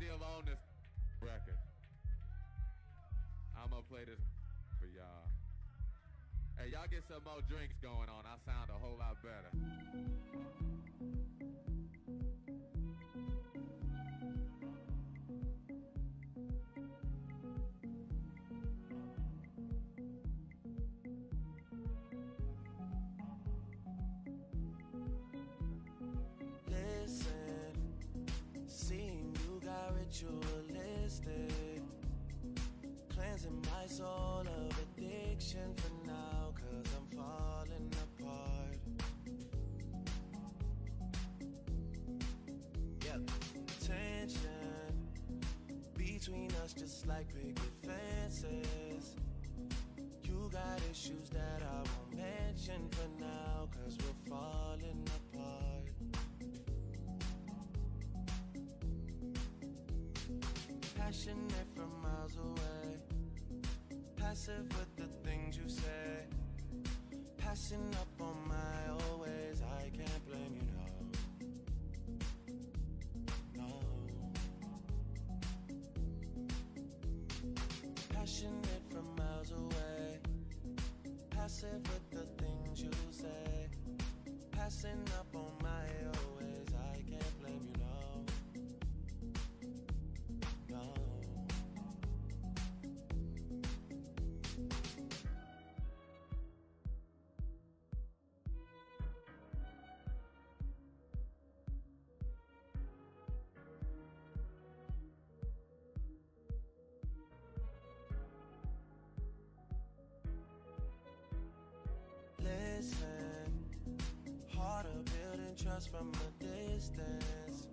still on this record. I'm gonna play this for y'all. Hey, y'all get some more drinks going on. I sound a whole lot better. Ritualistic, cleansing my soul of addiction for now, 'cause I'm falling apart. Yep, tension between us just like picket fences. You got issues that I won't mention for now, 'cause we're falling apart. Passionate from miles away, passive with the things you say, passing up on my old ways. I can't blame you, no. Passionate from miles away, passive with the things you say, passing up on my old ways. I can't blame you, no. Harder building trust from a distance.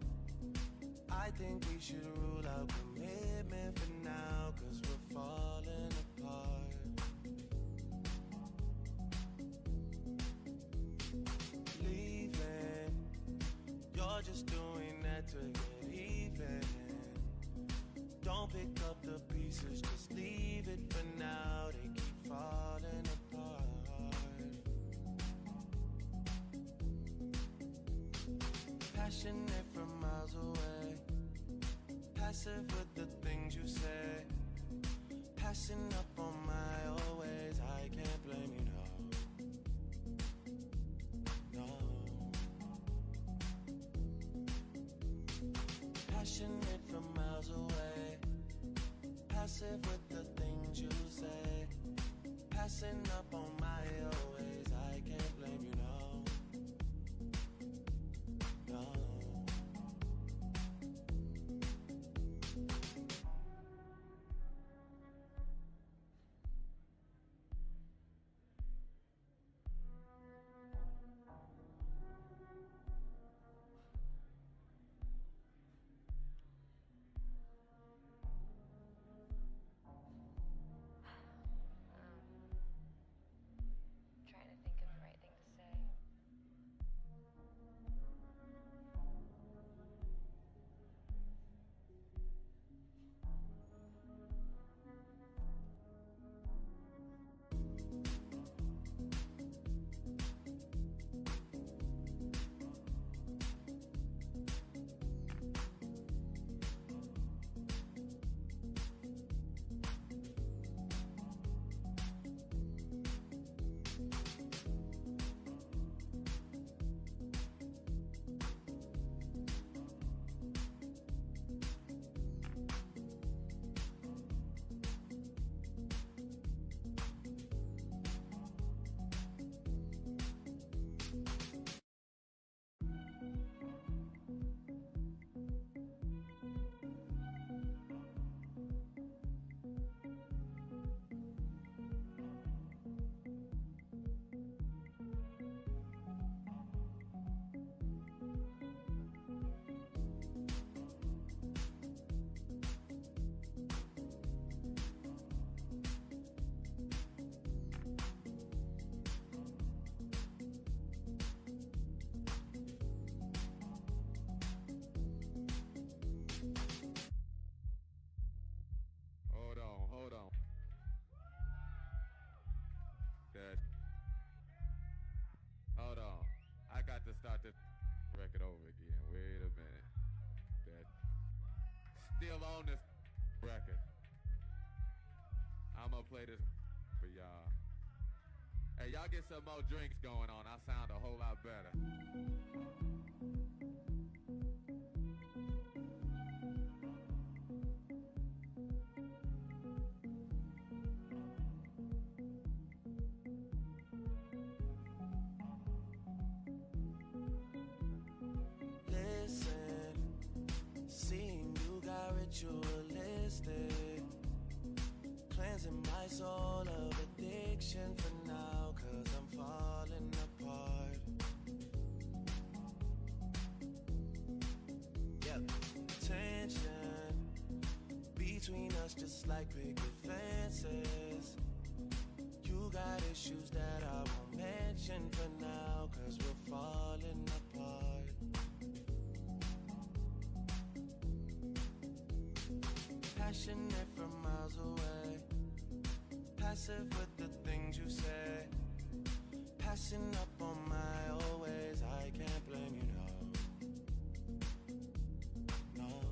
I think we should rule out commitment for now, 'cause we're falling apart. Leaving, you're just doing that to get even. Don't pick up the pieces, just leave it for now. They keep falling apart. Passionate from miles away, passive with the things you say, passing up on my old ways. I can't blame you, no. No. Passionate from miles away, passive with the things you say, passing up on my old ways. I can't blame you, no. still on this record. I'm gonna play this for y'all. Hey, y'all get some more drinks going on. I sound a whole lot better. Seeing you got ritualistic, cleansing my soul of addiction for now, 'cause I'm falling apart. Yep, tension between us just like picket fences. You got issues that I won't mention for now, 'cause we're falling apart. Passionate from miles away, passive with the things you say, passing up on my old ways. I can't blame you, no.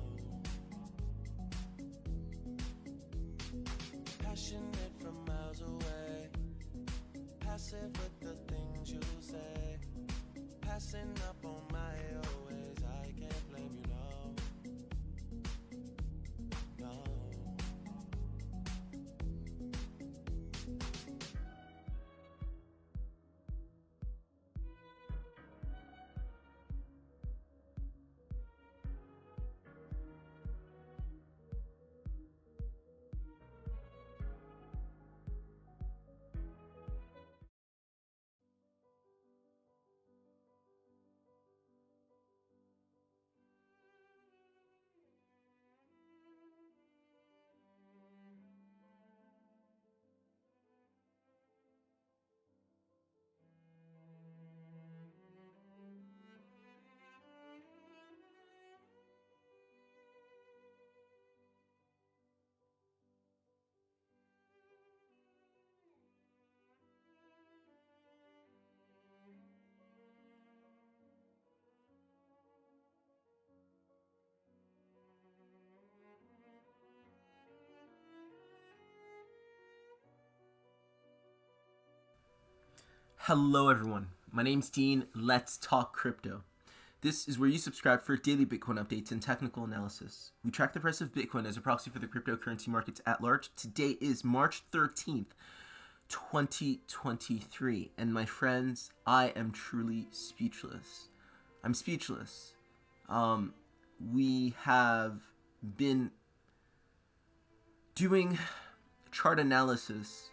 Passionate from miles away, passive with the things you say, passing up on my old ways. I can't blame you, no. Hello everyone, my name's Dean. Let's talk crypto. This is where you subscribe for daily Bitcoin updates and technical analysis. We track the price of Bitcoin as a proxy for the cryptocurrency markets at large. Today is March 13th, 2023. And my friends, I am truly speechless. I'm speechless. We have been doing chart analysis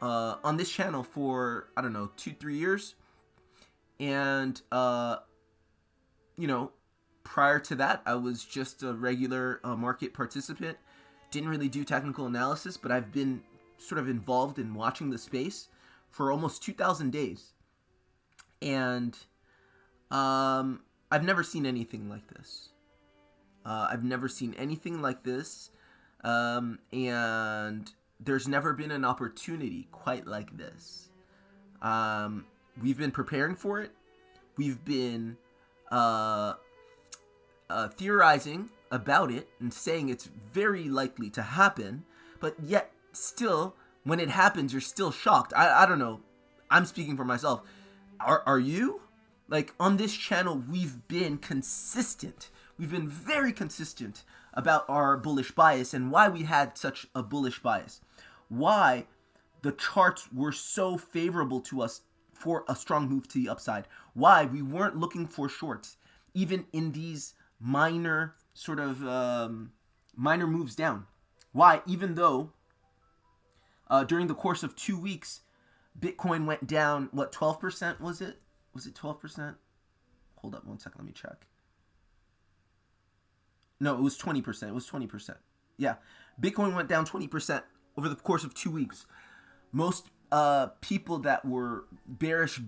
on this channel for, 2-3 years. And, prior to that, I was just a regular market participant. Didn't really do technical analysis, but I've been sort of involved in watching the space for almost 2,000 days. And I've never seen anything like this. And there's never been an opportunity quite like this. We've been preparing for it. We've been theorizing about it and saying it's very likely to happen, but yet still, when it happens, you're still shocked. I don't know. I'm speaking for myself. Are you? Like, on this channel, we've been consistent. We've been very consistent about our bullish bias and why we had such a bullish bias. Why the charts were so favorable to us for a strong move to the upside. Why we weren't looking for shorts, even in these minor minor moves down. Why, even though during the course of 2 weeks, Bitcoin went down, 12% was it? Was it 12%? Hold up 1 second, let me check. No, it was 20%. It was 20%. Yeah, Bitcoin went down 20% over the course of 2 weeks. Most people that were bearish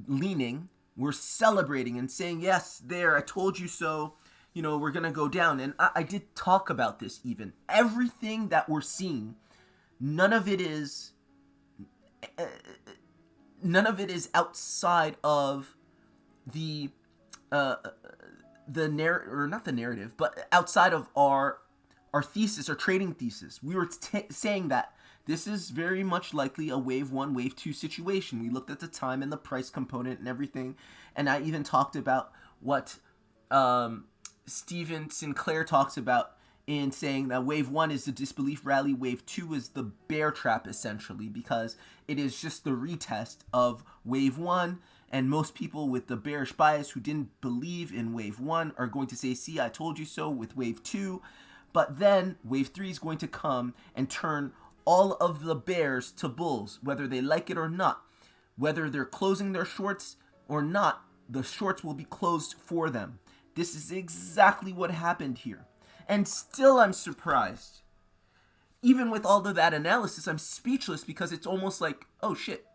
leaning were celebrating and saying, yes, there, I told you so, we're going to go down. And I did talk about this even. Everything that we're seeing, none of it is outside of the narrative, or not the narrative, but outside of our our thesis, our trading thesis. We were saying that this is very much likely a wave 1, wave 2 situation. We looked at the time and the price component and everything. And I even talked about what Stephen Sinclair talks about in saying that wave 1 is the disbelief rally, wave 2 is the bear trap, essentially, because it is just the retest of wave 1. And most people with the bearish bias who didn't believe in wave 1 are going to say, see, I told you so with wave 2. But then wave 3 is going to come and turn all of the bears to bulls, whether they like it or not. Whether they're closing their shorts or not, the shorts will be closed for them. This is exactly what happened here. And still I'm surprised. Even with all of that analysis, I'm speechless because it's almost like, oh shit,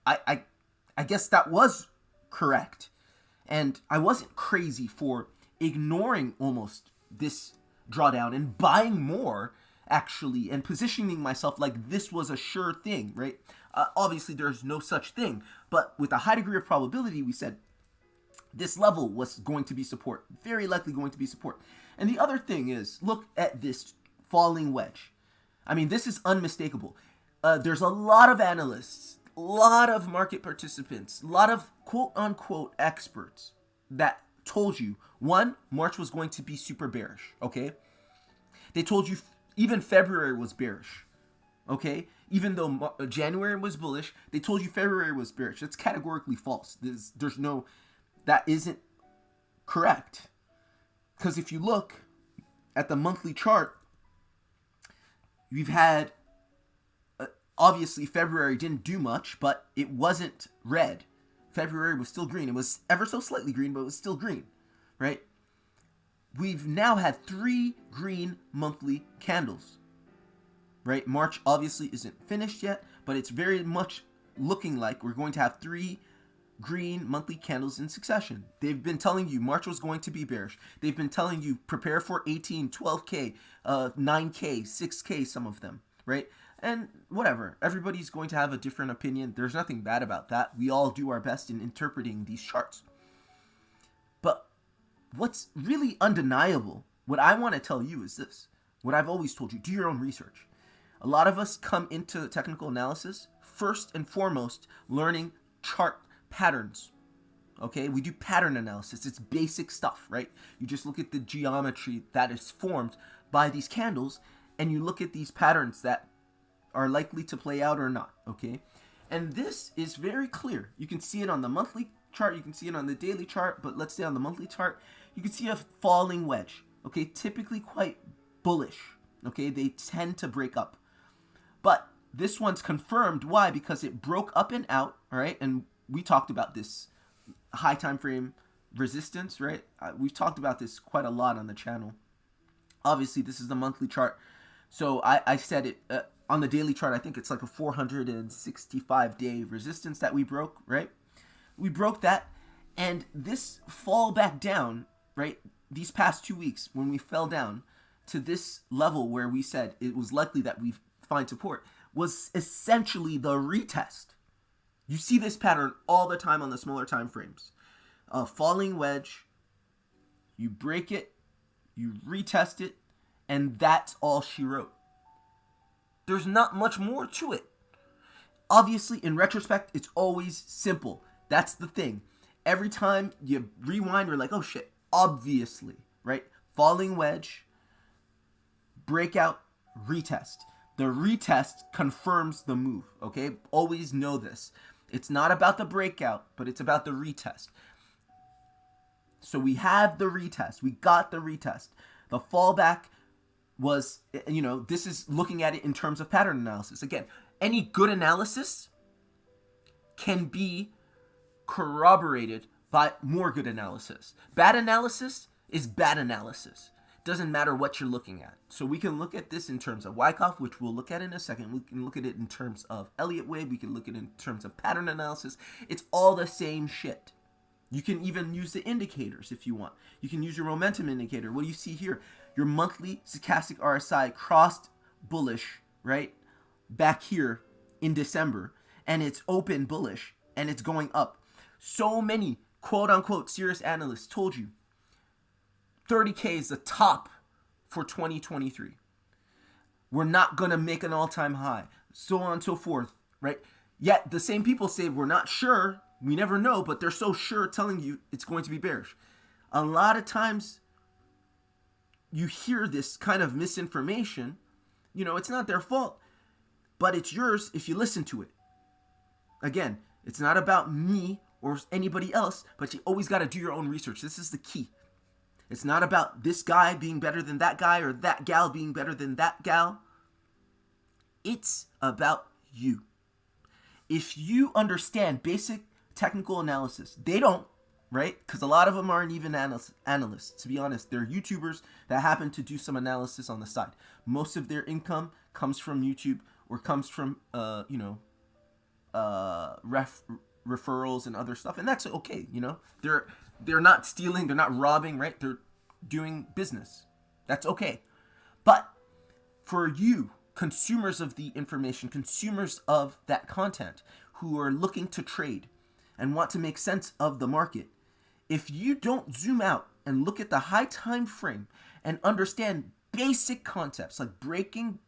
I guess that was correct. And I wasn't crazy for ignoring almost this drawdown and buying more, actually, and positioning myself like this was a sure thing, right? Obviously, there's no such thing. But with a high degree of probability, we said this level was going to be support. Very likely going to be support. And the other thing is, look at this falling wedge. I mean, this is unmistakable. There's a lot of analysts, a lot of market participants, a lot of quote-unquote experts that told you, one, March was going to be super bearish, okay? They told you even February was bearish, okay? Even though January was bullish, they told you February was bearish. That's categorically false. There's no, that isn't correct. Because if you look at the monthly chart, we've had, obviously February didn't do much, but it wasn't red. February was still green. It was ever so slightly green, but it was still green, right? We've now had 3 green monthly candles, right? March obviously isn't finished yet, but it's very much looking like we're going to have 3 green monthly candles in succession. They've been telling you March was going to be bearish. They've been telling you prepare for 18, 12K, 9K, 6K, some of them, right? And whatever, everybody's going to have a different opinion. There's nothing bad about that. We all do our best in interpreting these charts. But what's really undeniable, what I want to tell you is this, what I've always told you, do your own research. A lot of us come into technical analysis first and foremost learning chart patterns. Okay, we do pattern analysis. It's basic stuff, right? You just look at the geometry that is formed by these candles and you look at these patterns that are likely to play out or not, okay? And this is very clear. You can see it on the monthly chart, you can see it on the daily chart, but let's say on the monthly chart, you can see a falling wedge, okay? Typically quite bullish, okay? They tend to break up. But this one's confirmed. Why? Because it broke up and out, all right? And we talked about this high time frame resistance, right? We've talked about this quite a lot on the channel. Obviously, this is the monthly chart. So I said it on the daily chart. I think it's like a 465-day resistance that we broke, right? We broke that. And this fall back down, right? These past 2 weeks when we fell down to this level where we said it was likely that we find support was essentially the retest. You see this pattern all the time on the smaller time frames. A falling wedge, you break it, you retest it, and that's all she wrote. There's not much more to it. Obviously, in retrospect, it's always simple. That's the thing. Every time you rewind, you're like, oh shit, obviously, right? Falling wedge, breakout, retest. The retest confirms the move, okay? Always know this. It's not about the breakout, but it's about the retest. So we have the retest. We got the retest. The fallback was, this is looking at it in terms of pattern analysis. Again, any good analysis can be corroborated by more good analysis. Bad analysis is bad analysis. Doesn't matter what you're looking at. So we can look at this in terms of Wyckoff, which we'll look at in a second. We can look at it in terms of Elliott wave. We can look at it in terms of pattern analysis. It's all the same shit. You can even use the indicators if you want. You can use your momentum indicator. What do you see here? Your monthly stochastic RSI crossed bullish, right? Back here in December. And it's open bullish. And it's going up. So many quote-unquote serious analysts told you 30K is the top for 2023. We're not going to make an all-time high, so on and so forth, right? Yet the same people say we're not sure, we never know, but they're so sure telling you it's going to be bearish. A lot of times you hear this kind of misinformation. You know, it's not their fault, but it's yours if you listen to it. Again, it's not about me or anybody else, but you always got to do your own research. This is the key. It's not about this guy being better than that guy or that gal being better than that gal. It's about you. If you understand basic technical analysis, they don't, right? Because a lot of them aren't even analysts. To be honest, they're YouTubers that happen to do some analysis on the side. Most of their income comes from YouTube or comes from, referrals and other stuff, and that's okay. You know, they're not stealing, they're not robbing, right? They're doing business. That's okay. But for you, consumers of the information, consumers of that content, who are looking to trade and want to make sense of the market, if you don't zoom out and look at the high time frame and understand basic concepts like breaking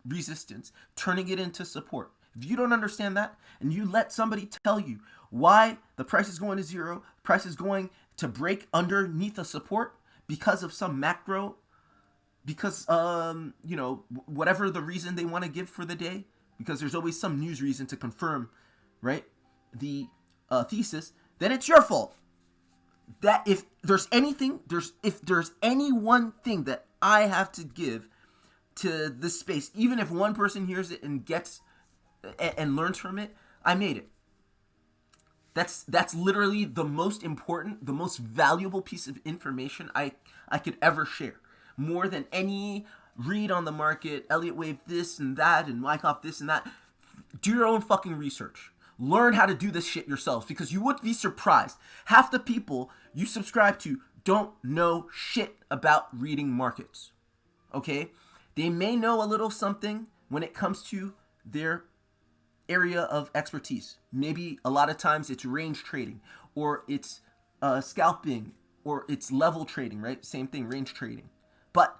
resistance, turning it into support, if you don't understand that and you let somebody tell you why the price is going to zero, price is going to break underneath a support because of some macro, because, whatever the reason they want to give for the day, because there's always some news reason to confirm, right, the thesis, then it's your fault. That if there's any one thing that I have to give to this space, even if one person hears it and gets and learns from it, I made it. That's literally the most important, the most valuable piece of information I could ever share. More than any read on the market, Elliott Wave this and that, and Wyckoff this and that. Do your own fucking research. Learn how to do this shit yourselves, because you would be surprised. Half the people you subscribe to don't know shit about reading markets. Okay? They may know a little something when it comes to their area of expertise. Maybe a lot of times it's range trading, or it's scalping, or it's level trading, right? Same thing, range trading. But,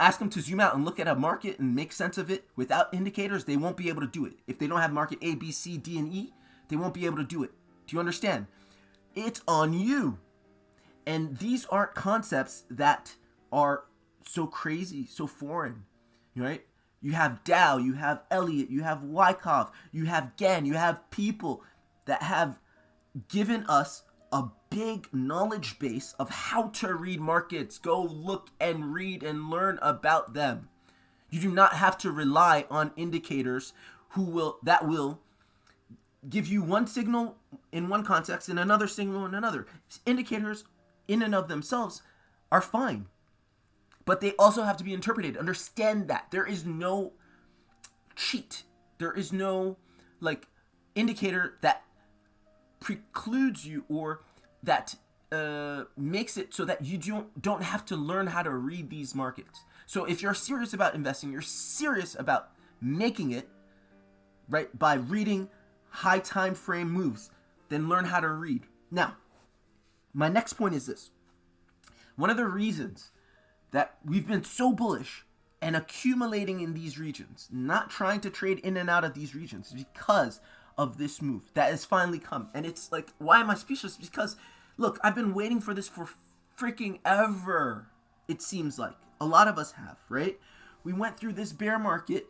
ask them to zoom out and look at a market and make sense of it without indicators, they won't be able to do it. If they don't have market A, B, C, D, and E, they won't be able to do it. Do you understand? It's on you. And these aren't concepts that are so crazy, so foreign, right? You have Dow, you have Elliott, you have Wyckoff, you have Gann, you have people that have given us a big knowledge base of how to read markets. Go look and read and learn about them. You do not have to rely on indicators that will give you one signal in one context and another signal in another. Indicators in and of themselves are fine, but they also have to be interpreted. Understand that there is no cheat. There is no indicator that precludes you or that makes it so that you don't have to learn how to read these markets. So if you're serious about investing, you're serious about making it, right, by reading high time frame moves, then learn how to read. Now, my next point is this. One of the reasons that we've been so bullish and accumulating in these regions, not trying to trade in and out of these regions, is because of this move that has finally come. And it's like, why am I speechless? Because, look, I've been waiting for this for freaking ever, it seems like. A lot of us have, right? We went through this bear market,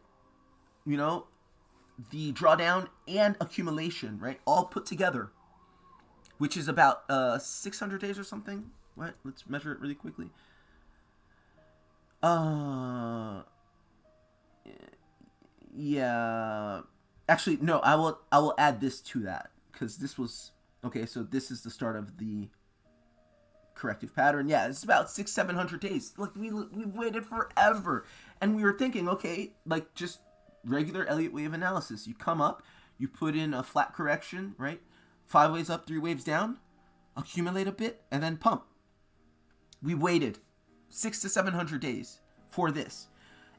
the drawdown and accumulation, right? All put together, which is about 600 days or something. What? Let's measure it really quickly. Yeah. Actually, no, I will add this to that, because this was, okay, so this is the start of the corrective pattern. Yeah, it's about 600-700 days. Like, we waited forever, and we were thinking, okay, just regular Elliott wave analysis. You come up, you put in a flat correction, right? 5 waves up, 3 waves down, accumulate a bit, and then pump. We waited 600 to 700 days for this.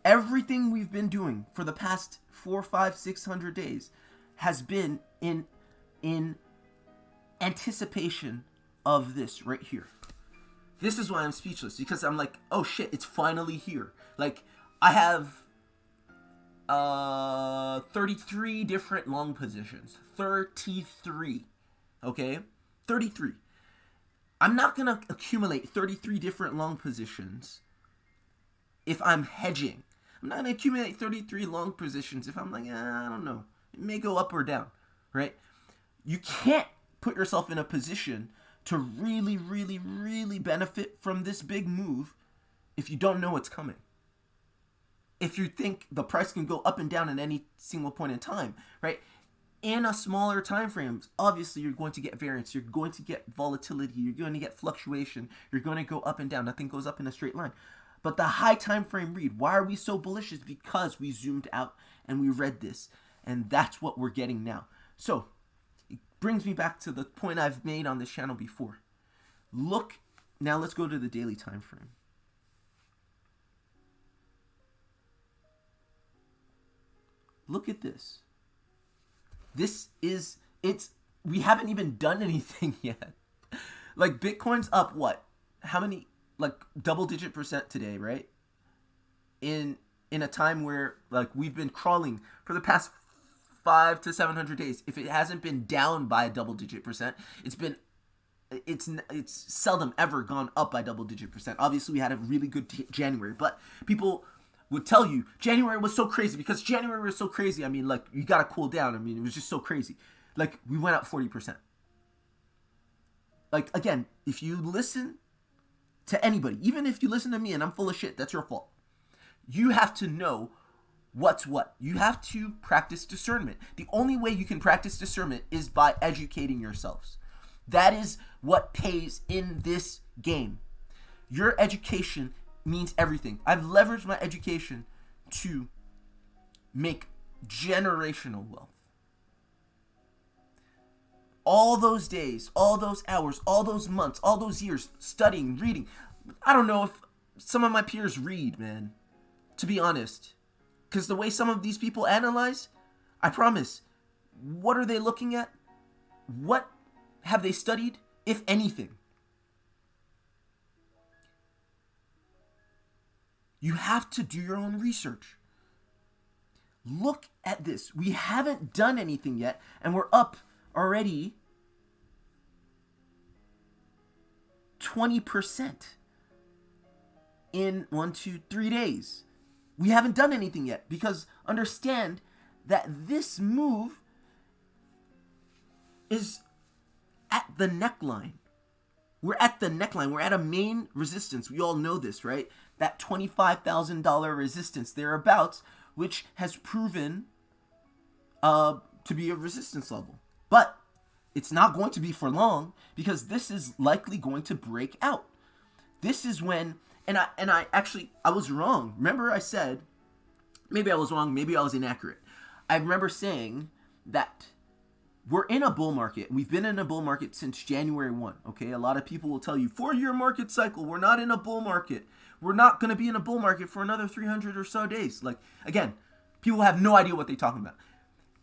Everything we've been doing for the past 400, 500, 600 days has been in anticipation of this right here. This is why I'm speechless, because I'm like, oh shit, it's finally here. Like, I have 33 different long positions. 33. Okay? 33. I'm not going to accumulate 33 different long positions if I'm hedging. I'm not going to accumulate 33 long positions if I'm like, I don't know. It may go up or down, right? You can't put yourself in a position to really, really, really benefit from this big move if you don't know what's coming. If you think the price can go up and down at any single point in time, right? In a smaller time frames, obviously you're going to get variance, you're going to get volatility, you're going to get fluctuation, you're going to go up and down. Nothing goes up in a straight line. But the high time frame read, why are we so bullish? Is because we zoomed out and we read this. And that's what we're getting now. So, it brings me back to the point I've made on this channel before. Now let's go to the daily time frame. Look at this. We haven't even done anything yet. Like, Bitcoin's up what? How many, like, double-digit % today, right? In a time where, like, we've been crawling for the past 500 to 700 days. If it hasn't been down by a double-digit %, it's seldom ever gone up by double-digit %. Obviously, we had a really good January, but people would tell you January was so crazy because January was so crazy. I mean, like, you gotta cool down. I mean, it was just so crazy. Like, we went up 40%. Like, again, if you listen to anybody, even if you listen to me and I'm full of shit, that's your fault. You have to know what's what. You have to practice discernment. The only way you can practice discernment is by educating yourselves. That is what pays in this game. Your education means everything. I've leveraged my education to make generational wealth. All those days, all those hours, all those months, all those years studying, reading. I don't know if some of my peers read, man, to be honest. Because the way some of these people analyze, I promise, what are they looking at? What have they studied, if anything? You have to do your own research. Look at this. We haven't done anything yet, and we're up already 20% in 1, 2, 3 days. We haven't done anything yet because understand that this move is at the neckline. We're at the neckline. We're at a main resistance. We all know this, right? That $25,000 resistance thereabouts, which has proven to be a resistance level. But it's not going to be for long because this is likely going to break out. This is when, and I was wrong. Remember I said, maybe I was wrong, maybe I was inaccurate. I remember saying that we're in a bull market. We've been in a bull market since January 1, okay? A lot of people will tell you, 4-year market cycle, we're not in a bull market. We're not going to be in a bull market for another 300 or so days. Like, again, people have no idea what they're talking about.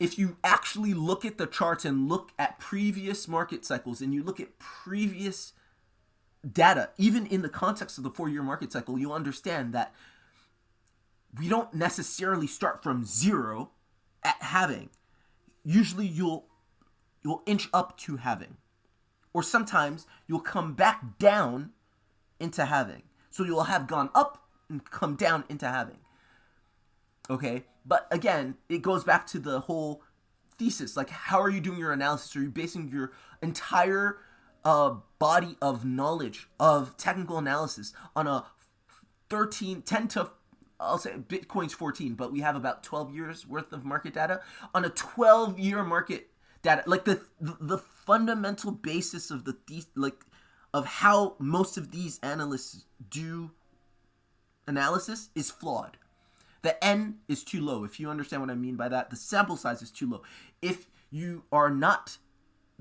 If you actually look at the charts and look at previous market cycles and you look at previous data, even in the context of the 4-year market cycle, you'll understand that we don't necessarily start from zero at halving. Usually you'll inch up to halving. Or sometimes you'll come back down into halving. So you'll have gone up and come down into halving. Okay? But again, it goes back to the whole thesis. Like, how are you doing your analysis? Are you basing your entire body of knowledge, of technical analysis, on a 10 to, I'll say Bitcoin's 14, but we have about 12 years worth of market data, on a 12-year market data, like the fundamental basis of of how most of these analysts do analysis is flawed. The N is too low. If you understand what I mean by that, the sample size is too low. If you are not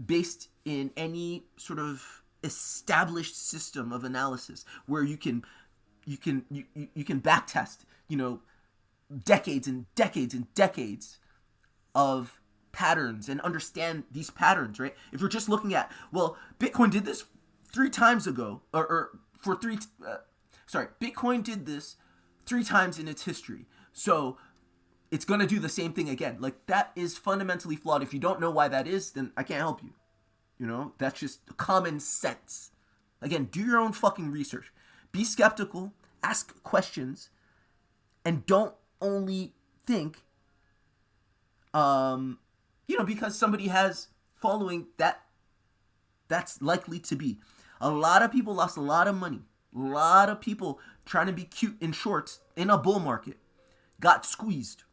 based in any sort of established system of analysis where you can backtest, decades and decades and decades of patterns and understand these patterns, right? If you're just looking at, well, Bitcoin did this 3 times ago or Bitcoin did this 3 times in its history. So it's going to do the same thing again. Like, that is fundamentally flawed. If you don't know why that is, then I can't help you. You know, that's just common sense. Again, do your own fucking research. Be skeptical, ask questions, and don't only think, because somebody has following that's likely to be. A lot of people lost a lot of money. A lot of people trying to be cute in shorts in a bull market got squeezed.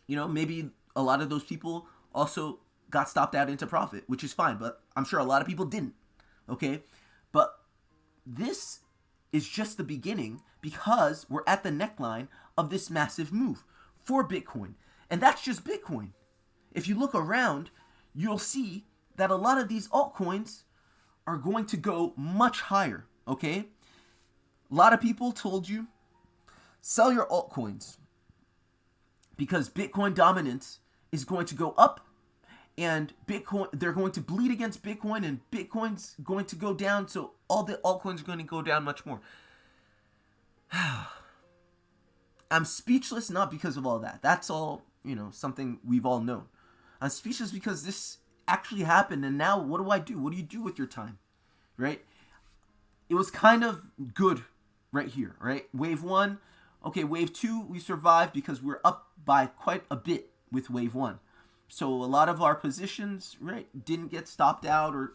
Maybe a lot of those people also got stopped out into profit, which is fine, but I'm sure a lot of people didn't. Okay? But this is just the beginning, because we're at the neckline of this massive move for Bitcoin. And that's just Bitcoin. If you look around, you'll see that a lot of these altcoins are going to go much higher, okay? A lot of people told you, sell your altcoins, because Bitcoin dominance is going to go up, and they're going to bleed against Bitcoin, and Bitcoin's going to go down, so all the altcoins are going to go down much more. I'm speechless, not because of all that. That's all, something we've all known. I'm speechless because this actually happened, and now what do I do? What do you do with your time, right? It was kind of good right here, right? Wave 1, okay, wave 2, we survived because we're up by quite a bit with wave 1. So a lot of our positions, right, didn't get stopped out, or,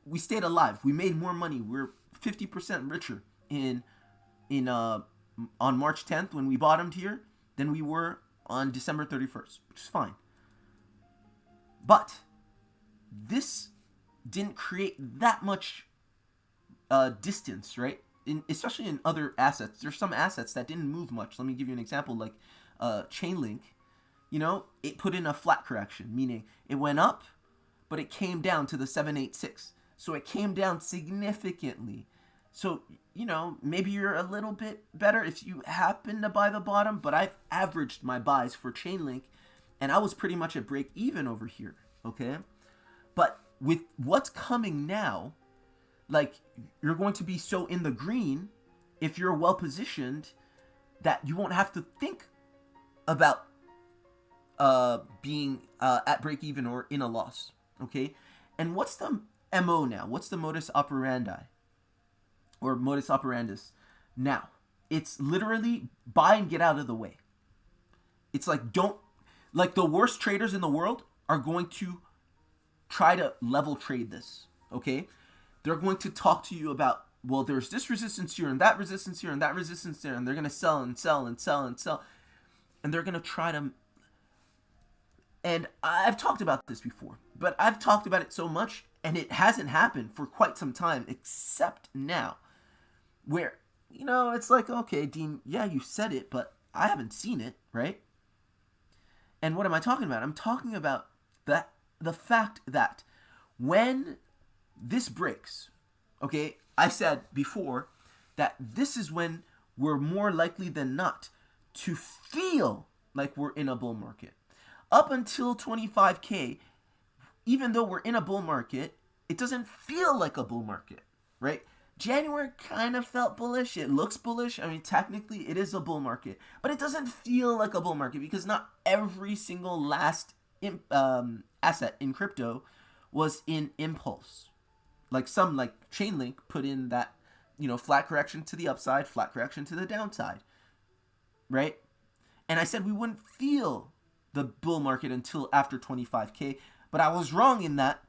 we stayed alive. We made more money. We're 50% richer on March 10th when we bottomed here than we were on December 31st, which is fine. But this didn't create that much distance, right? Especially in other assets. There's some assets that didn't move much. Let me give you an example, like Chainlink. It put in a flat correction, meaning it went up, but it came down to the 786. So it came down significantly. So, maybe you're a little bit better if you happen to buy the bottom, but I've averaged my buys for Chainlink, and I was pretty much at break even over here, okay? But with what's coming now, like, you're going to be so in the green if you're well positioned that you won't have to think about being at break even or in a loss, okay? And what's the MO now? What's the modus operandi? Or modus operandus now? It's literally buy and get out of the way. It's like, the worst traders in the world are going to try to level trade this, okay? They're going to talk to you about, well, there's this resistance here and that resistance here and that resistance there, and they're going to sell and sell and sell and sell, and they're going to try to, and I've talked about this before, but I've talked about it so much, and it hasn't happened for quite some time, except now, where, it's like, okay, Dean, yeah, you said it, but I haven't seen it, right? And what am I talking about? I'm talking about the fact that when this breaks, okay, I said before that this is when we're more likely than not to feel like we're in a bull market. Up until 25K, even though we're in a bull market, it doesn't feel like a bull market, right? January kind of felt bullish. It looks bullish. I mean, technically, it is a bull market. But it doesn't feel like a bull market because not every single last asset in crypto was in impulse. Like some, like Chainlink, put in that, flat correction to the upside, flat correction to the downside, right? And I said we wouldn't feel the bull market until after 25K. But I was wrong in that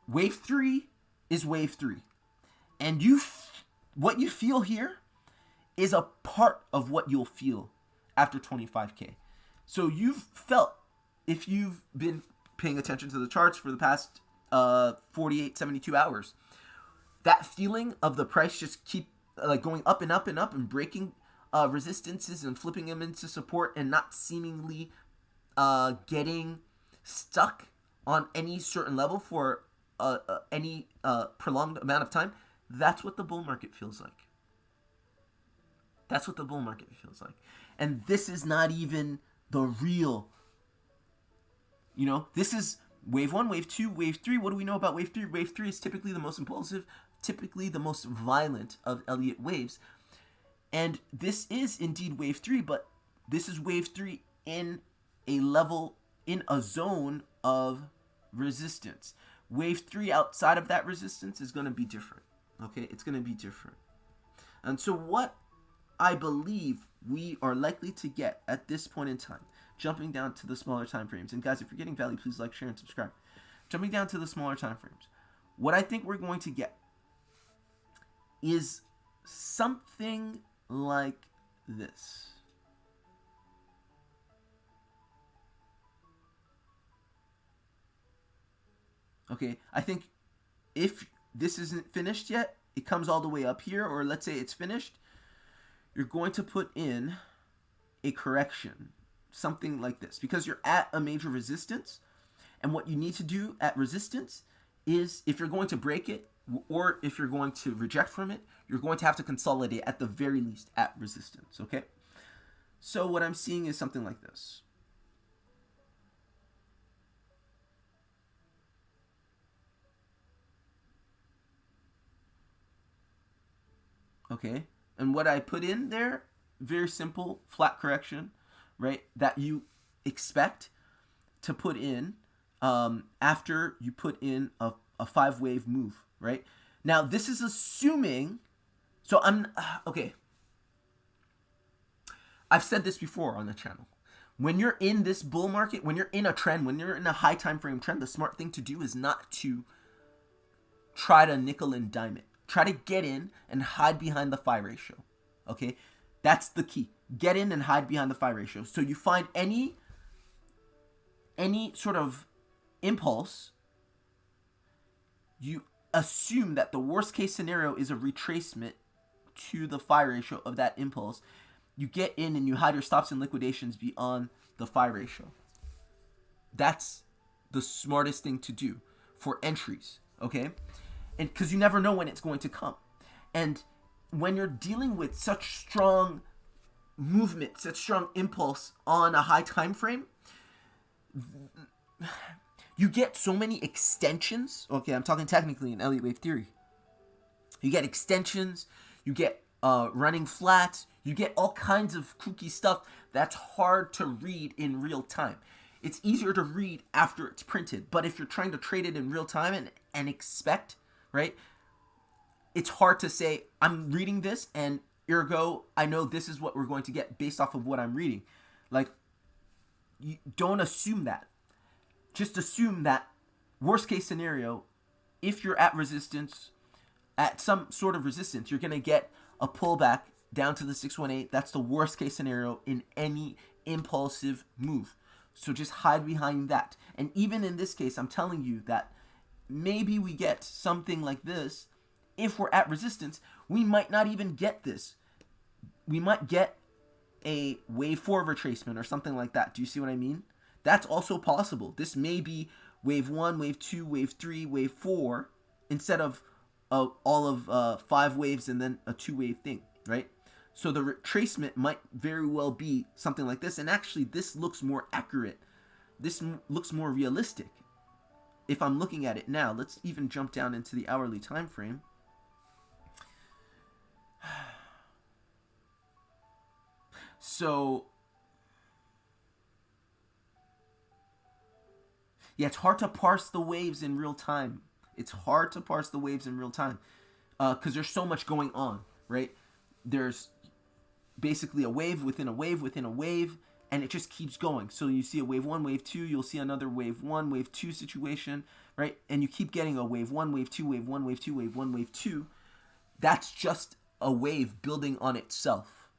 wave 3 is wave 3. And what you feel here is a part of what you'll feel after 25K. So you've felt, if you've been paying attention to the charts for the past 48, 72 hours, that feeling of the price just keep going up and up and up and breaking resistances and flipping them into support and not seemingly getting stuck on any certain level for any prolonged amount of time. That's what the bull market feels like. That's what the bull market feels like. And this is not even the real, this is wave 1, wave 2, wave 3. What do we know about wave 3? Wave 3 is typically the most impulsive. typically the most violent of Elliott waves. And this is indeed wave 3, but this is wave 3 in a level, in a zone of resistance. Wave 3 outside of that resistance is going to be different. Okay, it's going to be different. And so what I believe we are likely to get at this point in time, jumping down to the smaller time frames, and guys, if you're getting value, please like, share, and subscribe. Jumping down to the smaller time frames, what I think we're going to get is something like this. Okay, I think if this isn't finished yet, it comes all the way up here, or let's say it's finished, you're going to put in a correction, something like this, because you're at a major resistance, and what you need to do at resistance is, if you're going to break it, or if you're going to reject from it, you're going to have to consolidate at the very least at resistance, okay? So what I'm seeing is something like this. Okay, and what I put in there, very simple, flat correction, right, that you expect to put in after you put in a 5-wave move, right? Now, this is assuming, so okay, I've said this before on the channel. When you're in this bull market, when you're in a trend, when you're in a high time frame trend, the smart thing to do is not to try to nickel and dime it. Try to get in and hide behind the 5 ratio, okay? That's the key. Get in and hide behind the 5 ratio. So you find any sort of impulse, you assume that the worst case scenario is a retracement to the 5 ratio of that impulse. You get in and you hide your stops and liquidations beyond the 5 ratio. That's the smartest thing to do for entries, okay? And because you never know when it's going to come. And when you're dealing with such strong movement, such strong impulse on a high time frame, you get so many extensions. Okay, I'm talking technically in Elliott wave theory. You get extensions, you get running flats, you get all kinds of kooky stuff that's hard to read in real time. It's easier to read after it's printed, but if you're trying to trade it in real time and expect, right, it's hard to say, I'm reading this and ergo, I know this is what we're going to get based off of what I'm reading. Like, you don't assume that. Just assume that worst case scenario, if you're at resistance, at some sort of resistance, you're going to get a pullback down to the 618. That's the worst case scenario in any impulsive move. So just hide behind that. And even in this case, I'm telling you that maybe we get something like this. If we're at resistance, we might not even get this. We might get a wave 4 retracement or something like that. Do you see what I mean? That's also possible. This may be wave 1, wave 2, wave 3, wave 4, instead of all of 5 waves and then a 2-wave thing, right? So the retracement might very well be something like this. And actually, this looks more accurate. This looks more realistic. If I'm looking at it now, let's even jump down into the hourly time frame. So, yeah, it's hard to parse the waves in real time. It's hard to parse the waves in real time because there's so much going on, right? There's basically a wave within a wave within a wave, and it just keeps going. So you see a wave 1, wave 2, you'll see another wave 1, wave 2 situation, right? And you keep getting a wave 1, wave 2, wave 1, wave 2, wave 1, wave 2. That's just a wave building on itself.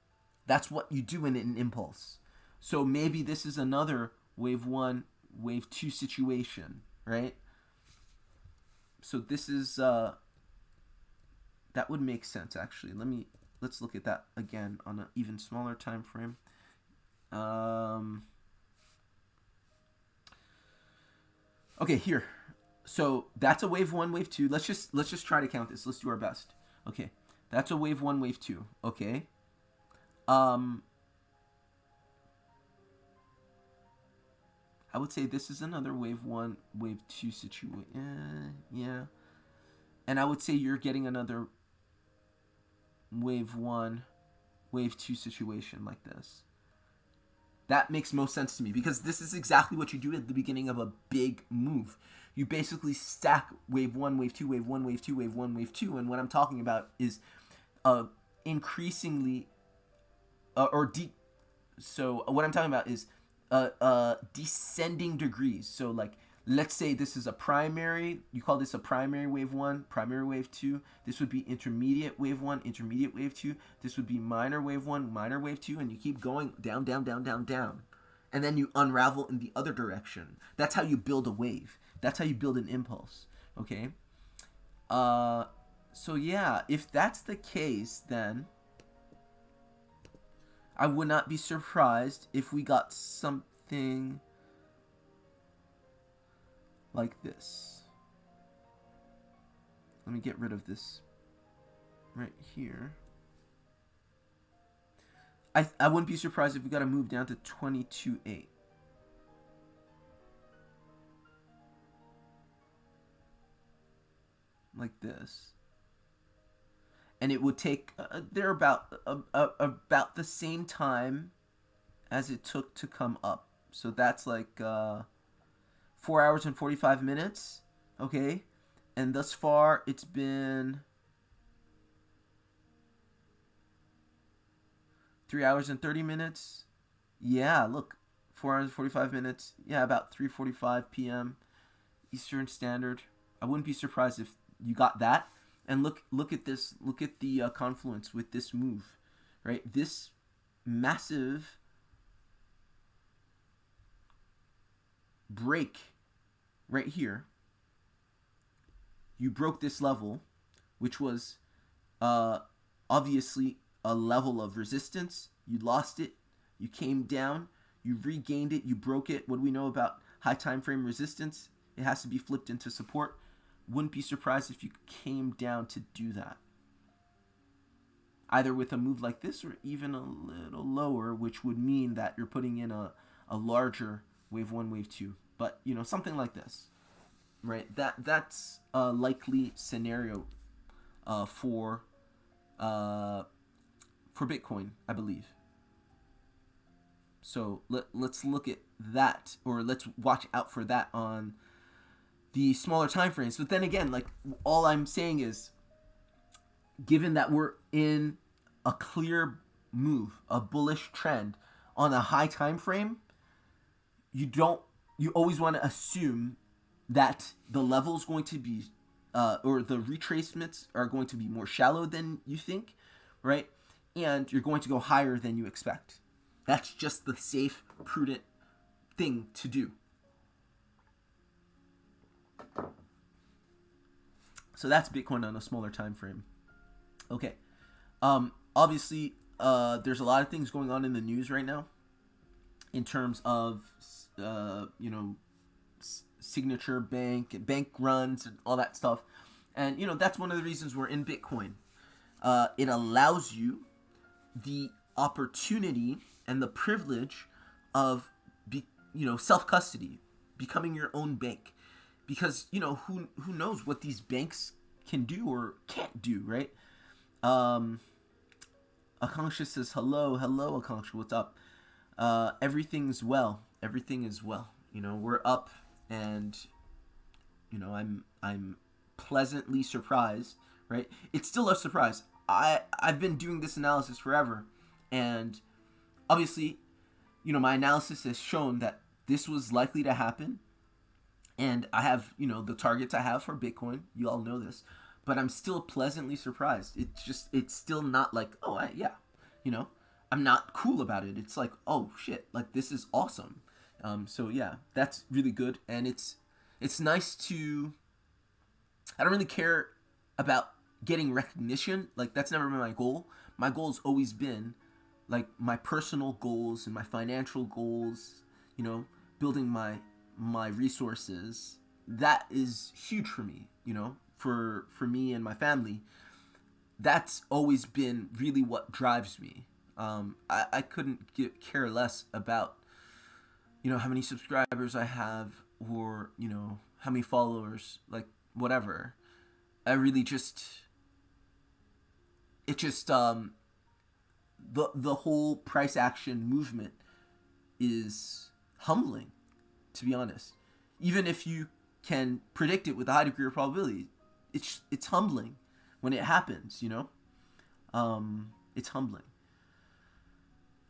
That's what you do in an impulse. So maybe this is another wave 1, wave 2 situation, right? So this is, that would make sense actually. Let's look at that again on an even smaller time frame. Okay, here. So that's a wave 1, wave 2. Let's just try to count this. Let's do our best. Okay, that's a wave 1, wave 2. Okay. I would say this is another wave 1, wave 2 situation. Yeah. And I would say you're getting another wave 1, wave 2 situation like this. That makes most sense to me, because this is exactly what you do at the beginning of a big move. You basically stack wave 1, wave 2, wave 1, wave 2, wave 1, wave 2. And what I'm talking about is increasingly so what I'm talking about is descending degrees. So like, let's say this is a primary, you call this a primary wave 1, primary wave 2. This would be intermediate wave 1, intermediate wave 2. This would be minor wave 1, minor wave 2, and you keep going down, down, down, down, down. And then you unravel in the other direction. That's how you build a wave. That's how you build an impulse, okay? So yeah, if that's the case, then I would not be surprised if we got something like this. Let me get rid of this right here. I wouldn't be surprised if we got to move down to 22.8. Like this. And it would take, they're about the same time as it took to come up. So that's like 4 hours and 45 minutes, okay? And thus far, it's been 3 hours and 30 minutes. Yeah, look, 4 hours and 45 minutes. Yeah, about 3:45 p.m. Eastern Standard. I wouldn't be surprised if you got that. And look at this. Look at the confluence with this move, right? This massive break right here. You broke this level, which was obviously a level of resistance. You lost it. You came down. You regained it. You broke it. What do we know about high time frame resistance? It has to be flipped into support. Wouldn't be surprised if you came down to do that. Either with a move like this or even a little lower, which would mean that you're putting in a larger wave 1, wave 2. But, you know, something like this, right? That's a likely scenario for Bitcoin, I believe. So let's look at that, or let's watch out for that on the smaller time frames. But then again, like, all I'm saying is, given that we're in a clear move, a bullish trend on a high time frame, you always want to assume that the level's going to be or the retracements are going to be more shallow than you think, right? And you're going to go higher than you expect. That's just the safe, prudent thing to do. So that's Bitcoin on a smaller time frame. Okay. Obviously, there's a lot of things going on in the news right now in terms of, signature bank runs and all that stuff. And, that's one of the reasons we're in Bitcoin. It allows you the opportunity and the privilege of, self-custody, becoming your own bank. Because, who knows what these banks can do or can't do, right? Akanksha says, hello, Akanksha, what's up? Everything's well. Everything is well. We're up, and, I'm pleasantly surprised, right? It's still a surprise. I've been doing this analysis forever, and obviously, my analysis has shown that this was likely to happen. And I have, the targets I have for Bitcoin. You all know this. But I'm still pleasantly surprised. It's still not like, I'm not cool about it. It's like, oh, shit, like, this is awesome. So, yeah, that's really good. And it's nice to, I don't really care about getting recognition. Like, that's never been my goal. My goal has always been, like, my personal goals and my financial goals, building my resources. That is huge for me, for me and my family. That's always been really what drives me. I couldn't care less about, how many subscribers I have, or, how many followers, like, whatever. I really just, the whole price action movement is humbling, to be honest. Even if you can predict it with a high degree of probability, it's humbling when it happens, you know? It's humbling.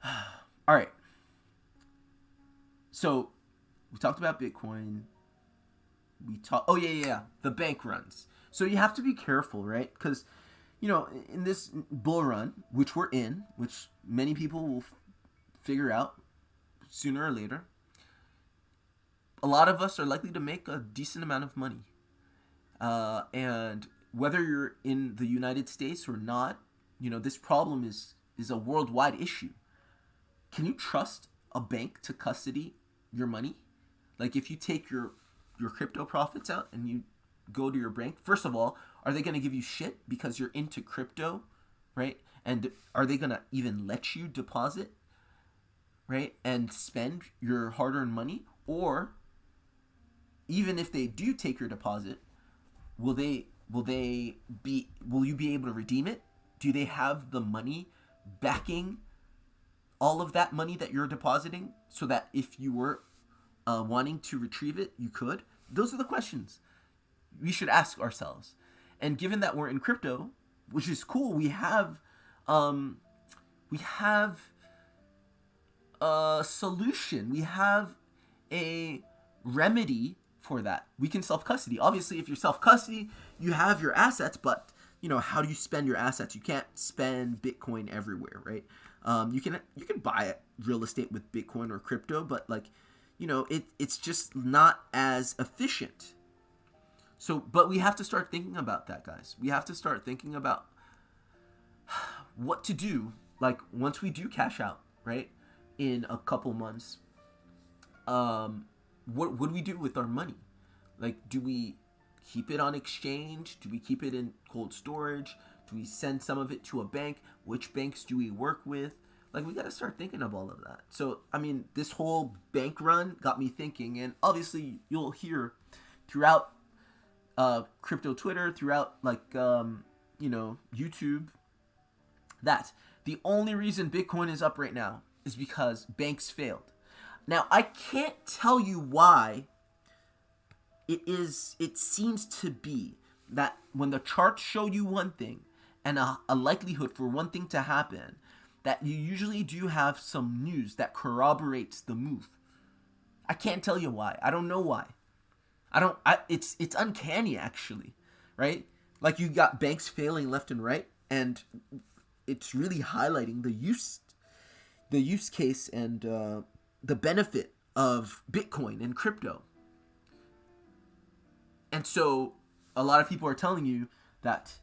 All right. So we talked about Bitcoin. The bank runs. So you have to be careful, right? Because, you know, in this bull run, which we're in, which many people will figure out sooner or later, a lot of us are likely to make a decent amount of money. And whether you're in the United States or not, you know, this problem is a worldwide issue. Can you trust a bank to custody your money? Like, if you take your crypto profits out and you go to your bank, first of all, are they going to give you shit because you're into crypto, right? And are they going to even let you deposit, right, and spend your hard-earned money? Or even if they do take your deposit, will you be able to redeem it? Do they have the money backing all of that money that you're depositing so that if you were wanting to retrieve it, you could? Those are the questions we should ask ourselves. And given that we're in crypto, which is cool, we have a solution. We have a remedy for that. We can self-custody. Obviously, if you're self-custody, you have your assets, but you know, how do you spend your assets? You can't spend Bitcoin everywhere, right? You can buy real estate with Bitcoin or crypto, but like, you know, it's just not as efficient. So, but we have to start thinking about that, guys. We have to start thinking about what to do, like, once we do cash out, right, in a couple months. What do we do with our money? Like, do we keep it on exchange? Do we keep it in cold storage? Do we send some of it to a bank? Which banks do we work with? Like, we got to start thinking of all of that. So, I mean, this whole bank run got me thinking. And obviously, you'll hear throughout crypto Twitter, throughout, like, you know, YouTube, that the only reason Bitcoin is up right now is because banks failed. Now, I can't tell you why it seems to be that when the charts show you one thing and a likelihood for one thing to happen, that you usually do have some news that corroborates the move. I can't tell you why. I don't know why. It's uncanny, actually, right? Like, you got banks failing left and right, and it's really highlighting the use case and the benefit of Bitcoin and crypto. And so a lot of people are telling you that,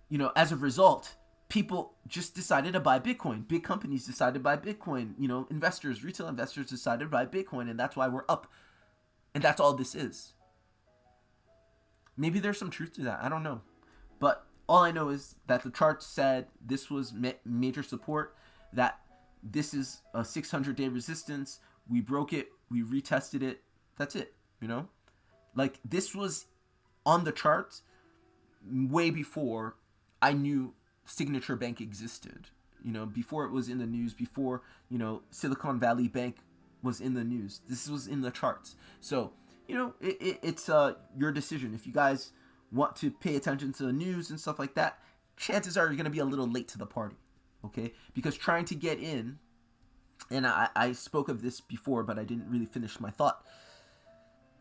you know, as a result, people just decided to buy Bitcoin. Big companies decided to buy Bitcoin. You know, investors, retail investors decided to buy Bitcoin, and that's why we're up. And that's all this is. Maybe there's some truth to that. I don't know. But all I know is that the chart said this was major support, that this is a 600-day resistance. We broke it. We retested it. That's it, you know? Like, this was on the charts way before I knew Signature Bank existed. You know, before it was in the news, before, you know, Silicon Valley Bank was in the news. This was in the charts. So, you know, it's your decision. If you guys want to pay attention to the news and stuff like that, chances are you're going to be a little late to the party, okay? Because trying to get in, and I spoke of this before, but I didn't really finish my thought.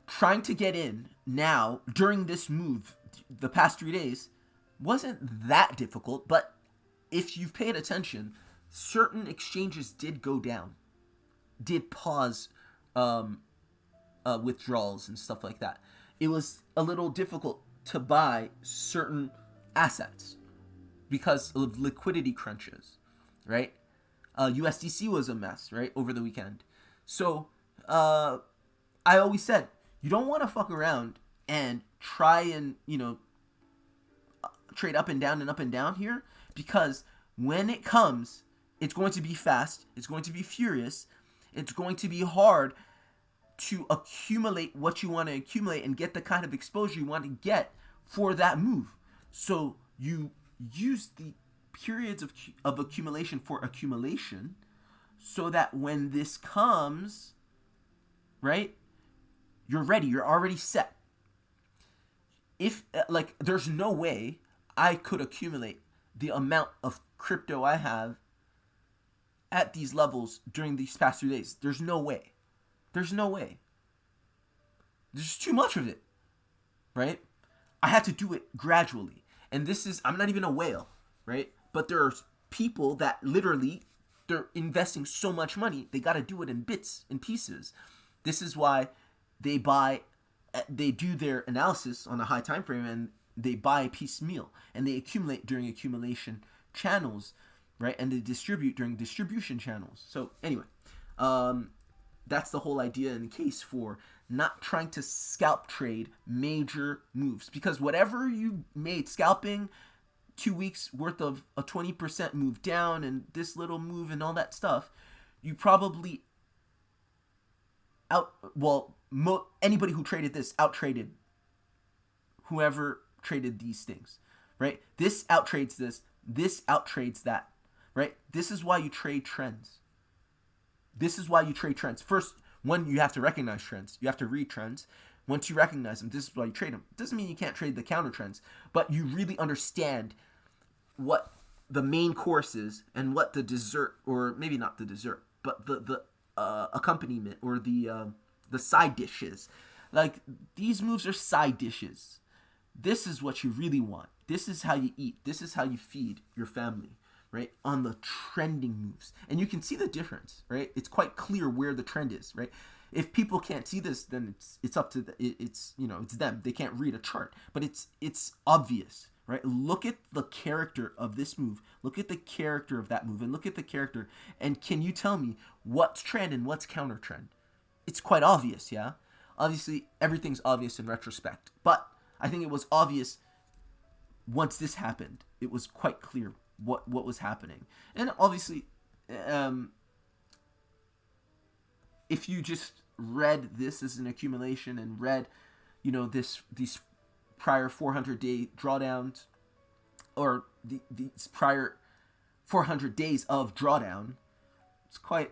Trying to get in now, during this move, the past 3 days, wasn't that difficult, but if you've paid attention, certain exchanges did go down, did pause withdrawals and stuff like that. It was a little difficult to buy certain assets because of liquidity crunches, right? USDC was a mess, right, over the weekend. So I always said, you don't want to fuck around and try and, you know, trade up and down here, because when it comes, it's going to be fast, it's going to be furious, it's going to be hard to accumulate what you want to accumulate and get the kind of exposure you want to get for that move. So you use the periods of accumulation for accumulation, so that when this comes, right, you're ready, you're already set. If, like, there's no way I could accumulate the amount of crypto I have at these levels during these past 3 days. There's no way. There's no way. There's too much of it, right? I had to do it gradually. And this is, I'm not even a whale, right? But there are people that literally, they're investing so much money, they got to do it in bits and pieces. This is why they do their analysis on a high time frame, and they buy piecemeal, and they accumulate during accumulation channels, right? And they distribute during distribution channels. So anyway, that's the whole idea in the case for not trying to scalp trade major moves, because whatever you made scalping 2 weeks worth of a 20% move down and this little move and all that stuff, you probably anybody who traded this out traded whoever traded these things, right? This out trades this out trades that, right? This is why you trade trends. First, one, you have to recognize trends. You have to read trends. Once you recognize them, this is why you trade them. It doesn't mean you can't trade the counter trends, but you really understand what the main course is and what the dessert, or maybe not the dessert, but the accompaniment or the side dishes. Like, these moves are side dishes. This is what you really want. This is how you eat. This is how you feed your family, right? On the trending moves. And you can see the difference, right? It's quite clear where the trend is, right? If people can't see this, then it's up to it's them. They can't read a chart, but it's obvious, right? Look at the character of this move. Look at the character of that move, and look at the character. And can you tell me what's trend and what's counter trend? It's quite obvious, yeah? Obviously, everything's obvious in retrospect, but I think it was obvious once this happened. It was quite clear what was happening. And obviously, if you just read this as an accumulation and read, these prior 400-day drawdowns, or these prior 400 days of drawdown, it's quite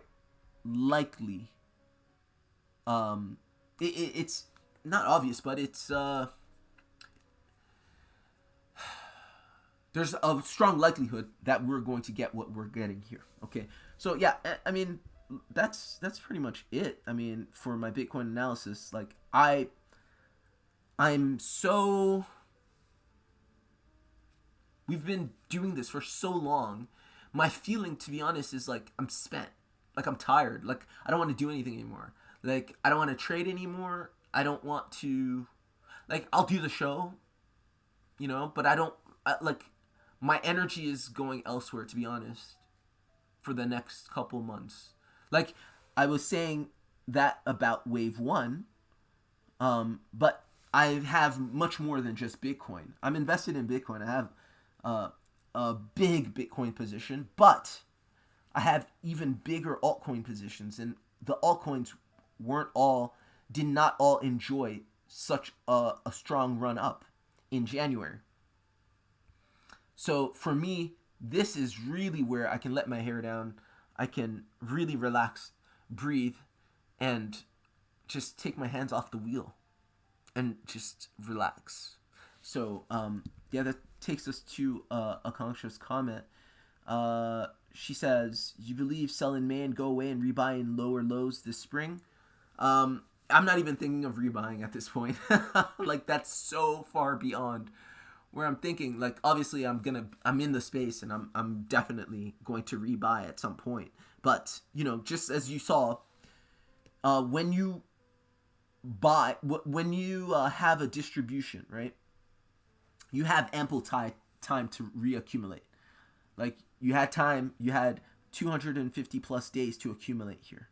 likely. It's not obvious, but it's there's a strong likelihood that we're going to get what we're getting here. Okay, so yeah, I mean, that's pretty much it. I mean, for my Bitcoin analysis, like I'm so, we've been doing this for so long. My feeling, to be honest, is like I'm spent. Like, I'm tired. Like, I don't want to do anything anymore. Like, I don't want to trade anymore. I don't want to, like, I'll do the show, but my energy is going elsewhere, to be honest, for the next couple months. Like, I was saying that about wave one, but I have much more than just Bitcoin. I'm invested in Bitcoin. I have a big Bitcoin position, but I have even bigger altcoin positions, and the altcoins did not all enjoy such a strong run up in January. So for me, this is really where I can let my hair down. I can really relax, breathe, and just take my hands off the wheel and just relax. So that takes us to Akanksha's comment. She says, "You believe sell in May and go away and rebuy in lower lows this spring?" I'm not even thinking of rebuying at this point. Like, that's so far beyond where I'm thinking. Like, obviously I'm in the space, and I'm definitely going to rebuy at some point. But, just as you saw, when you buy, when you have a distribution, right? You have ample time to reaccumulate. Like, you had 250 plus days to accumulate here.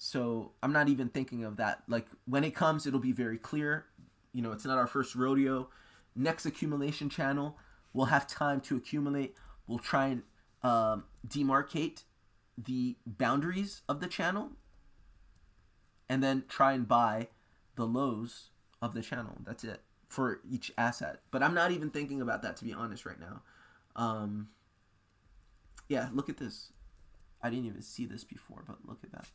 So I'm not even thinking of that. Like, when it comes, it'll be very clear. It's not our first rodeo. Next accumulation channel, we'll have time to accumulate. We'll try and demarcate the boundaries of the channel, and then try and buy the lows of the channel. That's it for each asset. But I'm not even thinking about that, to be honest, right now. Yeah, look at this. I didn't even see this before, but look at that.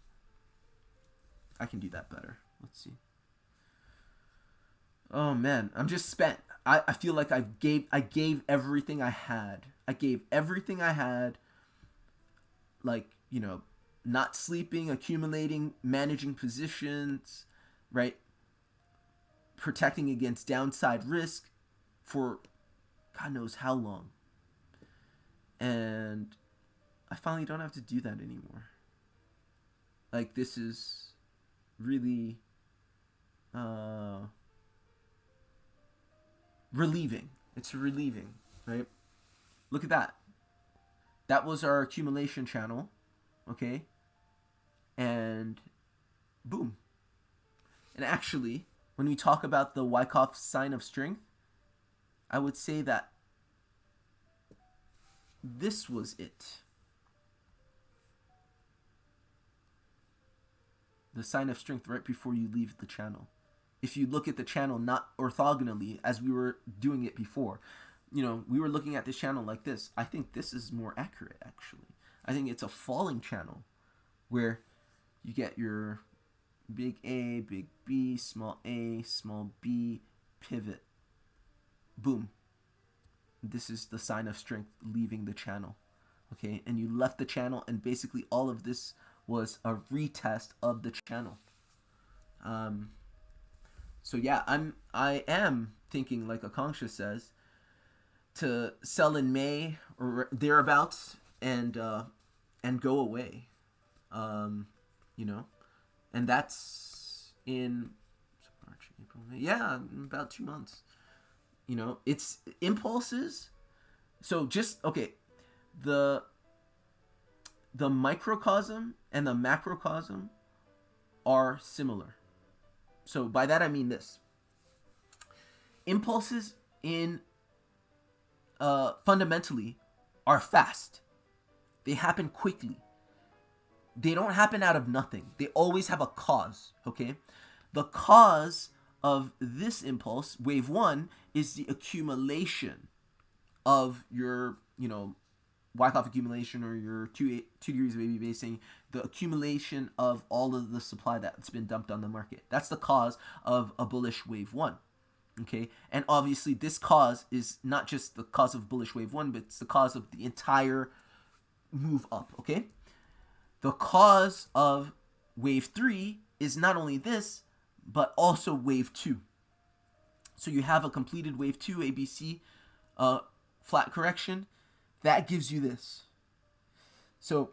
I can do that better. Let's see. Oh man, I'm just spent. I feel like I gave everything I had. I gave everything I had. Like, you know, not sleeping, accumulating, managing positions, right? Protecting against downside risk for God knows how long. And I finally don't have to do that anymore. Like, this is really relieving. It's relieving, right? Look at that. That was our accumulation channel, okay? And boom. And actually, when we talk about the Wyckoff sign of strength, I would say that this was it. The sign of strength right before you leave the channel. If you look at the channel not orthogonally as we were doing it before, you know, we were looking at this channel like this. I think this is more accurate, actually. I think it's a falling channel where you get your big A, big B, small B, pivot. Boom. This is the sign of strength leaving the channel. Okay, and you left the channel, and basically all of this was a retest of the channel. So yeah, I am thinking, like Akanksha says, to sell in May or thereabouts and go away. You know, and that's in March, April, May. Yeah, about 2 months. You know, it's impulses. So just okay, the microcosm and the macrocosm are similar. So by that I mean this. Impulses in fundamentally are fast. They happen quickly. They don't happen out of nothing. They always have a cause, okay? The cause of this impulse, wave 1, is the accumulation of your, you know, Wyckoff accumulation, or your two degrees of AB basing, the accumulation of all of the supply that's been dumped on the market. That's the cause of a bullish wave 1. Okay, and obviously this cause is not just the cause of bullish wave 1, but it's the cause of the entire move up. Okay, the cause of wave 3 is not only this, but also wave 2. So you have a completed wave 2 ABC flat correction. That gives you this. So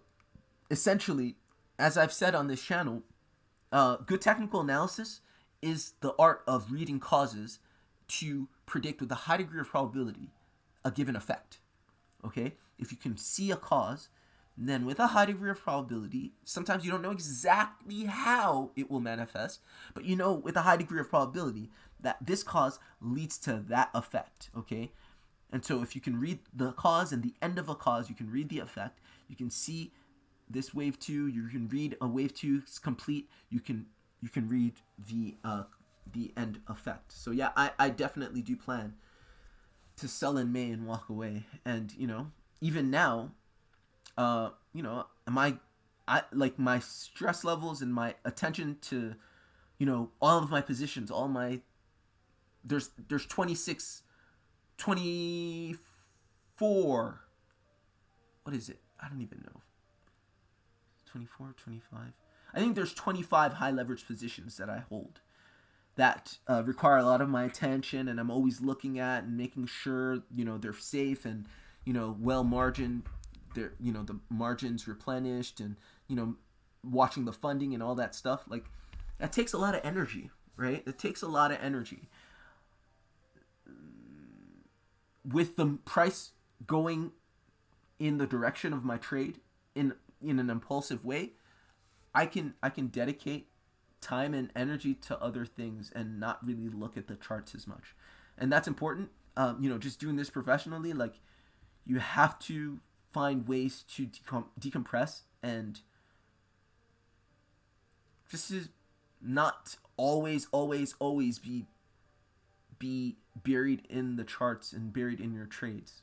essentially, as I've said on this channel, good technical analysis is the art of reading causes to predict with a high degree of probability a given effect. Okay? If you can see a cause, then with a high degree of probability, sometimes you don't know exactly how it will manifest, but you know with a high degree of probability that this cause leads to that effect. Okay? And so if you can read the cause and the end of a cause, you can read the effect. You can see this wave 2. You can read a wave 2 complete. You can read the end effect. So yeah, I definitely do plan to sell in May and walk away. And you know, even now, you know, I like my stress levels and my attention to, you know, all of my positions, all my there's 24, what is it? I don't even know. 24, 25. I think there's 25 high leverage positions that I hold that require a lot of my attention, and I'm always looking at and making sure, you know, they're safe and, you know, well margined. They're, you know, the margins replenished, and, you know, watching the funding and all that stuff. Like, that takes a lot of energy, right? It takes a lot of energy. With the price going in the direction of my trade in an impulsive way, I can dedicate time and energy to other things and not really look at the charts as much. And that's important. You know, just doing this professionally, like, you have to find ways to decompress and just to not always be be buried in the charts and buried in your trades.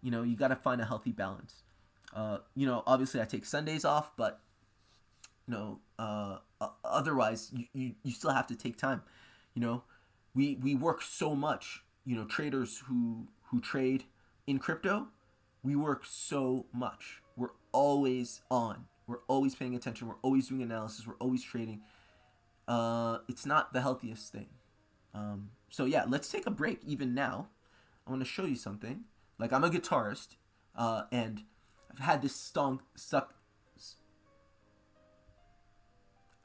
You got to find a healthy balance. Obviously I take Sundays off, but otherwise you still have to take time. We work so much. Traders who trade in crypto, we work so much. We're always on. We're always paying attention. We're always doing analysis. We're always trading. It's not the healthiest thing. So yeah, let's take a break even now. I want to show you something. Like, I'm a guitarist, and I've had this song stuck.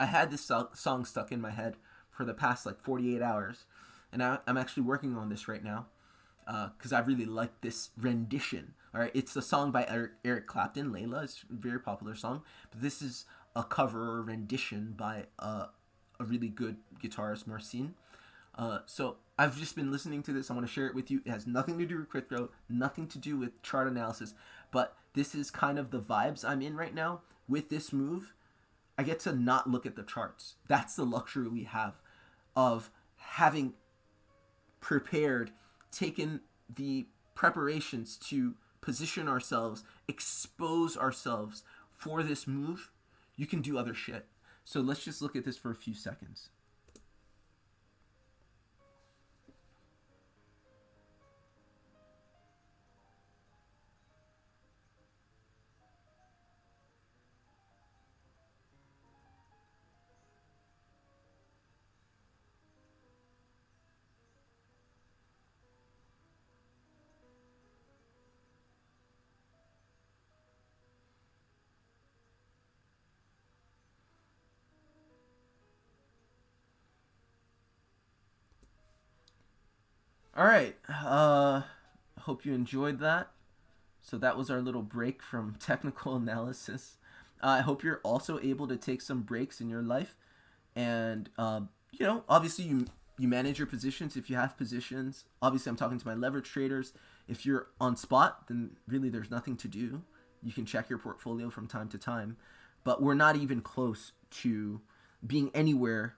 I had this song stuck in my head for the past 48 hours, and I'm actually working on this right now, because I really like this rendition. All right, it's a song by Eric Clapton, Layla. It's a very popular song, but this is a cover or rendition by a really good guitarist, Marcin. So I've just been listening to this. I want to share it with you. It has nothing to do with crypto, nothing to do with chart analysis, but this is kind of the vibes I'm in right now. With this move, I get to not look at the charts. That's the luxury we have of having prepared, taken the preparations to position ourselves, expose ourselves for this move. You can do other shit. So let's just look at this for a few seconds. All right. Hope you enjoyed that. So that was our little break from technical analysis. I hope you're also able to take some breaks in your life, and obviously you manage your positions if you have positions. Obviously, I'm talking to my leverage traders. If you're on spot, then really there's nothing to do. You can check your portfolio from time to time, but we're not even close to being anywhere.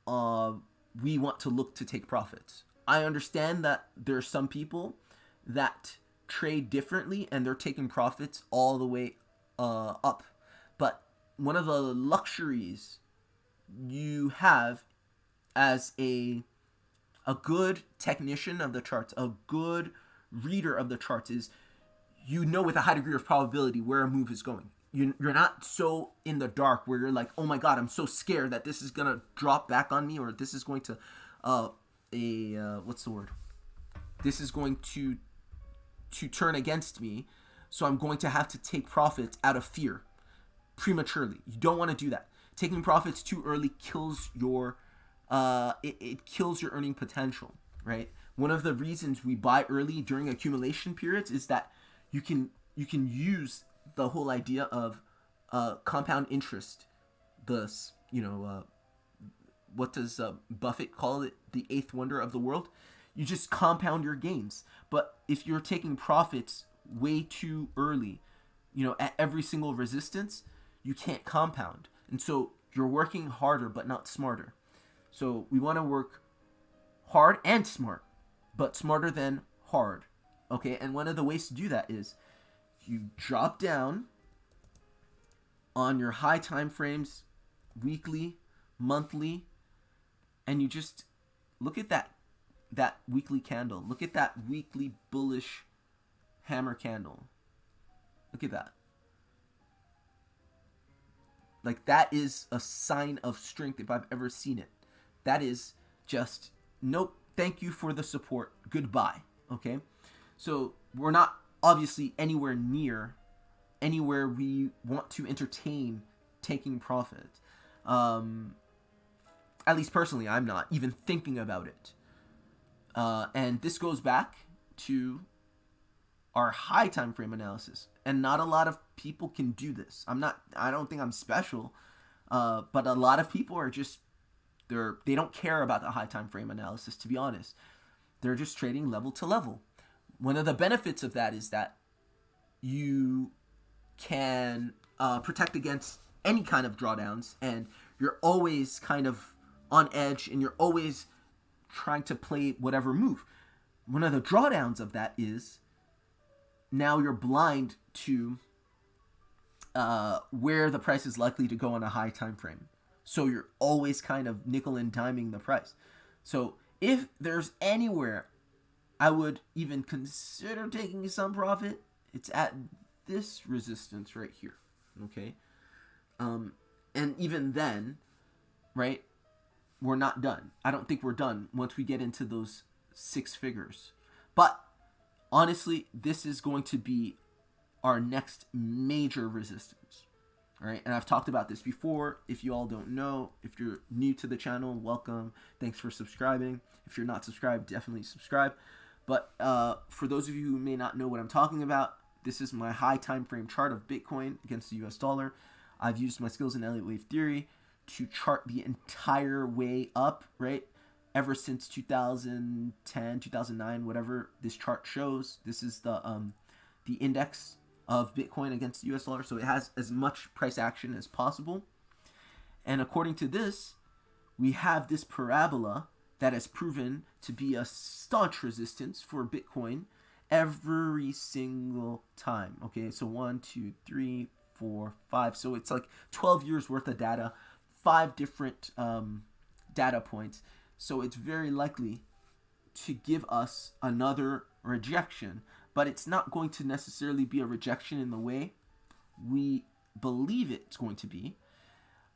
We want to look to take profits. I understand that there are some people that trade differently and they're taking profits all the way up. But one of the luxuries you have as a good technician of the charts, a good reader of the charts, is with a high degree of probability where a move is going. You're not so in the dark where you're like, oh my God, I'm so scared that this is going to drop back on me, or this is going to... what's the word? This is going to turn against me, so I'm going to have to take profits out of fear prematurely. You don't want to do that. Taking profits too early kills your it kills your earning potential, right? One of the reasons we buy early during accumulation periods is that you can use the whole idea of compound interest. What does Buffett call it? The eighth wonder of the world. You just compound your gains. But if you're taking profits way too early, at every single resistance, you can't compound. And so you're working harder but not smarter. So we want to work hard and smart, but smarter than hard. Okay? And one of the ways to do that is you drop down on your high time frames, weekly, monthly, and you just look at that weekly candle. Look at that weekly bullish hammer candle. Look at that. Like, that is a sign of strength if I've ever seen it. That is just, nope, thank you for the support. Goodbye. Okay? So we're not obviously anywhere near anywhere we want to entertain taking profit. At least personally, I'm not even thinking about it. And this goes back to our high time frame analysis. And not a lot of people can do this. I don't think I'm special. But a lot of people are just, they don't care about the high time frame analysis, to be honest. They're just trading level to level. One of the benefits of that is that you can protect against any kind of drawdowns, and you're always kind of on edge, and you're always trying to play whatever move. One of the drawdowns of that is now you're blind to where the price is likely to go on a high time frame. So you're always kind of nickel and diming the price. So if there's anywhere I would even consider taking some profit, it's at this resistance right here. Okay? And even then, right, we're not done. I don't think we're done once we get into those 6 figures. But honestly, this is going to be our next major resistance. All right, and I've talked about this before. If you all don't know, if you're new to the channel, welcome. Thanks for subscribing. If you're not subscribed, definitely subscribe. But for those of you who may not know what I'm talking about, this is my high time frame chart of Bitcoin against the US dollar. I've used my skills in Elliott wave theory to chart the entire way up, right? Ever since 2010, 2009, whatever this chart shows. This is the index of Bitcoin against the US dollar, so it has as much price action as possible. And according to this, we have this parabola that has proven to be a staunch resistance for Bitcoin every single time. Okay, so 1, 2, 3, 4, 5. So it's like 12 years worth of data, 5 different data points. So it's very likely to give us another rejection, but it's not going to necessarily be a rejection in the way we believe it's going to be.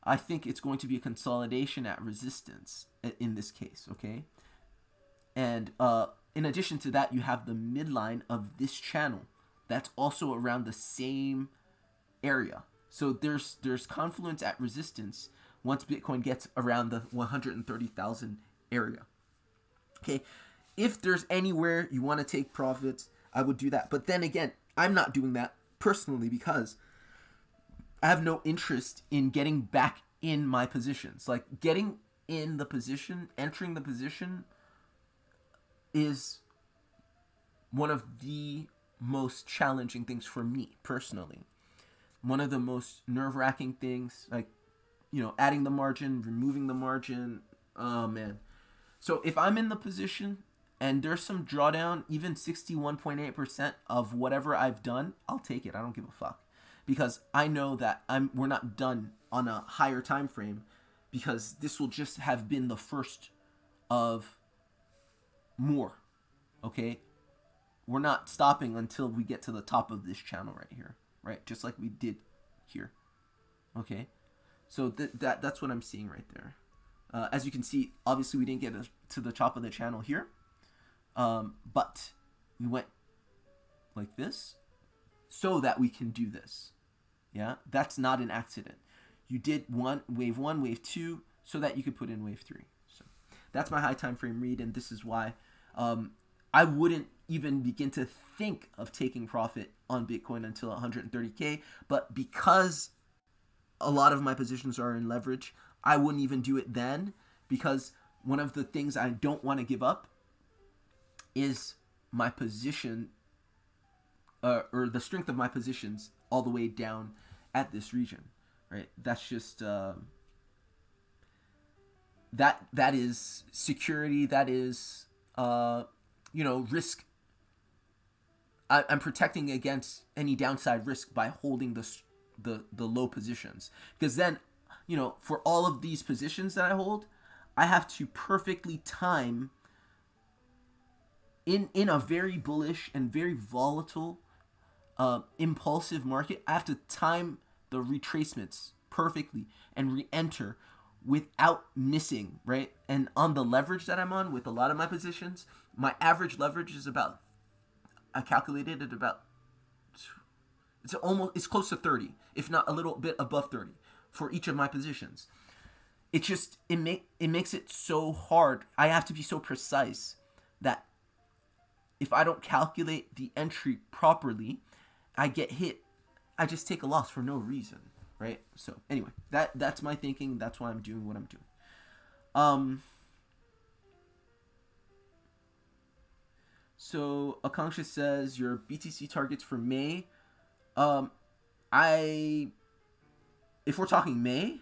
I think it's going to be a consolidation at resistance in this case, okay? And in addition to that, you have the midline of this channel that's also around the same area. So there's confluence at resistance once Bitcoin gets around the 130,000 area. Okay, if there's anywhere you want to take profits, I would do that. But then again, I'm not doing that personally because I have no interest in getting back in my positions. Like, getting in the position, entering the position is one of the most challenging things for me personally. One of the most nerve-wracking things, like, adding the margin, removing the margin. Oh, man. So if I'm in the position and there's some drawdown, even 61.8% of whatever I've done, I'll take it. I don't give a fuck. Because I know that we're not done on a higher time frame, because this will just have been the first of more. Okay? We're not stopping until we get to the top of this channel right here. Right? Just like we did here. Okay? So that's what I'm seeing right there. As you can see, obviously we didn't get to the top of the channel here. But we went like this so that we can do this. Yeah, that's not an accident. You did wave 1, wave 2, so that you could put in wave 3. So that's my high time frame read, and this is why I wouldn't even begin to think of taking profit on Bitcoin until 130K. But because a lot of my positions are in leverage, I wouldn't even do it then, because one of the things I don't want to give up is my position, or the strength of my positions all the way down at this region, right? That's just that is security. That is risk. I'm protecting against any downside risk by holding the low positions, because then, for all of these positions that I hold, I have to perfectly time in a very bullish and very volatile, impulsive market. I have to time the retracements perfectly and re-enter without missing, right? And on the leverage that I'm on with a lot of my positions, my average leverage is about, I calculated it about, it's close to 30, if not a little bit above 30 for each of my positions. It makes it so hard. I have to be so precise that if I don't calculate the entry properly, I get hit. I just take a loss for no reason, right? So anyway, that's my thinking. That's why I'm doing what I'm doing. So Akanksha says your BTC targets for May. If we're talking May,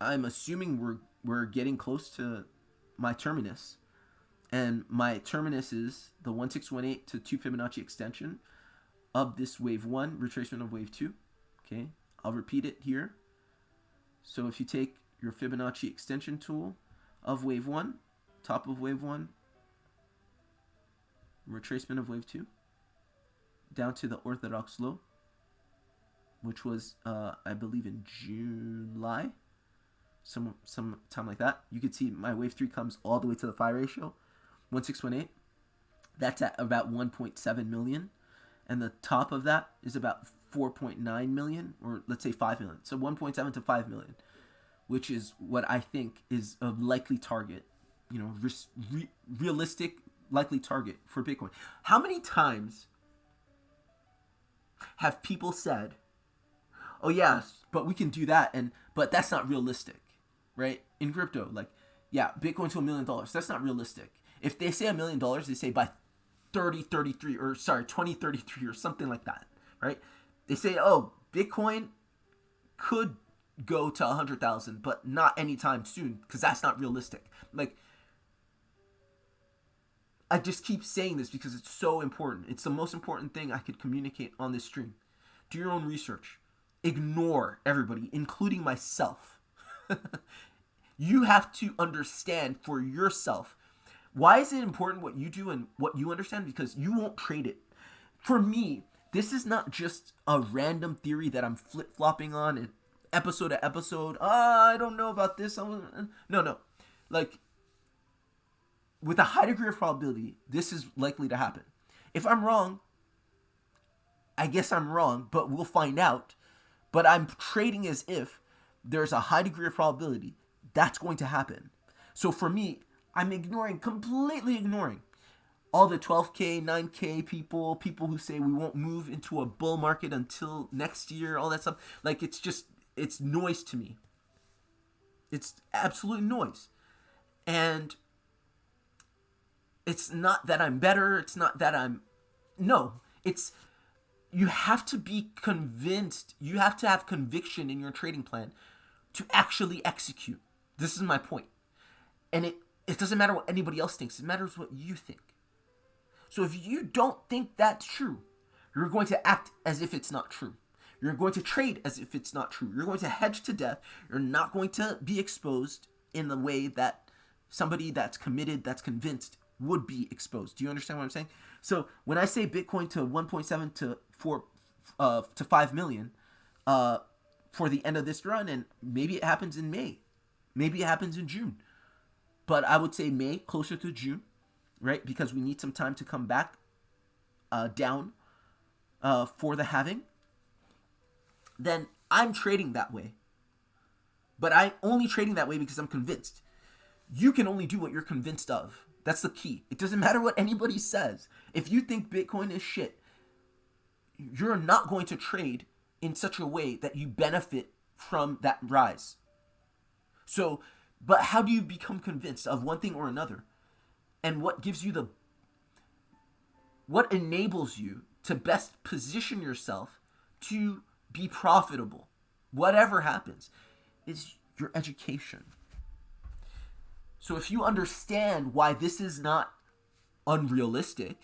I'm assuming we're getting close to my terminus. And my terminus is the 1618 to 2 Fibonacci extension of this wave 1, retracement of wave 2. Okay, I'll repeat it here. So if you take your Fibonacci extension tool of wave 1, top of wave 1, retracement of wave 2, down to the orthodox low, which was, I believe, in July, some time like that. You could see my wave 3 comes all the way to the phi ratio, 1618. That's at about 1.7 million. And the top of that is about 4.9 million, or let's say 5 million. So 1.7 to 5 million, which is what I think is a likely target, you know, realistic likely target for Bitcoin. How many times have people said, oh yeah, but we can do that, but that's not realistic, right? In crypto, like, yeah, Bitcoin to $1 million, that's not realistic. If they say $1 million, they say by 2033 or something like that, right? They say, oh, Bitcoin could go to 100,000, but not anytime soon, because that's not realistic. Like, I just keep saying this because it's so important. It's the most important thing I could communicate on this stream. Do your own research. Ignore everybody, including myself. You have to understand for yourself. Why is it important what you do and what you understand? Because you won't trade it. For me, this is not just a random theory that I'm flip-flopping on episode to episode. I don't know about this. No. Like, with a high degree of probability, this is likely to happen. If I'm wrong, I guess I'm wrong, but we'll find out. But I'm trading as if there's a high degree of probability that's going to happen. So for me, I'm completely ignoring all the 12K, 9K people who say we won't move into a bull market until next year, all that stuff. Like, it's noise to me. It's absolute noise. And it's not that I'm better. It's not that you have to be convinced. You have to have conviction in your trading plan to actually execute. This is my point. And it doesn't matter what anybody else thinks. It matters what you think. So if you don't think that's true, you're going to act as if it's not true. You're going to trade as if it's not true. You're going to hedge to death. You're not going to be exposed in the way that somebody that's committed, that's convinced, would be exposed. Do you understand what I'm saying? So when I say Bitcoin to 1.7 to 4 to 5 million for the end of this run, and maybe it happens in May, maybe it happens in June, but I would say May, closer to June, right? Because we need some time to come back down for the halving. Then I'm trading that way. But I'm only trading that way because I'm convinced. You can only do what you're convinced of. That's the key. It doesn't matter what anybody says. If you think Bitcoin is shit, you're not going to trade in such a way that you benefit from that rise. So, but how do you become convinced of one thing or another? And what enables you to best position yourself to be profitable, whatever happens, is your education. So if you understand why this is not unrealistic,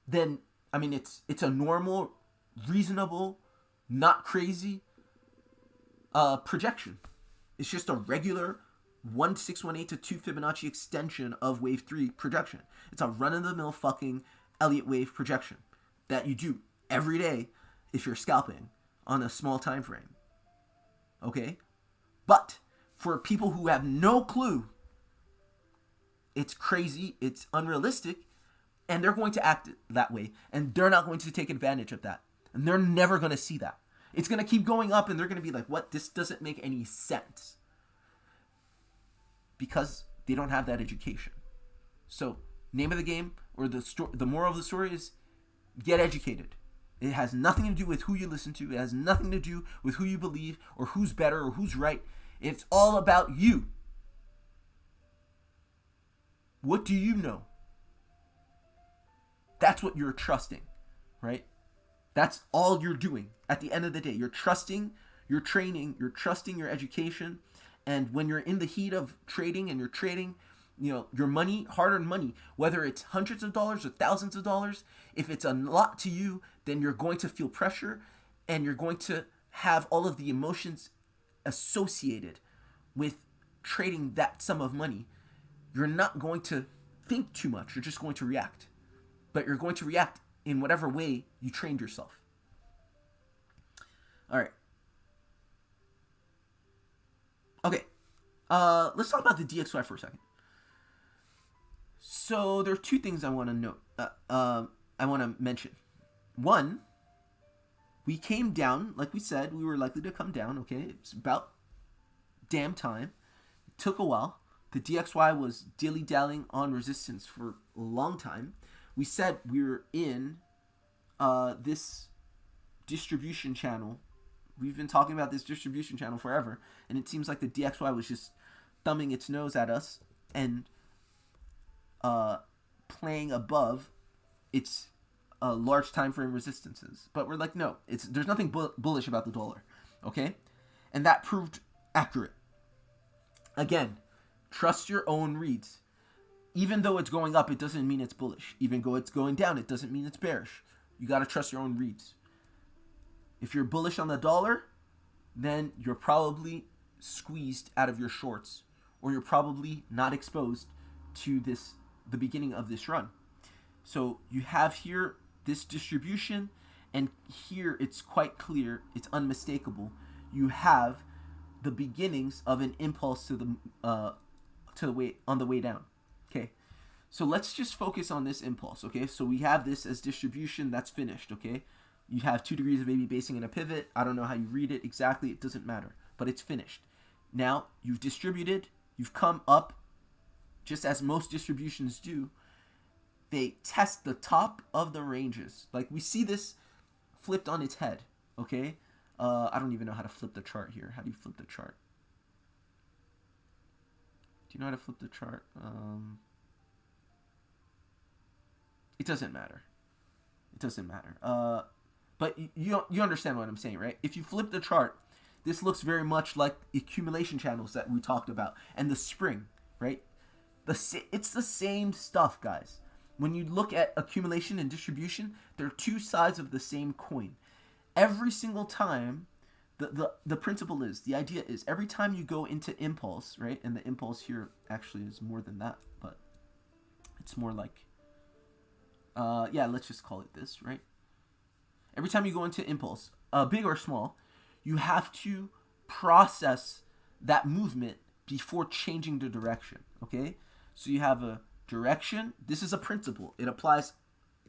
then, I mean, it's a normal, reasonable, not crazy projection. It's just a regular 1618 to 2 Fibonacci extension of wave 3 projection. It's a run-of-the-mill fucking Elliott wave projection that you do every day if you're scalping on a small time frame. Okay? But for people who have no clue, it's crazy, it's unrealistic, and they're going to act that way, and they're not going to take advantage of that. And they're never going to see that. It's going to keep going up, and they're going to be like, what? This doesn't make any sense. Because they don't have that education. So, name of the game, or the moral of the story is, get educated. It has nothing to do with who you listen to. It has nothing to do with who you believe, or who's better, or who's right. It's all about you. What do you know? That's what you're trusting, right? That's all you're doing at the end of the day. You're trusting your training, you're trusting your education, And when you're in the heat of trading and you're trading, your money, hard-earned money, whether it's hundreds of dollars or thousands of dollars, if it's a lot to you, then you're going to feel pressure and you're going to have all of the emotions associated with trading that sum of money. You're not going to think too much. You're just going to react. But you're going to react in whatever way you trained yourself. All right. Okay. Let's talk about the DXY for a second. So there are two things I want to note. I want to mention. One, we came down, like we said, we were likely to come down. Okay, it's about damn time. It took a while. The DXY was dilly-dallying on resistance for a long time. We said we were in this distribution channel. We've been talking about this distribution channel forever, and it seems like the DXY was just thumbing its nose at us and playing above its large time frame resistances. But we're like, no, there's nothing bullish about the dollar, okay? And that proved accurate. Again, trust your own reads. Even though it's going up, it doesn't mean it's bullish. Even though it's going down, it doesn't mean it's bearish. You got to trust your own reads. If you're bullish on the dollar, then you're probably squeezed out of your shorts, or you're probably not exposed to the beginning of this run. So you have here this distribution, and here it's quite clear, it's unmistakable. You have the beginnings of an impulse on the way down. Okay, so let's just focus on this impulse. Okay, so we have this as distribution. That's finished. Okay, you have 2 degrees of AB basing and a pivot. I don't know how you read it exactly. It doesn't matter, but it's finished. Now you've distributed. You've come up, just as most distributions do. They test the top of the ranges. Like we see this flipped on its head. Okay, I don't even know how to flip the chart here. How do you flip the chart? Do you know how to flip the chart? It doesn't matter. It doesn't matter. But you understand what I'm saying, right? If you flip the chart, this looks very much like accumulation channels that we talked about and the spring, right? It's the same stuff, guys. When you look at accumulation and distribution, they're two sides of the same coin. Every single time, the principle is, the idea is, every time you go into impulse, right? And the impulse here actually is more than that, but it's more like, let's just call it this, right? Every time you go into impulse, big or small, you have to process that movement before changing the direction, okay? So you have a direction. This is a principle. It applies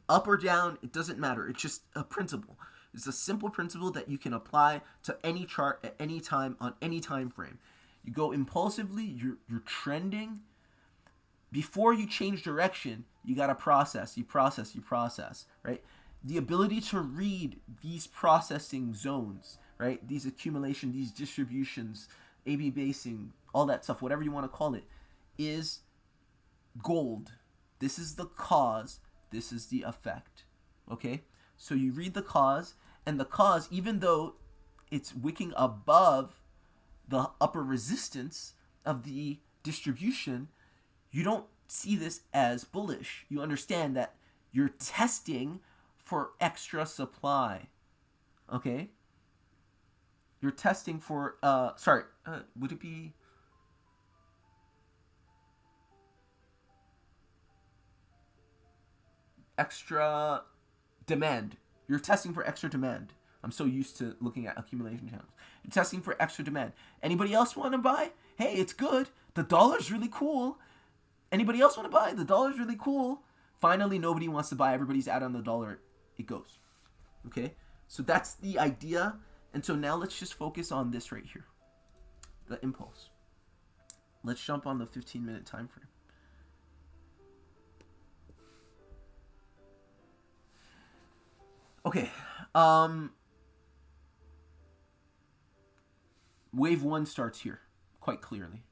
up or down. It doesn't matter. It's just a principle. It's a simple principle that you can apply to any chart at any time on any time frame. You go impulsively, you're trending. Before you change direction, you got to process, right? The ability to read these processing zones, right? These accumulation, these distributions, AB basing, all that stuff, whatever you want to call it, is gold. This is the cause. This is the effect. Okay? So you read the cause, and the cause, even though it's wicking above the upper resistance of the distribution, you don't see this as bullish. You understand that you're testing for extra supply. Okay? You're testing for, would it be... extra demand. You're testing for extra demand. I'm so used to looking at accumulation channels. You're testing for extra demand. Anybody else want to buy? Hey, it's good. The dollar's really cool. Anybody else want to buy? The dollar's really cool. Finally, nobody wants to buy. Everybody's out on the dollar. It goes. Okay? So that's the idea. And so now let's just focus on this right here. The impulse. Let's jump on the 15-minute time frame. Okay, wave 1 starts here, quite clearly.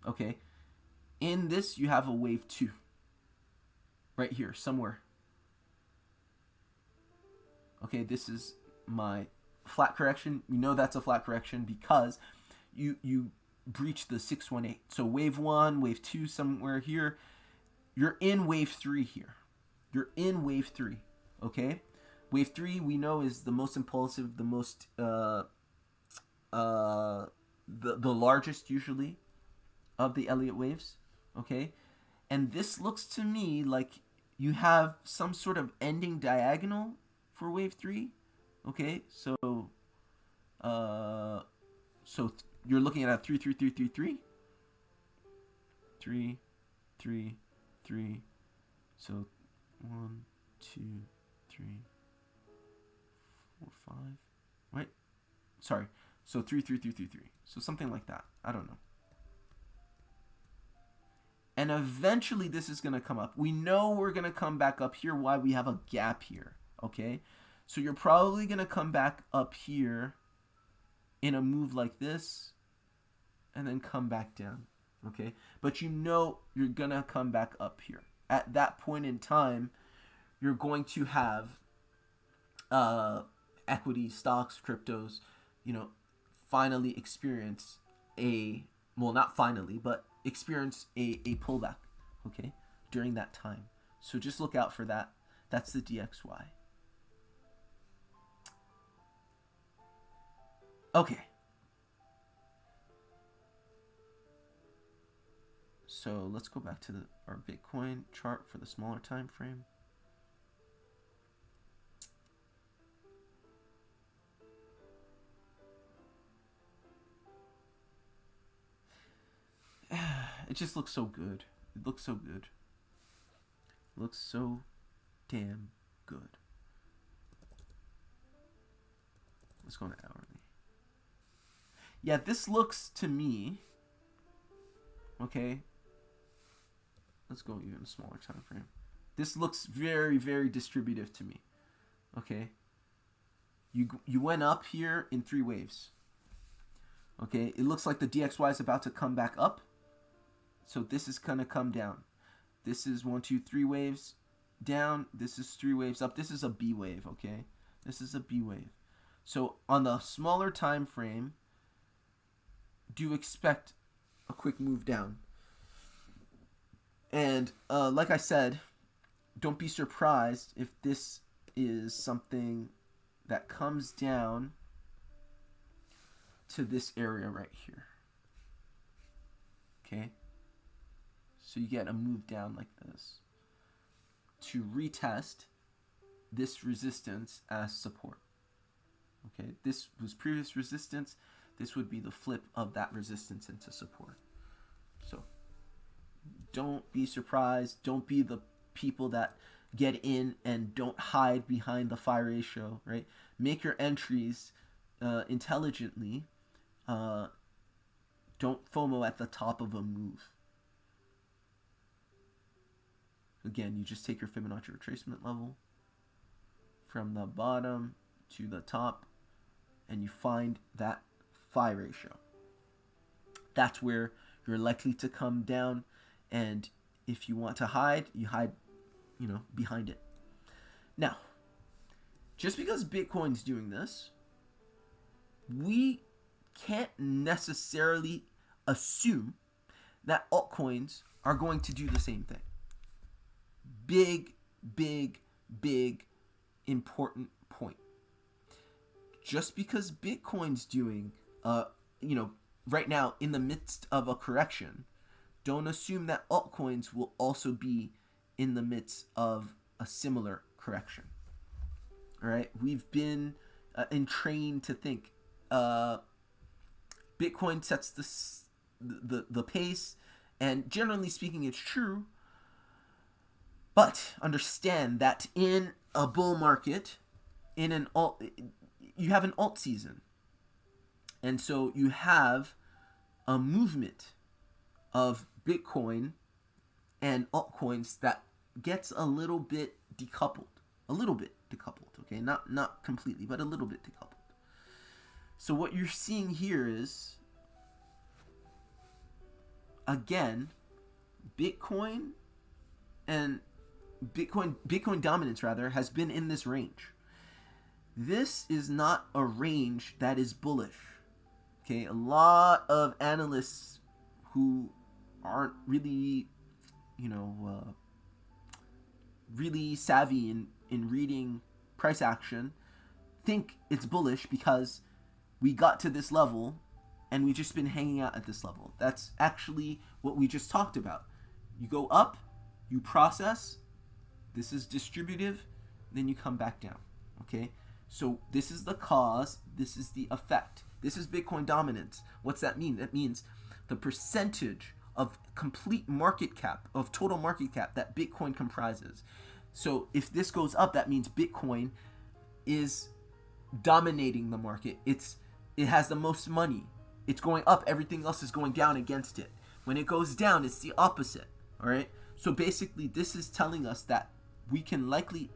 Okay, in this you have a wave 2, right here, somewhere. Okay, this is my flat correction. We know that's a flat correction because you breach the 618. So wave 1, wave 2, somewhere here. You're in wave 3 here. You're in wave 3. Okay? Wave 3 we know is the most impulsive, the most the largest usually of the Elliott waves. Okay? And this looks to me like you have some sort of ending diagonal for wave 3. Okay? So you're looking at a 3 3 3 3 3 3 3 3. So 1 2 3 4 5. Right? Sorry. So 3 3 3 3 3. So something like that. I don't know. And eventually this is going to come up. We know we're going to come back up here. Why? We have a gap here. Okay? So you're probably going to come back up here in a move like this and then come back down. Okay? But you know you're going to come back up here. At that point in time, you're going to have equity, stocks, cryptos, finally experience not finally, but experience a pullback, okay, during that time. So just look out for that. That's the DXY. Okay. So let's go back to our Bitcoin chart for the smaller time frame. It just looks so good. It looks so good. It looks so damn good. Let's go to hourly. Yeah, this looks to me, okay, let's go even smaller time frame. This looks very, very distributive to me. Okay. You went up here in 3 waves. Okay, it looks like the DXY is about to come back up. So this is going to come down. This is 1, 2, 3 waves down. This is 3 waves up. This is a B wave, okay? This is a B wave. So on the smaller time frame, do expect a quick move down. And like I said, don't be surprised if this is something that comes down to this area right here. Okay? So you get a move down like this to retest this resistance as support. Okay? This was previous resistance. This would be the flip of that resistance into support. So don't be surprised. Don't be the people that get in and don't hide behind the phi ratio, right? Make your entries intelligently. Don't FOMO at the top of a move. Again, you just take your Fibonacci retracement level from the bottom to the top and you find that phi ratio. That's where you're likely to come down, and if you want to hide, you hide, behind it. Now, just because Bitcoin's doing this, we can't necessarily assume that altcoins are going to do the same thing. Big, big, big, important point. Just because Bitcoin's doing, right now in the midst of a correction, don't assume that altcoins will also be in the midst of a similar correction. All right, we've been entrained to think Bitcoin sets the pace, and generally speaking, it's true. But understand that in a bull market, you have an alt season. And so you have a movement of Bitcoin and altcoins that gets a little bit decoupled. Okay? Not completely, but a little bit decoupled. So what you're seeing here is, again, Bitcoin dominance has been in this range. This is not a range that is bullish. Okay, a lot of analysts who aren't really, really savvy in reading price action think it's bullish because we got to this level and we've just been hanging out at this level. That's actually what we just talked about. You go up, you process, this is distributive, then you come back down. Okay, so this is the cause, this is the effect. This is Bitcoin dominance. What's that mean? That means the percentage of complete market cap, of total market cap that Bitcoin comprises. So if this goes up, that means Bitcoin is dominating the market. It has the most money. It's going up, everything else is going down against it. When it goes down, it's the opposite. All right? So basically, this is telling us that we can likely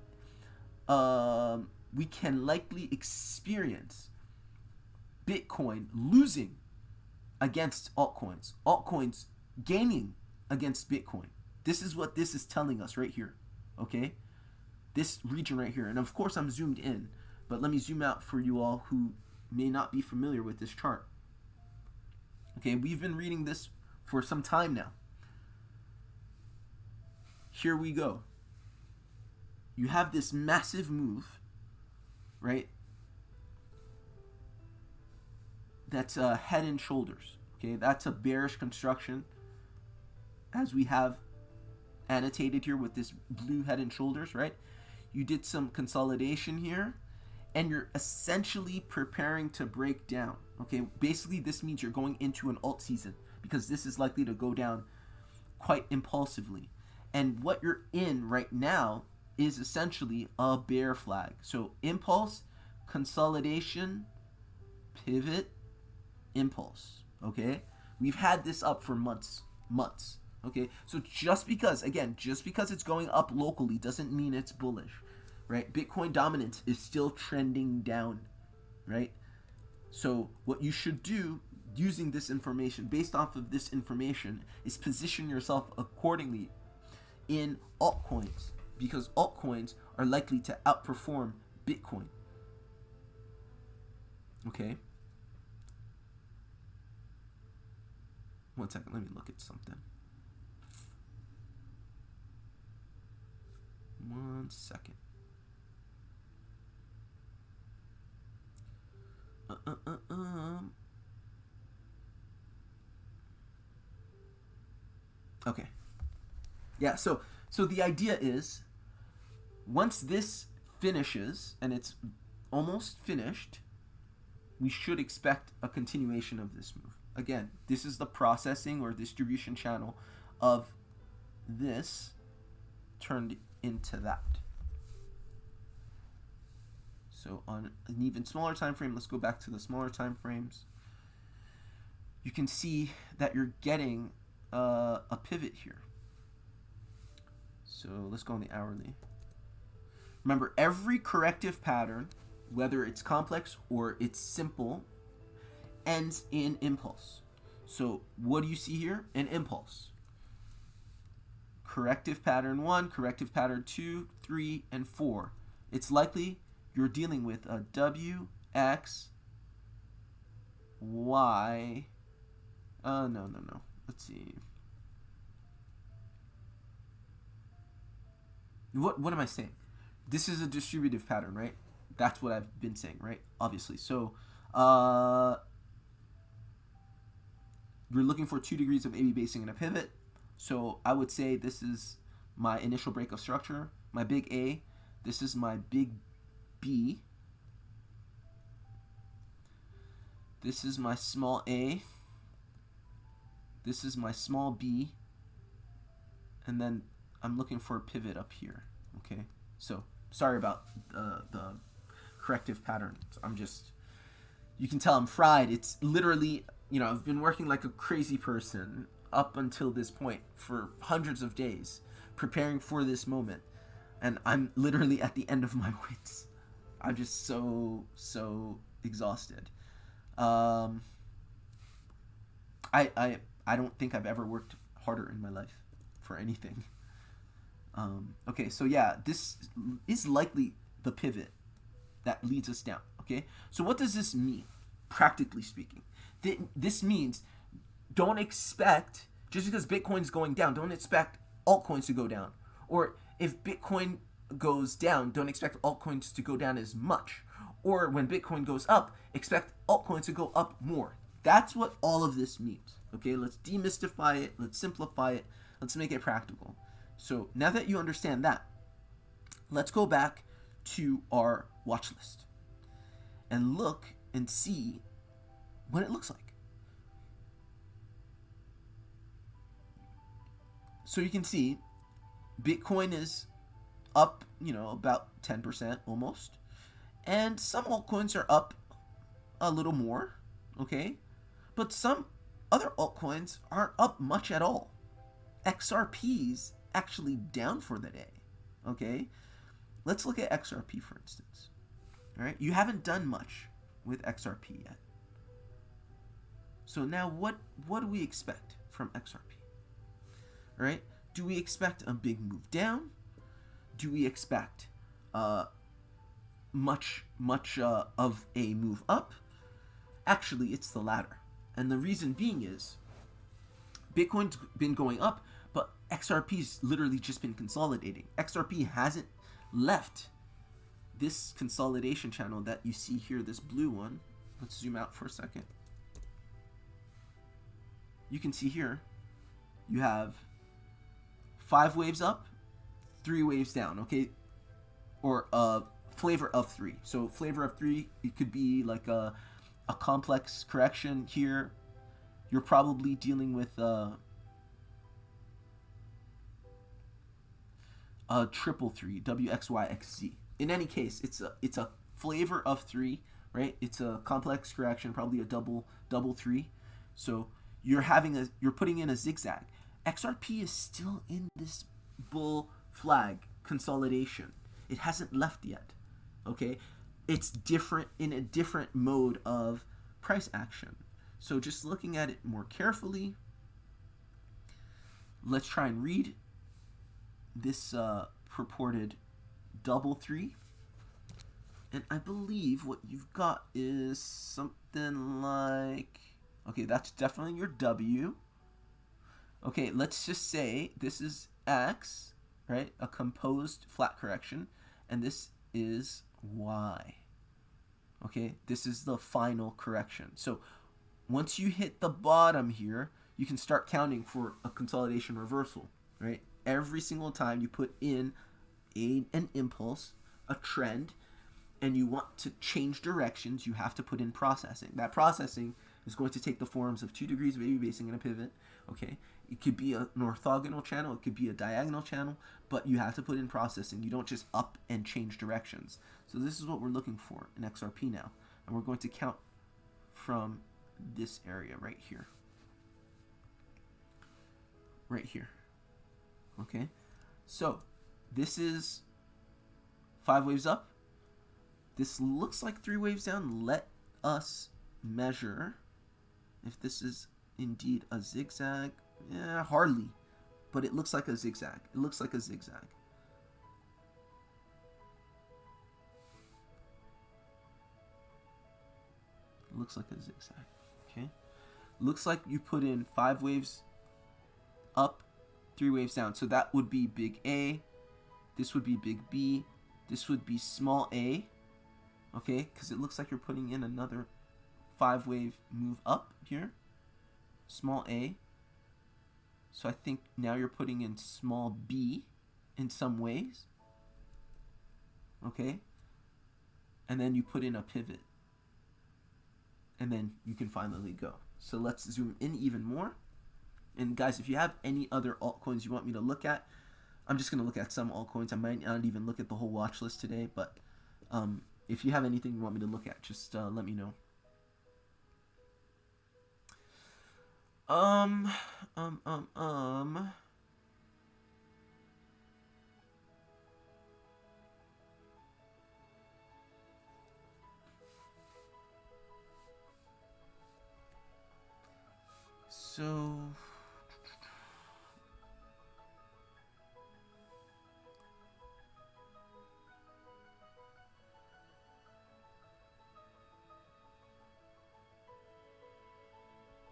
experience Bitcoin losing against altcoins, altcoins gaining against Bitcoin. This is what this is telling us right here, okay? This region right here. And of course, I'm zoomed in, but let me zoom out for you all who may not be familiar with this chart. Okay, we've been reading this for some time now. Here we go. You have this massive move, right? That's head and shoulders. Okay, that's a bearish construction, as we have annotated here with this blue head and shoulders, right? You did some consolidation here, and you're essentially preparing to break down. Okay, basically this means you're going into an alt season because this is likely to go down quite impulsively. And what you're in right now is essentially a bear flag. So impulse, consolidation, pivot, impulse. Okay, we've had this up for months. Okay, so just because it's going up locally doesn't mean it's bullish, right? Bitcoin dominance is still trending down, right? So what you should do using this information, based off of this information, is position yourself accordingly in altcoins, because altcoins are likely to outperform Bitcoin. Okay. One second, let me look at something. One second. Okay. Yeah, so the idea is, once this finishes, and it's almost finished, we should expect a continuation of this move. Again, this is the processing or distribution channel of this turned into that. So on an even smaller time frame, let's go back to the smaller time frames. You can see that you're getting a pivot here. So let's go on the hourly. Remember, every corrective pattern, whether it's complex or it's simple, ends in impulse. So what do you see here? An impulse. Corrective pattern 1, corrective pattern 2, 3, and 4. It's likely you're dealing with a W, X, Y. No. Let's see. What am I saying? This is a distributive pattern, right? That's what I've been saying, right? Obviously. So, we're looking for 2 degrees of AB basing and a pivot. So I would say this is my initial break of structure, my big A. This is my big B. This is my small A. This is my small B. And then I'm looking for a pivot up here. Okay, so sorry about the corrective pattern. You can tell I'm fried. It's literally, I've been working like a crazy person up until this point for hundreds of days, preparing for this moment. And I'm literally at the end of my wits. I'm just so exhausted. I don't think I've ever worked harder in my life for anything. Okay, so yeah, this is likely the pivot that leads us down. Okay, so what does this mean, practically speaking? This means don't expect, just because Bitcoin's going down, don't expect altcoins to go down. Or if Bitcoin goes down, don't expect altcoins to go down as much. Or when Bitcoin goes up, expect altcoins to go up more. That's what all of this means. Okay, let's demystify it, let's simplify it, let's make it practical. So now that you understand that, let's go back to our watch list and look and see what it looks like. So you can see Bitcoin is up, about 10% almost. And some altcoins are up a little more, okay? But some other altcoins aren't up much at all. XRP's actually down for the day, okay? Let's look at XRP, for instance. All right, you haven't done much with XRP yet. So now what do we expect from XRP? All right, do we expect a big move down? Do we expect much of a move up? Actually, it's the latter. And the reason being is Bitcoin's been going up, but XRP's literally just been consolidating. XRP hasn't left this consolidation channel that you see here, this blue one. Let's zoom out for a second. You can see here, you have 5 waves up, 3 waves down, okay? Or a flavor of 3. So flavor of 3, it could be like a complex correction here. You're probably dealing with a triple 3, WXYXZ. In any case, it's a flavor of 3, right? It's a complex correction, probably a double 3. So you're putting in a zigzag. XRP is still in this bull flag consolidation. It hasn't left yet. Okay? It's different, in a different mode of price action. So just looking at it more carefully, let's try and read this purported double 3. And I believe what you've got is something like, okay, that's definitely your W. Okay, let's just say this is X, right? A composed flat correction. And this is Y. Okay, this is the final correction. So once you hit the bottom here, you can start counting for a consolidation reversal, right? Every single time you put in an impulse, a trend, and you want to change directions, you have to put in processing. That processing is going to take the forms of 2 degrees of AB basing and a pivot, okay? It could be an orthogonal channel, it could be a diagonal channel, but you have to put in processing. You don't just up and change directions. So this is what we're looking for in XRP now. And we're going to count from this area right here. Right here. Okay? So this is 5 waves up. This looks like 3 waves down. Let us measure if this is indeed a zigzag. Yeah, hardly. But it looks like a zigzag. It looks like a zigzag. It looks like a zigzag. Okay? Looks like you put in 5 waves up, 3 waves down. So that would be big A. This would be big B. This would be small a. Okay? Because it looks like you're putting in another 5 wave move up here. Small a. So I think now you're putting in small b in some ways. Okay? And then you put in a pivot. And then you can finally go. So let's zoom in even more. And guys, if you have any other altcoins you want me to look at, I'm just going to look at some altcoins. I might not even look at the whole watch list today, but if you have anything you want me to look at, just let me know.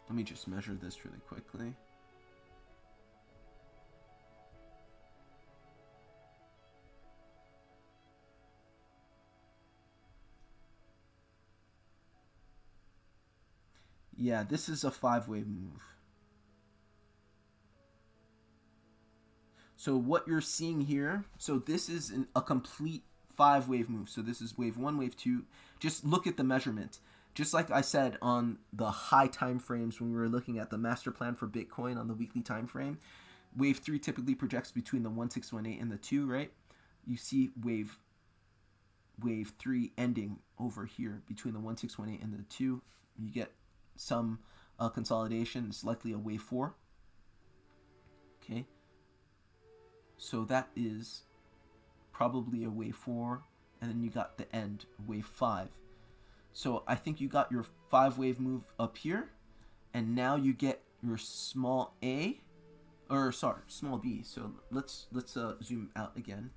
Let me just measure this really quickly. Yeah, this is a 5-wave move. So what you're seeing here, so this is a complete 5-wave move. So this is wave 1, wave 2. Just look at the measurement. Just like I said on the high time frames when we were looking at the master plan for Bitcoin on the weekly time frame, wave 3 typically projects between the 1618 and the 2, right? You see wave 3 ending over here between the 1618 and the 2. You get some consolidation. It's likely a wave 4. Okay. So that is probably a wave 4, and then you got the end, wave 5. So I think you got your 5-wave move up here, and now you get your small a, or sorry, small b. So let's zoom out again.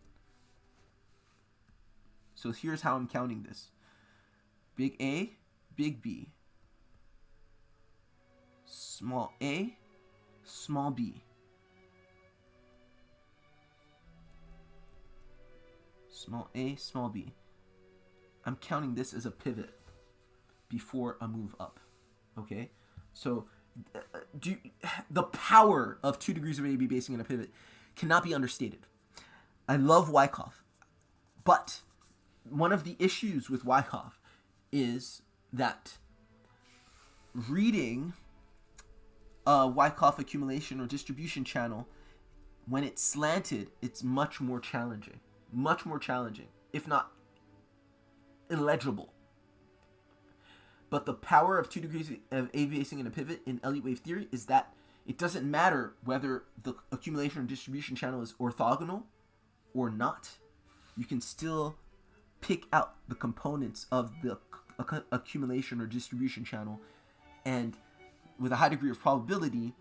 So here's how I'm counting this: big A, big B, small a, small b. Small a, small b. I'm counting this as a pivot before a move up. Okay? So the power of 2 degrees of A/B basing in a pivot cannot be understated. I love Wyckoff, but one of the issues with Wyckoff is that reading a Wyckoff accumulation or distribution channel, when it's slanted, it's much more challenging. Much more challenging, if not illegible. But the power of 2 degrees of A basing in a pivot in Elliott wave theory is that it doesn't matter whether the accumulation or distribution channel is orthogonal or not. You can still pick out the components of the accumulation or distribution channel, and with a high degree of probability,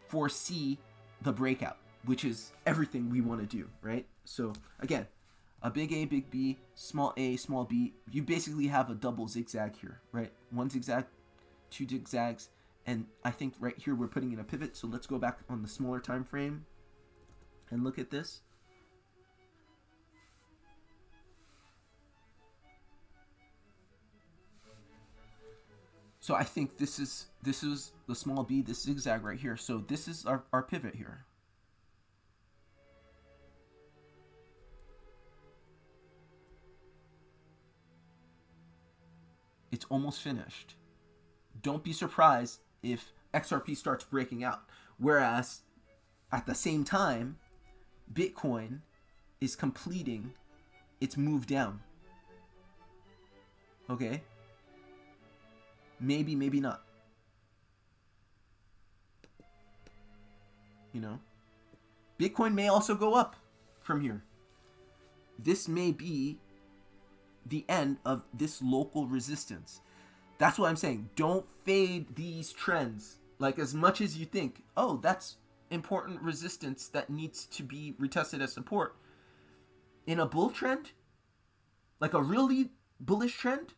foresee the breakout, which is everything we want to do, right? So again, a big A, big B, small a, small b. You basically have a double zigzag here, right? 1 zigzag, 2 zigzags, and I think right here we're putting in a pivot. So let's go back on the smaller time frame and look at this. So I think this is the small b, this zigzag right here. So this is our pivot here. It's almost finished. Don't be surprised if XRP starts breaking out. Whereas, at the same time, Bitcoin is completing its move down. Okay? Maybe, maybe not. You know? Bitcoin may also go up from here. This may be the end of this local resistance. That's what I'm saying. Don't fade these trends. Like, as much as you think, oh, that's important resistance that needs to be retested as support. In a bull trend, like a really bullish trend,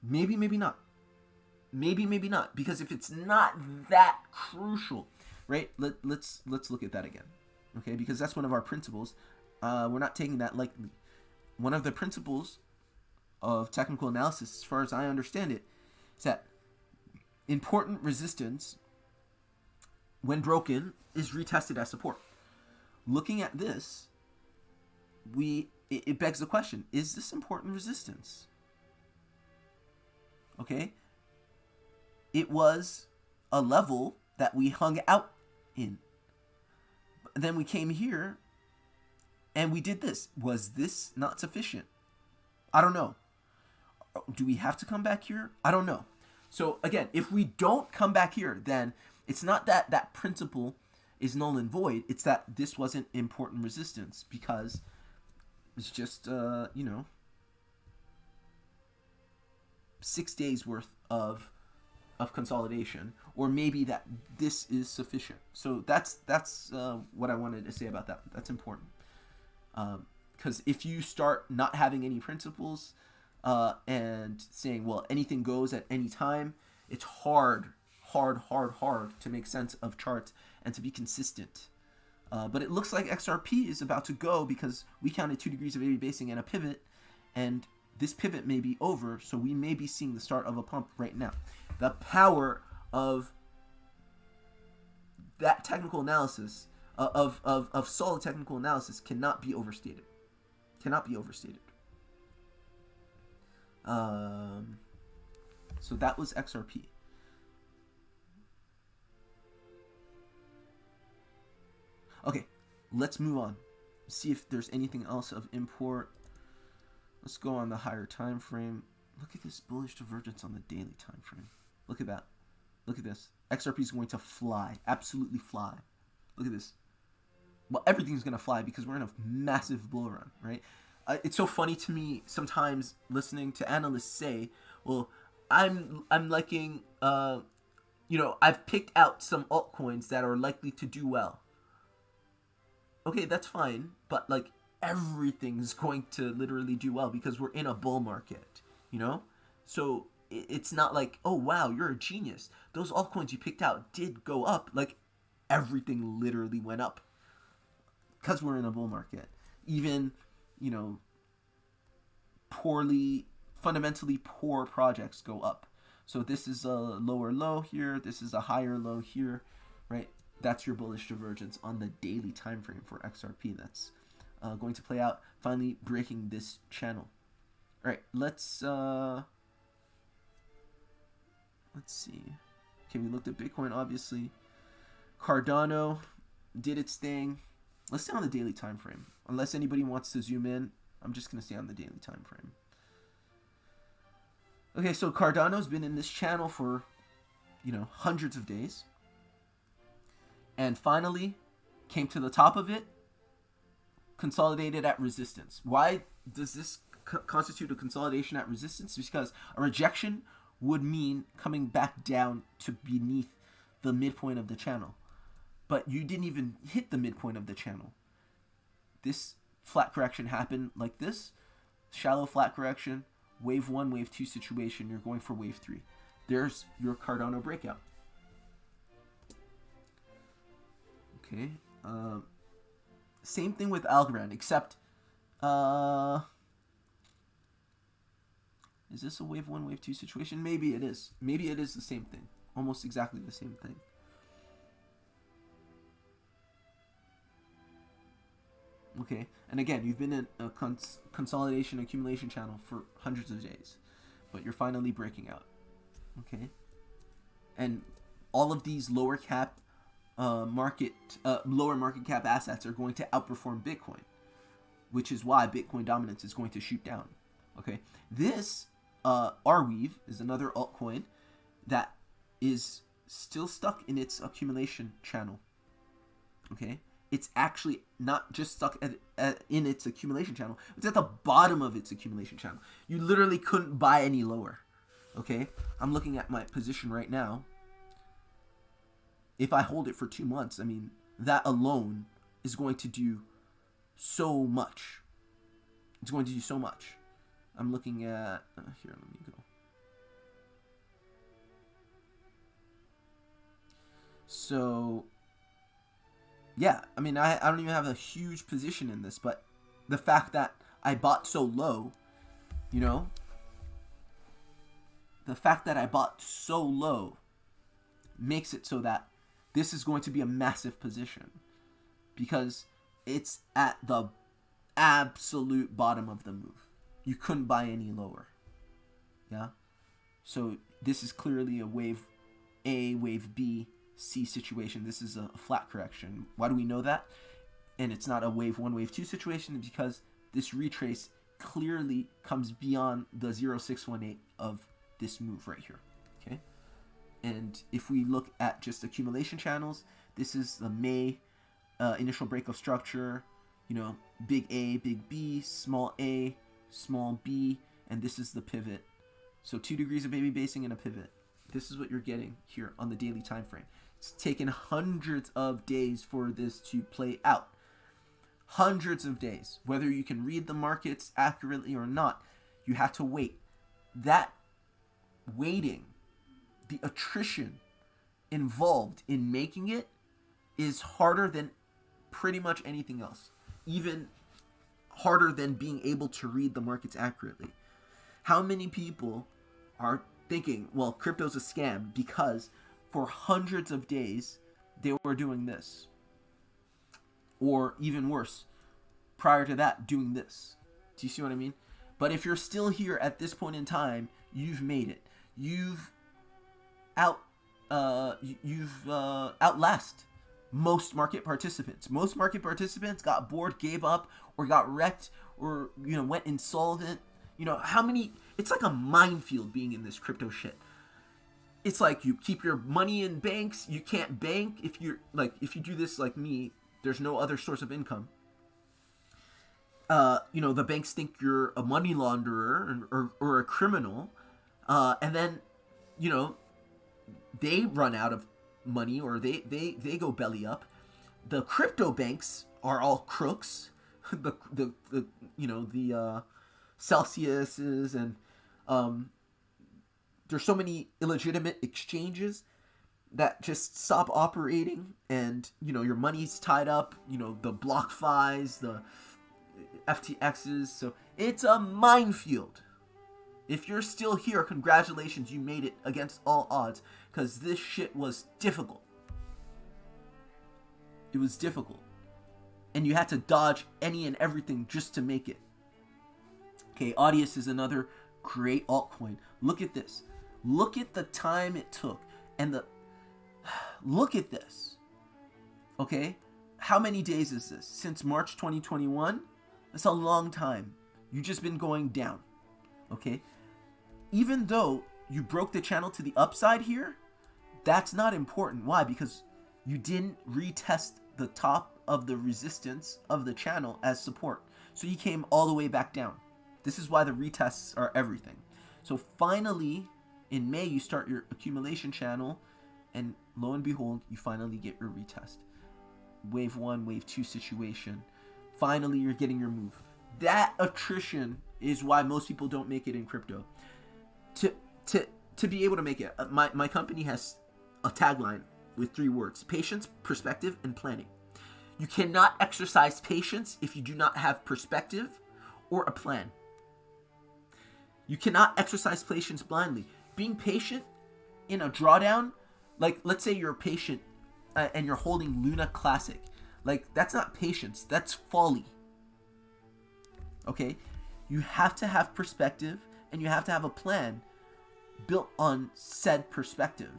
maybe, maybe not. Maybe, maybe not. Because if it's not that crucial, right? Let's look at that again. Okay, because that's one of our principles. We're not taking that lightly. One of the principles of technical analysis, as far as I understand it, is that important resistance, when broken, is retested as support. Looking at this, it begs the question, is this important resistance? Okay? It was a level that we hung out in. Then we came here and we did this. Was this not sufficient? I don't know. Do we have to come back here? I don't know. So again, if we don't come back here, then it's not that that principle is null and void. It's that this wasn't important resistance because it's just, 6 days worth of consolidation, or maybe that this is sufficient. So that's what I wanted to say about that. That's important. Because if you start not having any principles and saying, well, anything goes at any time, It's hard to make sense of charts and to be consistent. But it looks like XRP is about to go because we counted 2 degrees of AB basing and a pivot, and this pivot may be over, so we may be seeing the start of a pump right now. The power of that technical analysis, of solid technical analysis, cannot be overstated. So that was XRP. Okay, let's move on. See if there's anything else of import. Let's go on the higher time frame. Look at this bullish divergence on the daily time frame. Look at that. Look at this. XRP is going to fly. Absolutely fly. Look at this. Well, everything's going to fly because we're in a massive bull run, right? It's so funny to me sometimes listening to analysts say, well, I'm liking, I've picked out some altcoins that are likely to do well. Okay, that's fine, but like everything's going to literally do well because we're in a bull market, So it's not like, oh wow, you're a genius. Those altcoins you picked out did go up. Like everything literally went up because we're in a bull market. Even, fundamentally poor projects go up. So this is a lower low here. This is a higher low here, right? That's your bullish divergence on the daily time frame for XRP. That's going to play out, finally breaking this channel. All right, let's see. Okay, we looked at Bitcoin, obviously. Cardano did its thing. Let's stay on the daily time frame. Unless anybody wants to zoom in, I'm just going to stay on the daily time frame. Okay, so Cardano's been in this channel for, hundreds of days. And finally came to the top of it, consolidated at resistance. Why does this constitute a consolidation at resistance? Because a rejection would mean coming back down to beneath the midpoint of the channel. But you didn't even hit the midpoint of the channel. This flat correction happened like this. Shallow flat correction, wave 1, wave 2 situation. You're going for wave 3. There's your Cardano breakout. Okay. Same thing with Algorand, except is this a wave 1, wave 2 situation? Maybe it is. Maybe it is the same thing. Almost exactly the same thing. Okay, and again, you've been in a consolidation accumulation channel for hundreds of days, but you're finally breaking out. Okay, and all of these lower market cap assets are going to outperform Bitcoin, which is why Bitcoin dominance is going to shoot down. Okay, this Arweave is another altcoin that is still stuck in its accumulation channel. Okay, it's actually not just stuck in its accumulation channel, it's at the bottom of its accumulation channel. You literally couldn't buy any lower. Okay, I'm looking at my position right now. If I hold it for 2 months, I mean, that alone is going to do so much. It's going to do so much. I'm looking at, here, let me go. So, yeah, I mean, I don't even have a huge position in this, but the fact that I bought so low, the fact that I bought so low makes it so that this is going to be a massive position because it's at the absolute bottom of the move. You couldn't buy any lower. Yeah? So this is clearly a wave A, wave B, C situation. This is a flat correction. Why do we know that? And it's not a wave 1, wave 2 situation because this retrace clearly comes beyond the 0618 of this move right here. Okay? And if we look at just accumulation channels, this is the May initial break of structure, big A, big B, small A, small B, and this is the pivot. So 2 degrees of baby basing and a pivot. This is what you're getting here on the daily time frame. It's taken hundreds of days for this to play out. Hundreds of days. Whether you can read the markets accurately or not, you have to wait. That waiting the attrition involved in making it is harder than pretty much anything else. Even harder than being able to read the markets accurately. How many people are thinking, well, crypto's a scam because for hundreds of days they were doing this? Or even worse, prior to that, doing this. Do you see what I mean? But if you're still here at this point in time, you've made it. You've outlast most market participants. Most market participants got bored, gave up, or got wrecked, or went insolvent. How many? It's like a minefield being in this crypto shit. It's like you keep your money in banks. You can't bank if you do this like me. There's no other source of income. The banks think you're a money launderer or a criminal, and then they run out of money or they go belly up. The crypto banks are all crooks. the Celsiuses and there's so many illegitimate exchanges that just stop operating, and your money's tied up. The BlockFis, the FTXs. So it's a minefield. If you're still here, congratulations, you made it against all odds, because this shit was difficult. It was difficult. And you had to dodge any and everything just to make it. Okay, Audius is another great altcoin. Look at this. Look at the time it took. And look at this. Okay? How many days is this? Since March 2021? That's a long time. You've just been going down. Okay? Even though you broke the channel to the upside here, that's not important. Why? Because you didn't retest the top of the resistance of the channel as support. So you came all the way back down. This is why the retests are everything. So finally, in May, you start your accumulation channel, and lo and behold, you finally get your retest. Wave 1, wave 2 situation. Finally, you're getting your move. That attrition is why most people don't make it in crypto. To be able to make it, my company has a tagline with 3 words: patience, perspective, and planning. You cannot exercise patience if you do not have perspective or a plan. You cannot exercise patience blindly. Being patient in a drawdown, like let's say you're patient and you're holding Luna Classic, like that's not patience, that's folly. Okay? You have to have perspective, and you have to have a plan built on said perspective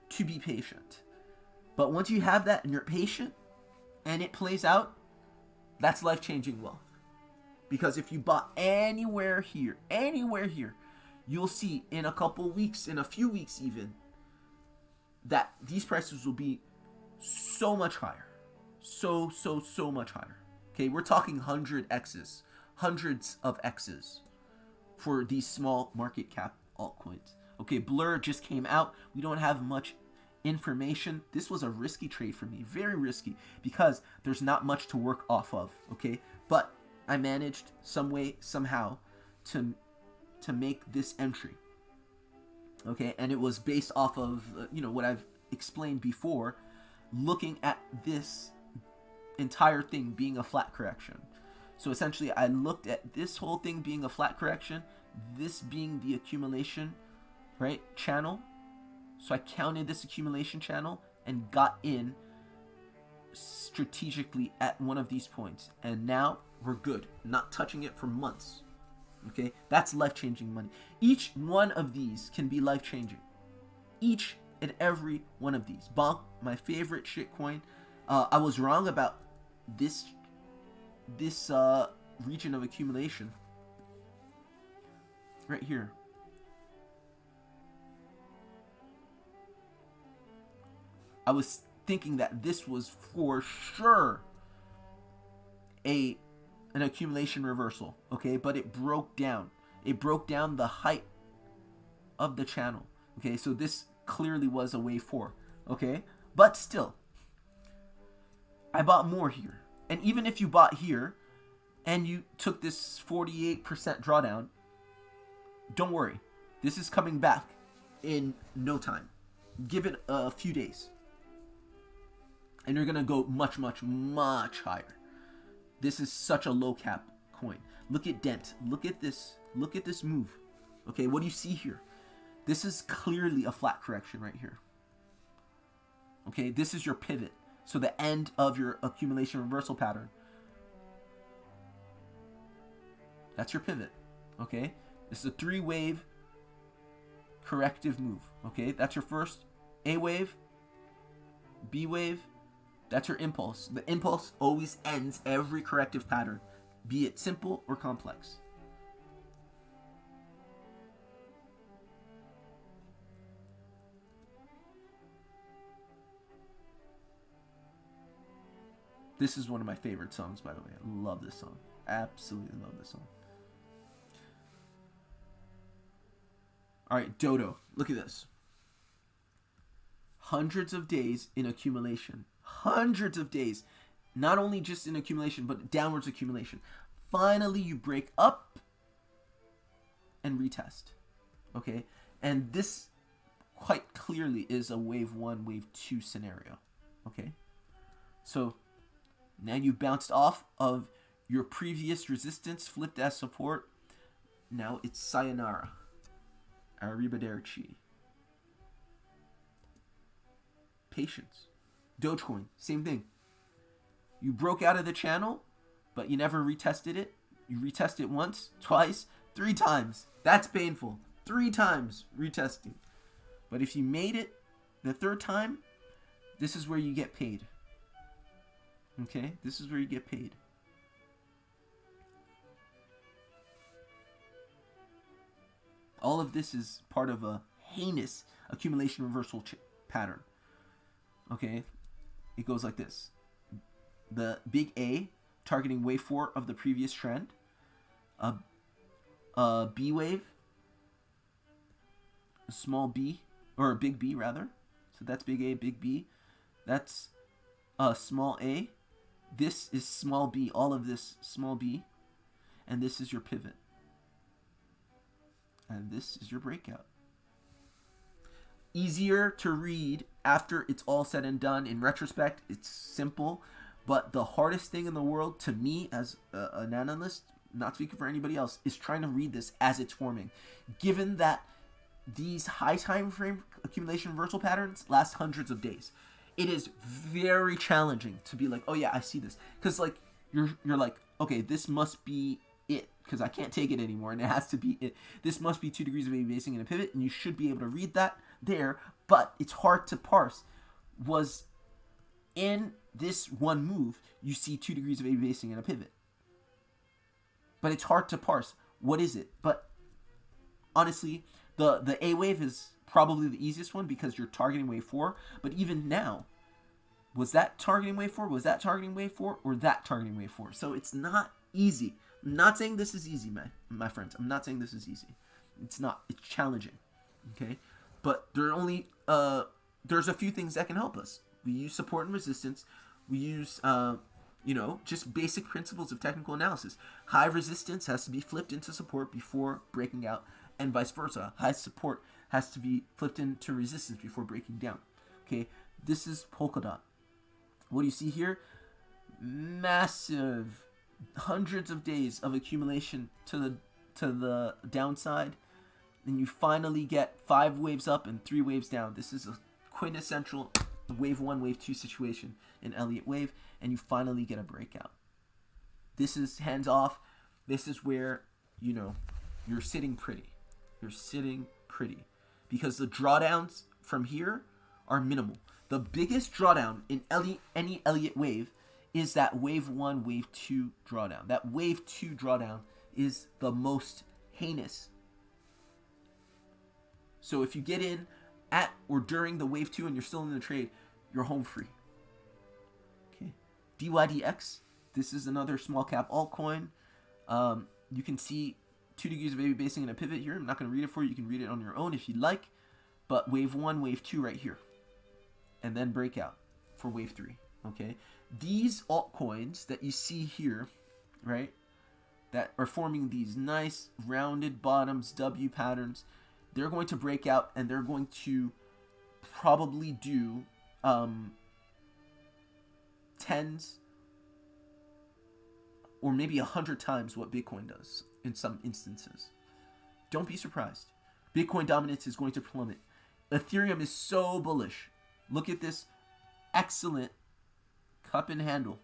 to be patient. But once you have that and you're patient and it plays out, that's life-changing wealth. Because if you bought anywhere here, you'll see in a couple weeks, in a few weeks even, that these prices will be so much higher. So much higher. Okay, we're talking hundreds of X's for these small market cap altcoins. Okay, Blur just came out. We don't have much information. This was a risky trade for me, very risky, because there's not much to work off of. Okay, but I managed some way, somehow, to make this entry. Okay, and it was based off of what I've explained before, looking at this entire thing being a flat correction. So essentially, I looked at this whole thing being a flat correction, this being the accumulation, right, channel. So I counted this accumulation channel and got in strategically at one of these points. And now we're good. Not touching it for months. Okay? That's life-changing money. Each one of these can be life-changing. Each and every one of these. Bonk, my favorite shitcoin. I was wrong about this region of accumulation. Right here. I was thinking that this was for sure an accumulation reversal, okay? But it broke down. It broke down the height of the channel, okay? So this clearly was a wave 4, okay? But still, I bought more here. And even if you bought here and you took this 48% drawdown, don't worry. This is coming back. in no time. Give it a few days. And you're going to go much, much, much higher. This is such a low cap coin. Look at Dent. Look at this. Look at this move. Okay, what do you see here? This is clearly a flat correction right here. Okay, this is your pivot. So the end of your accumulation reversal pattern. That's your pivot. Okay, this is a 3-wave corrective move. Okay, that's your first A wave, B wave. That's your impulse. The impulse always ends every corrective pattern, be it simple or complex. This is one of my favorite songs, by the way. I love this song. Absolutely love this song. All right, Dodo. Look at this. Hundreds of days in accumulation. Hundreds of days. Not only just in accumulation, but downwards accumulation. Finally, you break up and retest. Okay? And this quite clearly is a wave 1, wave 2 scenario. Okay? So now you've bounced off of your previous resistance, flipped as support. Now it's sayonara. Arrivederci. Patience. Dogecoin, same thing. You broke out of the channel, but you never retested it. You retest it once, twice, 3 times. That's painful. 3 times retesting. But if you made it the 3rd time, this is where you get paid. Okay? This is where you get paid. All of this is part of a heinous accumulation reversal pattern. Okay? It goes like this. The big A targeting wave 4 of the previous trend. A B wave. A small B. Or a big B, rather. So that's big A, big B. That's a small A. This is small b, all of this small b, and this is your pivot. And this is your breakout. Easier to read after it's all said and done. In retrospect, it's simple, but the hardest thing in the world to me as an analyst, not speaking for anybody else, is trying to read this as it's forming. Given that these high time frame accumulation reversal patterns last hundreds of days. It is very challenging to be like, oh yeah, I see this. Because like you're like, okay, this must be it. Because I can't take it anymore and it has to be it. This must be 2 degrees of AB basing and a pivot, and you should be able to read that there, but it's hard to parse. Was in this one move, you see 2 degrees of AB basing and a pivot. But it's hard to parse. What is it? But honestly, the A wave is probably the easiest one because you're targeting wave 4. But even now, was that targeting wave 4? Was that targeting wave 4? Or that targeting wave 4? So it's not easy. I'm not saying this is easy, my friends. I'm not saying this is easy. It's not. It's challenging. Okay? But there are only there's a few things that can help us. We use support and resistance. We use just basic principles of technical analysis. High resistance has to be flipped into support before breaking out, and vice versa. High support has to be flipped into resistance before breaking down. Okay, this is Polkadot. What do you see here? Massive, hundreds of days of accumulation to the downside, and you finally get 5 waves up and 3 waves down. This is a quintessential wave 1, wave 2 situation in Elliott wave, and you finally get a breakout. This is hands off. This is where you're sitting pretty. You're sitting pretty. Because the drawdowns from here are minimal. The biggest drawdown in any Elliott wave is that wave 1, wave 2 drawdown. That wave 2 drawdown is the most heinous. So if you get in at or during the wave 2 and you're still in the trade, you're home free. Okay. DYDX, this is another small cap altcoin. You can see 2 degrees of AB basing and a pivot here. I'm not going to read it for you. You can read it on your own if you'd like. But wave 1, wave 2 right here. And then breakout for wave 3. Okay. These altcoins that you see here, right, that are forming these nice rounded bottoms, W patterns, they're going to break out and they're going to probably do tens or maybe 100 times what Bitcoin does in some instances. Don't be surprised. Bitcoin dominance is going to plummet. Ethereum is so bullish. Look at this excellent cup and handle.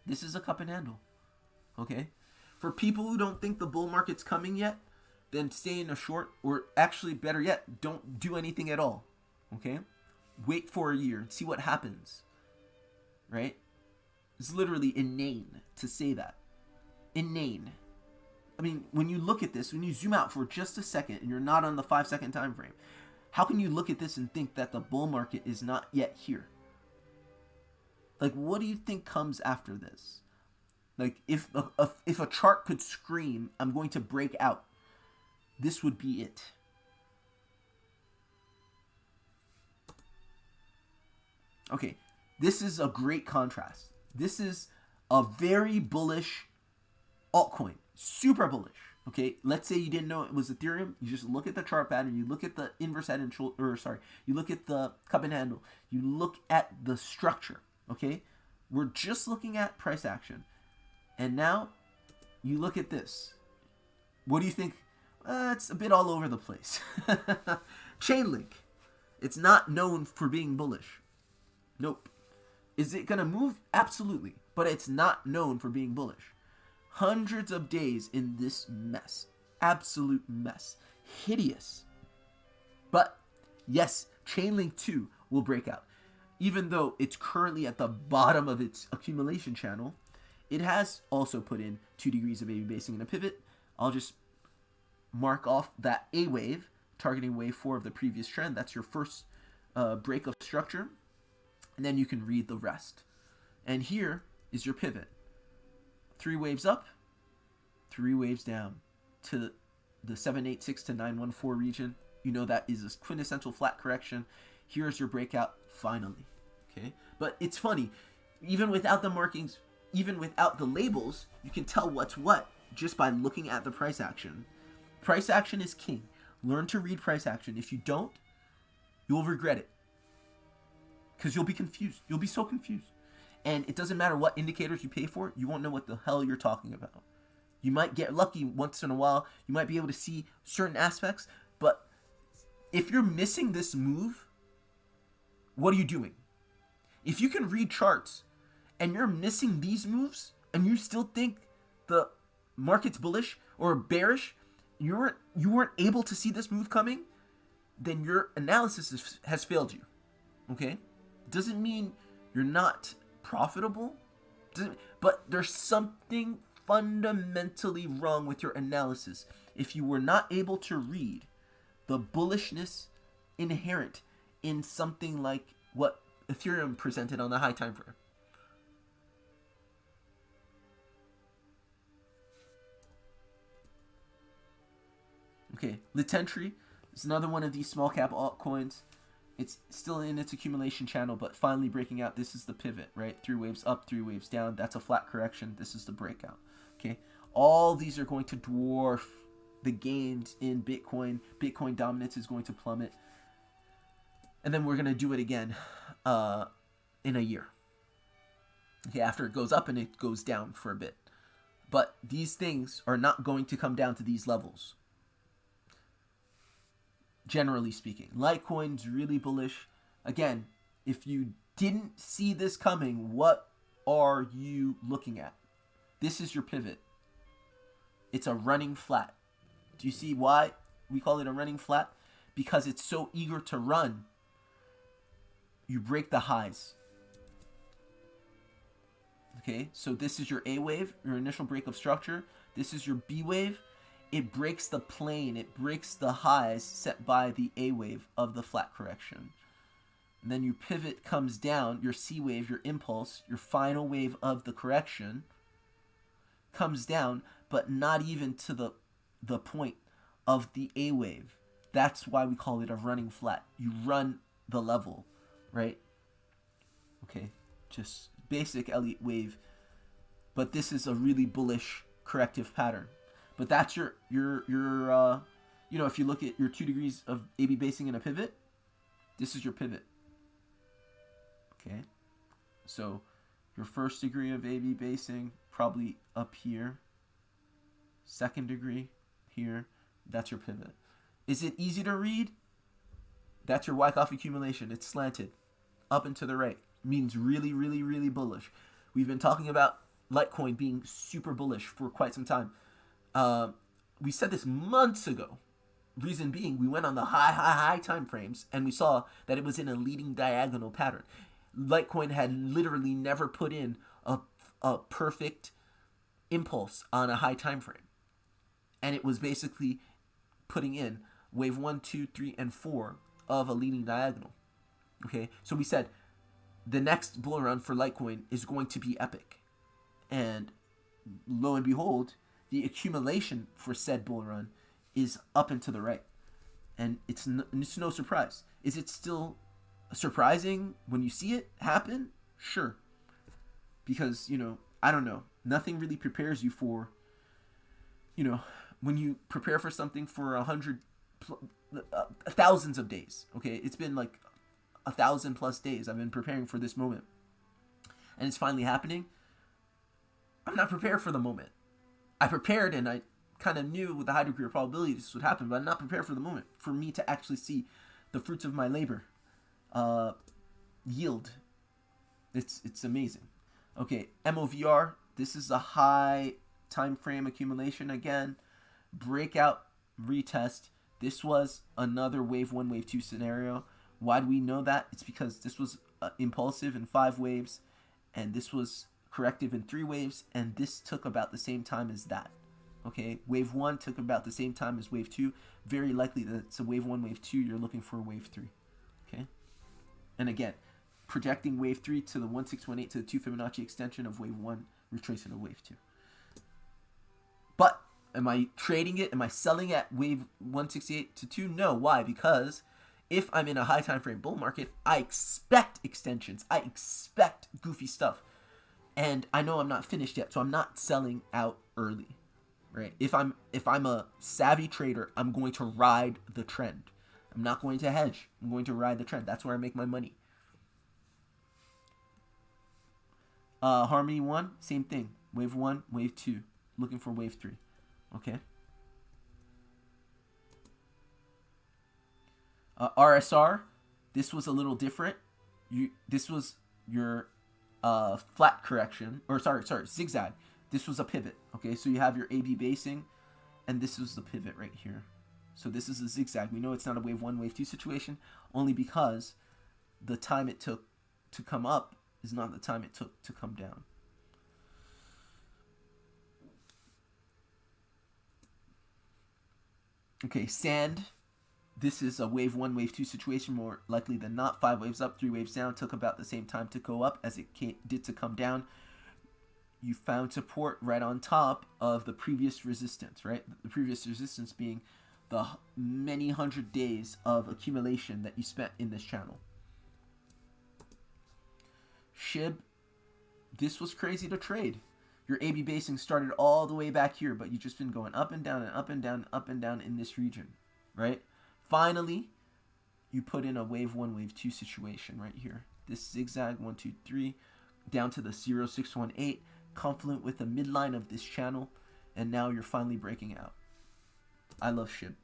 This is a cup and handle. Okay? For people who don't think the bull market's coming yet, then stay in a short, or actually better yet, don't do anything at all. Okay? Wait for a year and see what happens. Right? It's literally inane to say that. Inane. I mean, when you look at this, when you zoom out for just a second and you're not on the 5-second time frame, how can you look at this and think that the bull market is not yet here? Like, what do you think comes after this? Like, if a chart could scream, I'm going to break out, this would be it. Okay, this is a great contrast. This is a very bullish altcoin. Super bullish. Okay, let's say you didn't know it was Ethereum. You just look at the chart pattern. You look at the inverse head and shoulder. You look at the cup and handle. You look at the structure. Okay, we're just looking at price action, and now you look at this. What do you think? It's a bit all over the place. Chainlink. It's not known for being bullish. Nope. Is it gonna move? Absolutely, but it's not known for being bullish. Hundreds of days in this mess. Absolute mess. Hideous. But, yes, Chainlink 2 will break out. Even though it's currently at the bottom of its accumulation channel, it has also put in 2 degrees of AB basing and a pivot. I'll just mark off that A wave, targeting wave 4 of the previous trend. That's your first break of structure. And then you can read the rest. And here is your pivot. 3 waves up, 3 waves down to the 786 to 914 region. You know that is a quintessential flat correction. Here's your breakout finally. Okay, but it's funny, even without the markings, even without the labels, you can tell what's what just by looking at the price action. Price action is king. Learn to read price action. If you don't, you will regret it, because you'll be confused. You'll be so confused. And it doesn't matter what indicators you pay for, you won't know what the hell you're talking about. You might get lucky once in a while. You might be able to see certain aspects. But if you're missing this move, what are you doing? If you can read charts and you're missing these moves and you still think the market's bullish or bearish, you weren't able to see this move coming, then your analysis has failed you. Okay? Doesn't mean you're not profitable, but there's something fundamentally wrong with your analysis if you were not able to read the bullishness inherent in something like what Ethereum presented on the high time frame. Okay, Litentry is another one of these small cap altcoins. It's still in its accumulation channel, but finally breaking out. This is the pivot, right? 3 waves up, 3 waves down. That's a flat correction. This is the breakout. Okay, all these are going to dwarf the gains in Bitcoin. Bitcoin dominance is going to plummet, and then we're going to do it again in a year. Okay, after it goes up and it goes down for a bit. But these things are not going to come down to these levels. Generally speaking, Litecoin's really bullish. Again, if you didn't see this coming, what are you looking at? This is your pivot. It's a running flat. Do you see why we call it a running flat? Because it's so eager to run. You break the highs. Okay, so this is your A wave, your initial break of structure. This is your B wave. It breaks the plane, it breaks the highs set by the A wave of the flat correction. And then your pivot comes down, your C wave, your impulse, your final wave of the correction comes down, but not even to the point of the A wave. That's why we call it a running flat. You run the level, right? Okay, just basic Elliott wave. But this is a really bullish corrective pattern. But that's your if you look at your 2 degrees of AB basing in a pivot, this is your pivot. Okay, so your first degree of AB basing probably up here, second degree here, that's your pivot. Is it easy to read? That's your Wyckoff accumulation. It's slanted up and to the right. Means really, really, really bullish. We've been talking about Litecoin being super bullish for quite some time. We said this months ago. Reason being, we went on the high time frames and we saw that it was in a leading diagonal pattern. Litecoin had literally never put in a perfect impulse on a high time frame. And it was basically putting in wave 1, 2, 3, and 4 of a leading diagonal. Okay, so we said the next bull run for Litecoin is going to be epic. And lo and behold, the accumulation for said bull run is up and to the right. And it's no surprise. Is it still surprising when you see it happen? Sure. Because, I don't know. Nothing really prepares you for, when you prepare for something for thousands of days. Okay, it's been like 1,000+ days I've been preparing for this moment. And it's finally happening. I'm not prepared for the moment. I prepared and I kind of knew with a high degree of probability this would happen, but I'm not prepared for the moment. For me to actually see the fruits of my labor yield. It's amazing. Okay, MOVR. This is a high time frame accumulation again. Breakout, retest. This was another wave 1, wave 2 scenario. Why do we know that? It's because this was impulsive in 5 waves, and this was corrective in 3 waves, and this took about the same time as that. Okay, wave 1 took about the same time as wave 2. Very likely that it's a wave 1, wave 2. You're looking for a wave 3. Okay, and again, projecting wave 3 to the 1618 to the 2 Fibonacci extension of wave 1, retracing to wave 2. But am I trading it? Am I selling at wave 168 to 2? No. Why? Because if I'm in a high time frame bull market, I expect extensions. I expect goofy stuff. And I know I'm not finished yet, so I'm not selling out early. Right? If I'm a savvy trader, I'm going to ride the trend. I'm not going to hedge. I'm going to ride the trend. That's where I make my money. Harmony 1, same thing. Wave 1, wave 2. Looking for wave 3. Okay. RSR, this was a little different. This was your flat correction, or sorry, zigzag. This was a pivot. Okay, so you have your AB basing, and this was the pivot right here. So this is a zigzag. We know it's not a wave 1, wave 2 situation, only because the time it took to come up is not the time it took to come down. Okay, sand. This is a wave 1, wave 2 situation, more likely than not. 5 waves up, 3 waves down. Took about the same time to go up as it did to come down. You found support right on top of the previous resistance, right? The previous resistance being the many hundred days of accumulation that you spent in this channel. SHIB, this was crazy to trade. Your AB basing started all the way back here, but you've just been going up and down and up and down, up and down in this region, right? Finally, you put in a wave 1, wave 2 situation right here. This zigzag 1, 2, 3 down to the 0618, confluent with the midline of this channel, and now you're finally breaking out. I love SHIB.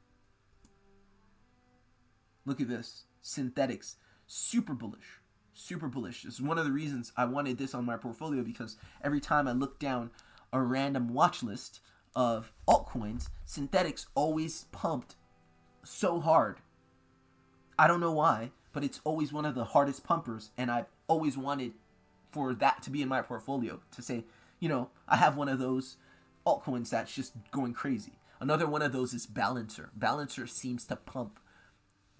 Look at this. Synthetics. Super bullish. Super bullish. This is one of the reasons I wanted this on my portfolio, because every time I look down a random watch list of altcoins, synthetics always pumped so hard. I don't know why, but it's always one of the hardest pumpers, and I've always wanted for that to be in my portfolio, to say, I have one of those altcoins that's just going crazy. Another one of those is Balancer. Balancer seems to pump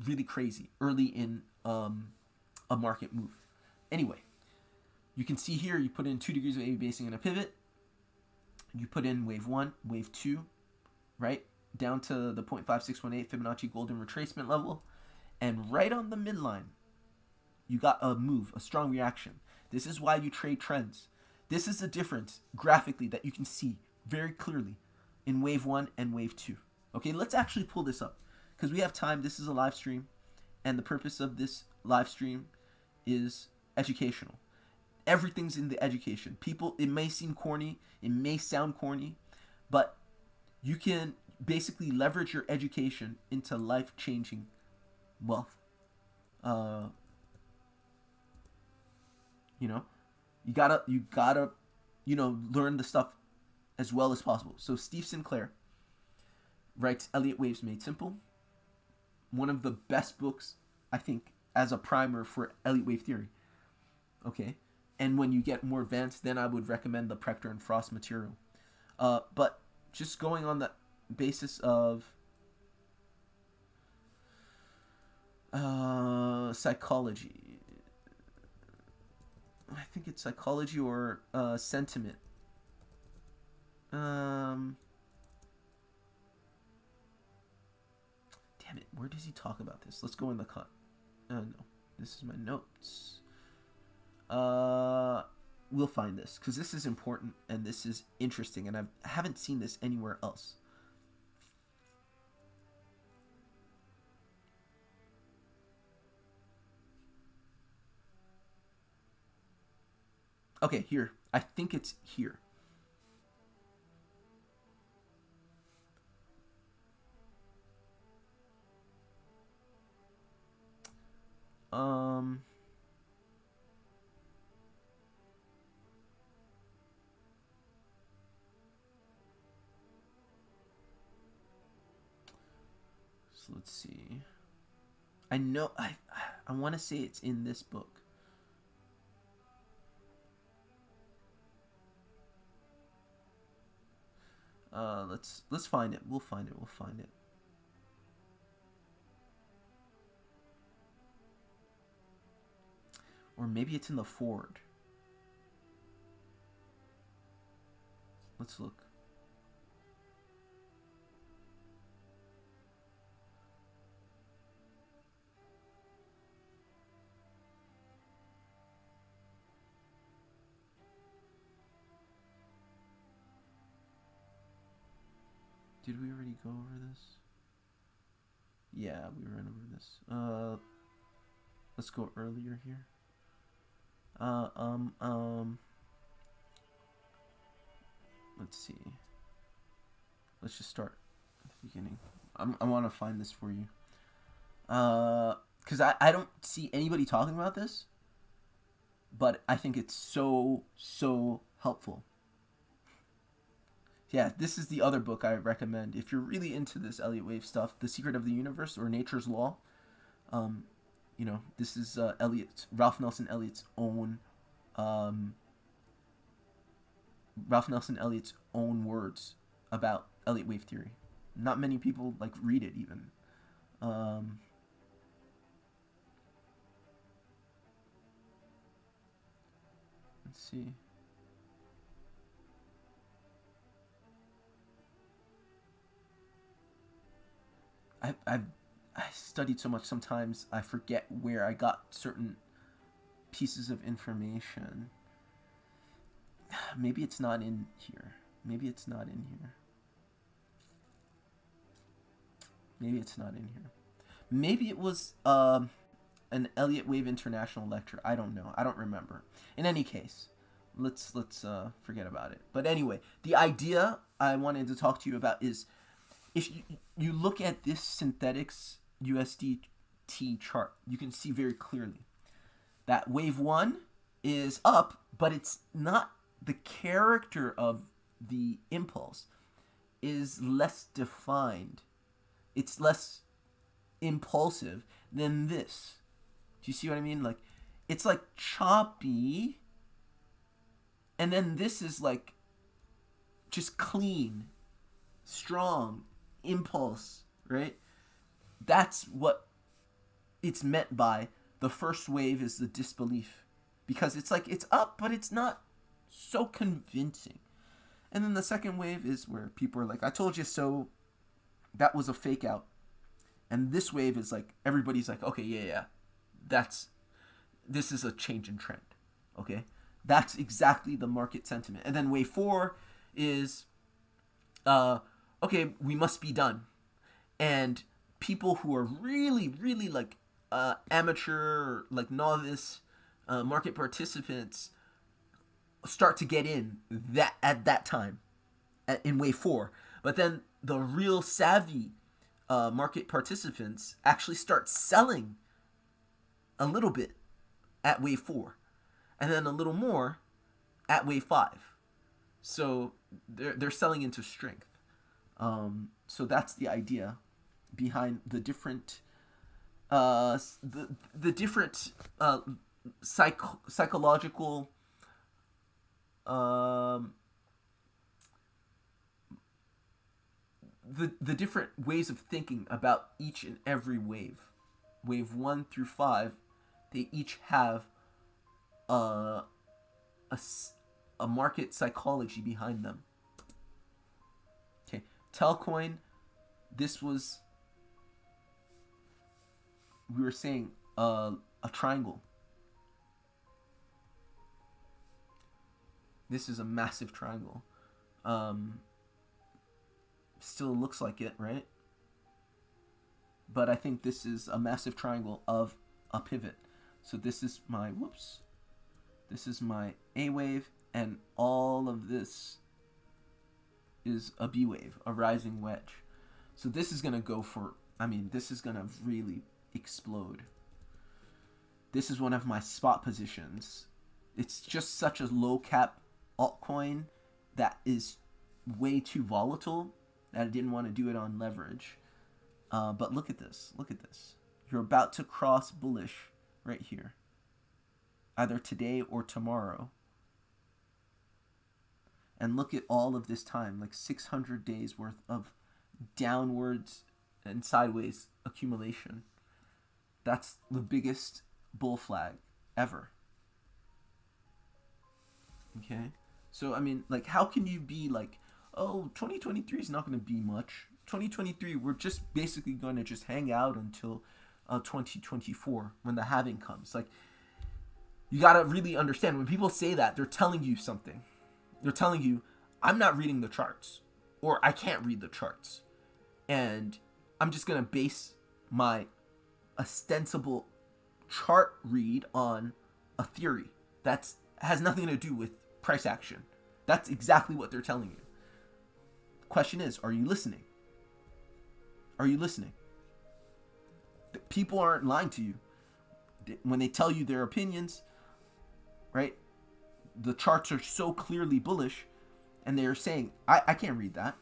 really crazy early in a market move. Anyway, you can see here, you put in 2 degrees of AB basing and a pivot. You put in wave 1, wave 2, right? Down to the 0.5618 Fibonacci golden retracement level. And right on the midline, you got a move, a strong reaction. This is why you trade trends. This is the difference graphically that you can see very clearly in wave 1 and wave 2. Okay, let's actually pull this up because we have time. This is a live stream, and the purpose of this live stream is educational. Everything's in the education. People, it may seem corny, it may sound corny, but you can basically leverage your education into life-changing wealth. You know, you gotta, learn the stuff as well as possible. So Steve Sinclair writes Elliott Waves Made Simple. One of the best books, I think, as a primer for Elliott Wave theory. Okay. And when you get more advanced, then I would recommend the Prechter and Frost material. But just going on the basis of psychology. I think it's psychology or sentiment. Damn it, where does he talk about this? Let's go in the cut. No, this is my notes. We'll find this because this is important and this is interesting, and I haven't seen this anywhere else. Okay, here. I think it's here. So let's see. I know I want to say it's in this book. Let's find it. We'll find it. Or maybe it's in the Ford. Let's look. Did we already go over this? Yeah, we ran over this. Let's go earlier here. Let's see. Let's just start at the beginning. I want to find this for you. Because I don't see anybody talking about this, but I think it's so helpful. Yeah, this is the other book I recommend. If you're really into this Elliott Wave stuff, The Secret of the Universe or Nature's Law, this is Ralph Nelson Elliott's own words about Elliott Wave theory. Not many people read it even. Let's see. I studied so much, sometimes I forget where I got certain pieces of information. Maybe it's not in here. Maybe it's not in here. Maybe it was an Elliott Wave International lecture. I don't know. I don't remember. In any case, let's forget about it. But anyway, the idea I wanted to talk to you about is, if you look at this synthetics USDT chart, you can see very clearly that wave 1 is up, but it's not, the character of the impulse is less defined. It's less impulsive than this. Do you see what I mean? It's choppy, and then this is just clean, strong impulse, right? That's what it's meant by the first wave is the disbelief, because it's it's up, but it's not so convincing. And then the second wave is where people are I told you so, that was a fake out. And this wave is everybody's okay, yeah, this is a change in trend. Okay, that's exactly the market sentiment. And then wave 4 is okay, we must be done. and people who are really, really like amateur, like novice market participants start to get in that at that time in wave 4. But then the real savvy market participants actually start selling a little bit at wave 4, and then a little more at wave 5. So they're selling into strength. So that's the idea behind the different the different psychological the different ways of thinking about each and every wave. Wave 1 through 5, they each have a market psychology behind them. Okay, Telcoin, this was, we were saying, a triangle. This is a massive triangle. Still looks like it, right? But I think this is a massive triangle of a pivot. So this is my, this is my A wave, and all of this is a B wave, a rising wedge. So this is going to go for, this is going to really explode. This is one of my spot positions. It's just such a low cap altcoin that is way too volatile that I didn't want to do it on leverage. But look at this. Look at this. You're about to cross bullish right here, either today or tomorrow. And look at all of this time, like 600 days worth of downwards and sideways accumulation. That's the biggest bull flag ever. Okay? So, like, how can you be like, oh, 2023 is not going to be much. 2023, we're just basically going to just hang out until 2024 when the halving comes. Like, you got to really understand, when people say that, they're telling you something. They're telling you, I'm not reading the charts, or I can't read the charts, and I'm just going to base my ostensible chart read on a theory that has nothing to do with price action. That's exactly what they're telling you. The question is, are you listening? Are you listening? People aren't lying to you. When they tell you their opinions, right? The charts are so clearly bullish, and they're saying, I can't read that.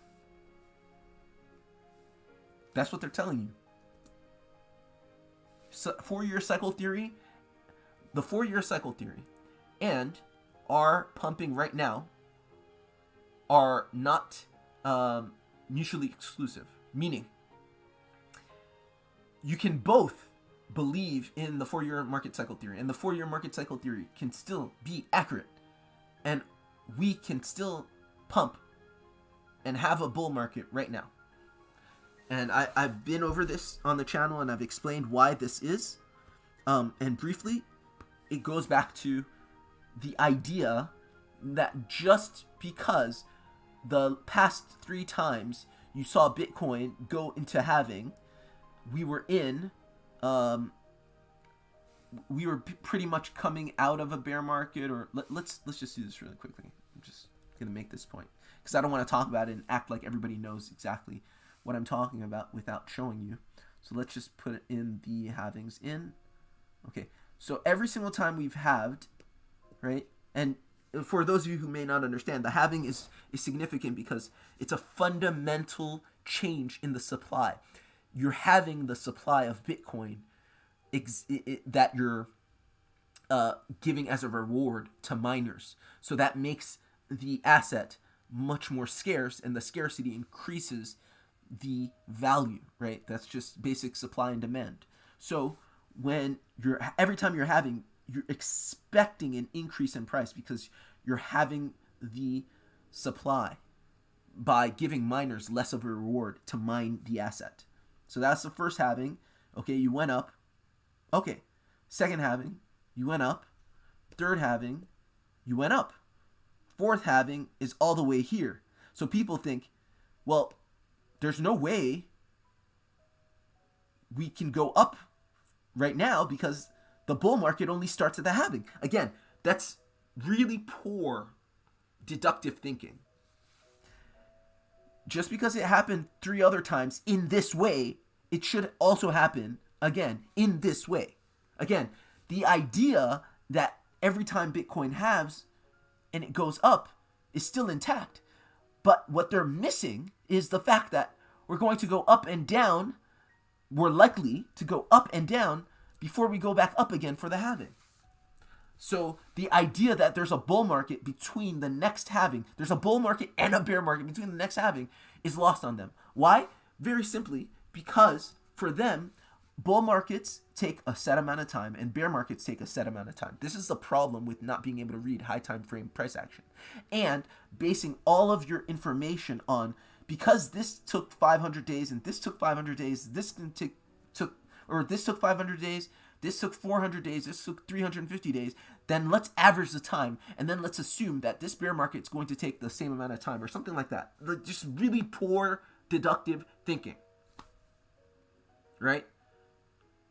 That's what they're telling you. So 4-year cycle theory, the 4-year cycle theory, and our pumping right now are not mutually exclusive. Meaning, you can both believe in the 4-year market cycle theory, and the 4-year market cycle theory can still be accurate, and we can still pump and have a bull market right now. And I've been over this on the channel, and I've explained why this is. And briefly, it goes back to the idea that just because the past 3 times you saw Bitcoin go into halving, we were pretty much coming out of a bear market. Or let's just do this really quickly. I'm just gonna make this point because I don't want to talk about it and act like everybody knows exactly what I'm talking about without showing you. So let's just put it in the halvings in. Okay, so every single time we've halved, right? And for those of you who may not understand, the halving is significant because it's a fundamental change in the supply. You're having the supply of Bitcoin that you're giving as a reward to miners. So that makes the asset much more scarce, and the scarcity increases the value, right? That's just basic supply and demand. So when every time you're having, you're expecting an increase in price because you're having the supply by giving miners less of a reward to mine the asset. So that's the first halving. Okay, you went up. Okay, second halving, you went up. Third halving, you went up. Fourth halving is all the way here. So people think, well, there's no way we can go up right now because the bull market only starts at the halving. Again, that's really poor deductive thinking. Just because it happened 3 other times in this way, it should also happen again in this way. Again, the idea that every time Bitcoin halves and it goes up is still intact. But what they're missing is the fact that we're going to go up and down. We're likely to go up and down before we go back up again for the halving. So the idea that there's a bull market between the next halving, there's a bull market and a bear market between the next halving, is lost on them. Why? Very simply, because for them, bull markets take a set amount of time and bear markets take a set amount of time. This is the problem with not being able to read high time frame price action and basing all of your information on, because this took 500 days and this took 500 days, this took 500 days, this took 400 days, this took 350 days, then let's average the time and then let's assume that this bear market's going to take the same amount of time or something like that. Just really poor deductive thinking. Right?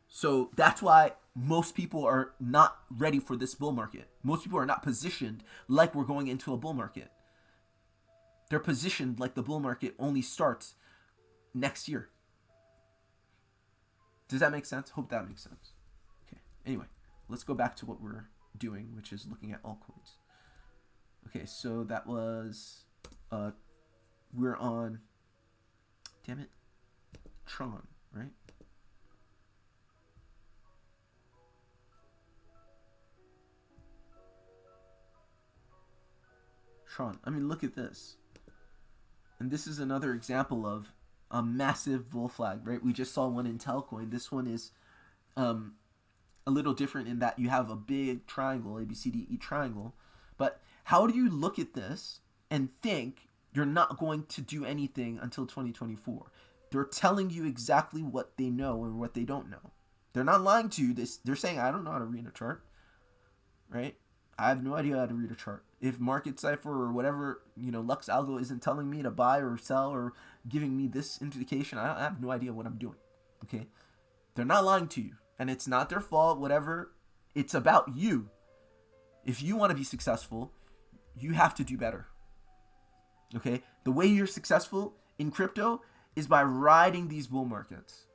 So that's why most people are not ready for this bull market. Most people are not positioned like we're going into a bull market. They're positioned like the bull market only starts next year. Does that make sense? Hope that makes sense. Okay. Anyway, let's go back to what we're doing, which is looking at altcoins. Okay, so that was we're on, damn it, Tron, right? Tron. I mean, look at this. And this is another example of a massive bull flag, right? We just saw one in Telcoin. This one is a little different in that you have a big triangle, ABCDE triangle. But how do you look at this and think you're not going to do anything until 2024? They're telling you exactly what they know or what they don't know. They're not lying to you. They're saying, I don't know how to read a chart, right? I have no idea how to read a chart. If Market Cipher or whatever, Lux Algo isn't telling me to buy or sell or giving me this indication, I have no idea what I'm doing, okay? They're not lying to you, and it's not their fault, whatever. It's about you. If you want to be successful, you have to do better, okay? The way you're successful in crypto is by riding these bull markets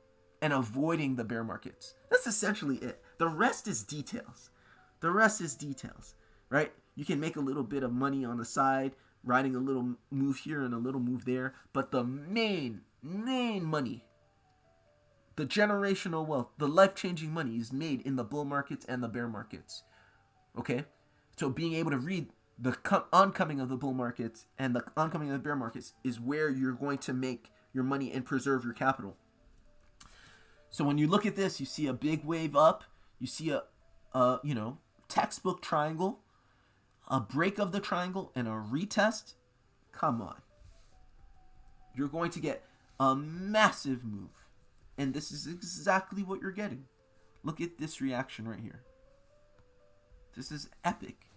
and avoiding the bear markets. That's essentially it. The rest is details. Right? You can make a little bit of money on the side, riding a little move here and a little move there, but the main money, the generational wealth, the life-changing money is made in the bull markets and the bear markets. Okay? So being able to read the oncoming of the bull markets and the oncoming of the bear markets is where you're going to make your money and preserve your capital. So when you look at this, you see a big wave up, you see a textbook triangle, a break of the triangle, and a retest. Come on. You're going to get a massive move. And this is exactly what you're getting. Look at this reaction right here. This is epic.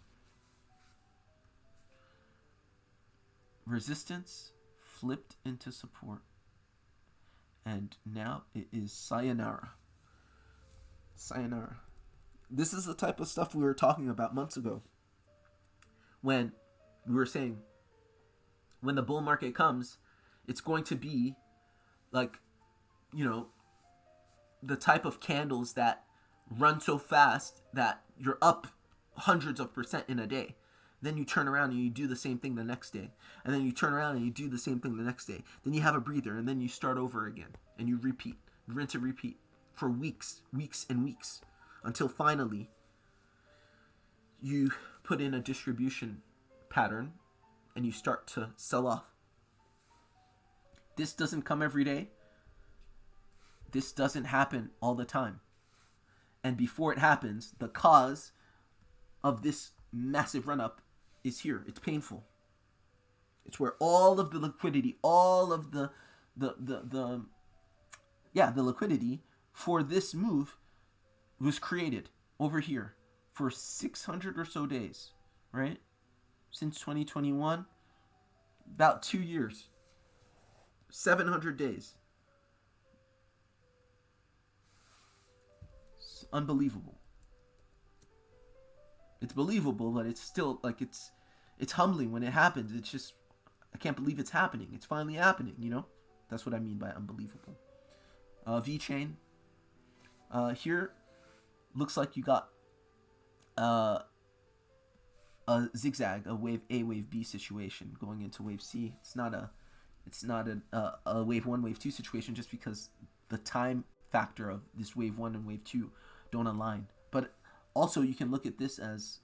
Resistance flipped into support. And now it is sayonara. Sayonara. This is the type of stuff we were talking about months ago. When we were saying, when the bull market comes, it's going to be like, the type of candles that run so fast that you're up hundreds of % in a day. Then you turn around and you do the same thing the next day. And then you turn around and you do the same thing the next day. Then you have a breather and then you start over again. And you repeat, rinse and repeat for weeks and weeks. Until finally you put in a distribution pattern and you start to sell off. This doesn't come every day. This doesn't happen all the time. And before it happens, the cause of this massive run-up is here. It's painful. It's where all of the liquidity, all of the liquidity for this move was created over here for 600 or so days, right? Since 2021, about 2 years, 700 days. unbelievable. It's believable, but it's still like it's humbling when it happens. It's just, I can't believe it's happening. It's finally happening, you know? That's what I mean by unbelievable. V-Chain. Here, looks like you got a zigzag, a wave A, wave B situation going into wave C. It's not a wave 1, wave 2 situation, just because the time factor of this wave 1 and wave 2 don't align. But also you can look at this as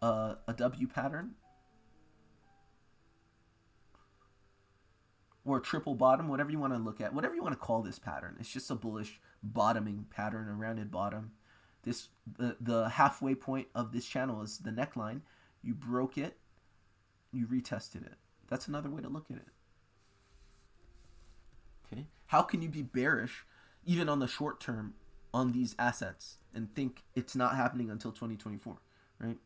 a W pattern or a triple bottom, whatever you want to look at, whatever you want to call this pattern. It's just a bullish bottoming pattern, a rounded bottom. This the halfway point of this channel is the neckline. You broke it, you retested it. That's another way to look at it. Okay, how can you be bearish even on the short term on these assets and think it's not happening until 2024, right?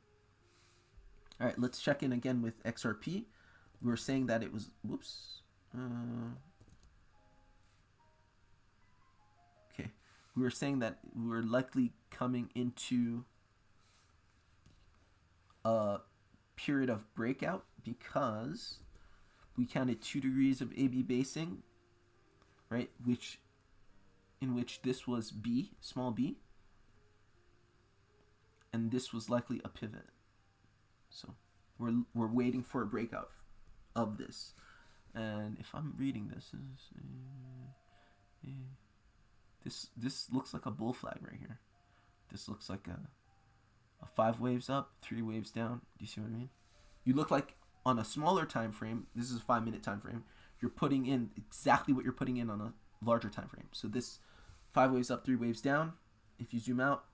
All right, let's check in again with XRP. We were saying that it was, whoops. Okay, we were saying that we were likely coming into a period of breakout because we counted 2 degrees of AB basing, right? In which this was B, small b, and this was likely a pivot. So we're waiting for a breakout of this. And if I'm reading this looks like a bull flag right here. This looks like a 5 waves up, 3 waves down. Do you see what I mean? You look like on a smaller time frame, this is a 5-minute time frame, you're putting in exactly what you're putting in on a larger time frame. So this 5 waves up, 3 waves down. If you zoom out,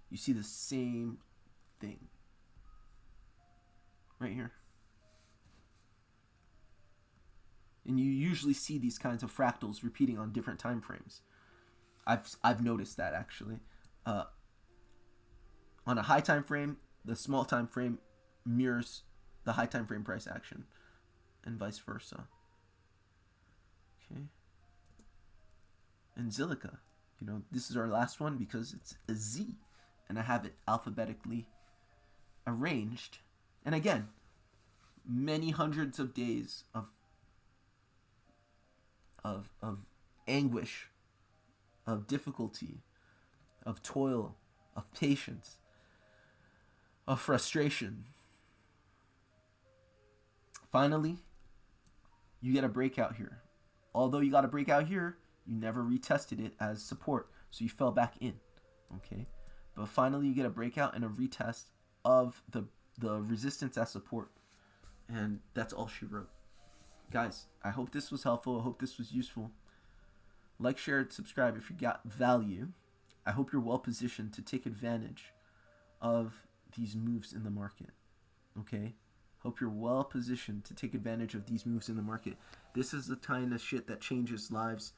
you see the same thing right here. And you usually see these kinds of fractals repeating on different time frames. I've noticed that actually. On a high time frame, the small time frame mirrors the high time frame price action, and vice versa. Okay. And Zilliqa, you know, this is our last one because it's a Z, and I have it alphabetically arranged. And again, many hundreds of days of anguish, of difficulty, of toil, of patience, of frustration. Finally, you get a breakout here. Although you got a breakout here, you never retested it as support, so you fell back in. Okay, but finally you get a breakout and a retest of the resistance as support, and that's all she wrote. Guys, I hope this was helpful. I hope this was useful. Like, share, and subscribe if you got value. I hope you're well positioned to take advantage of these moves in the market. Okay? Hope you're well positioned to take advantage of these moves in the market. This is the kind of shit that changes lives.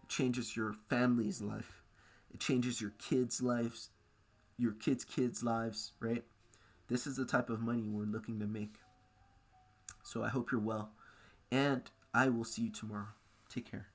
It changes your family's life. It changes your kids' lives, your kids' lives, right? This is the type of money we're looking to make. So I hope you're well. And I will see you tomorrow. Take care.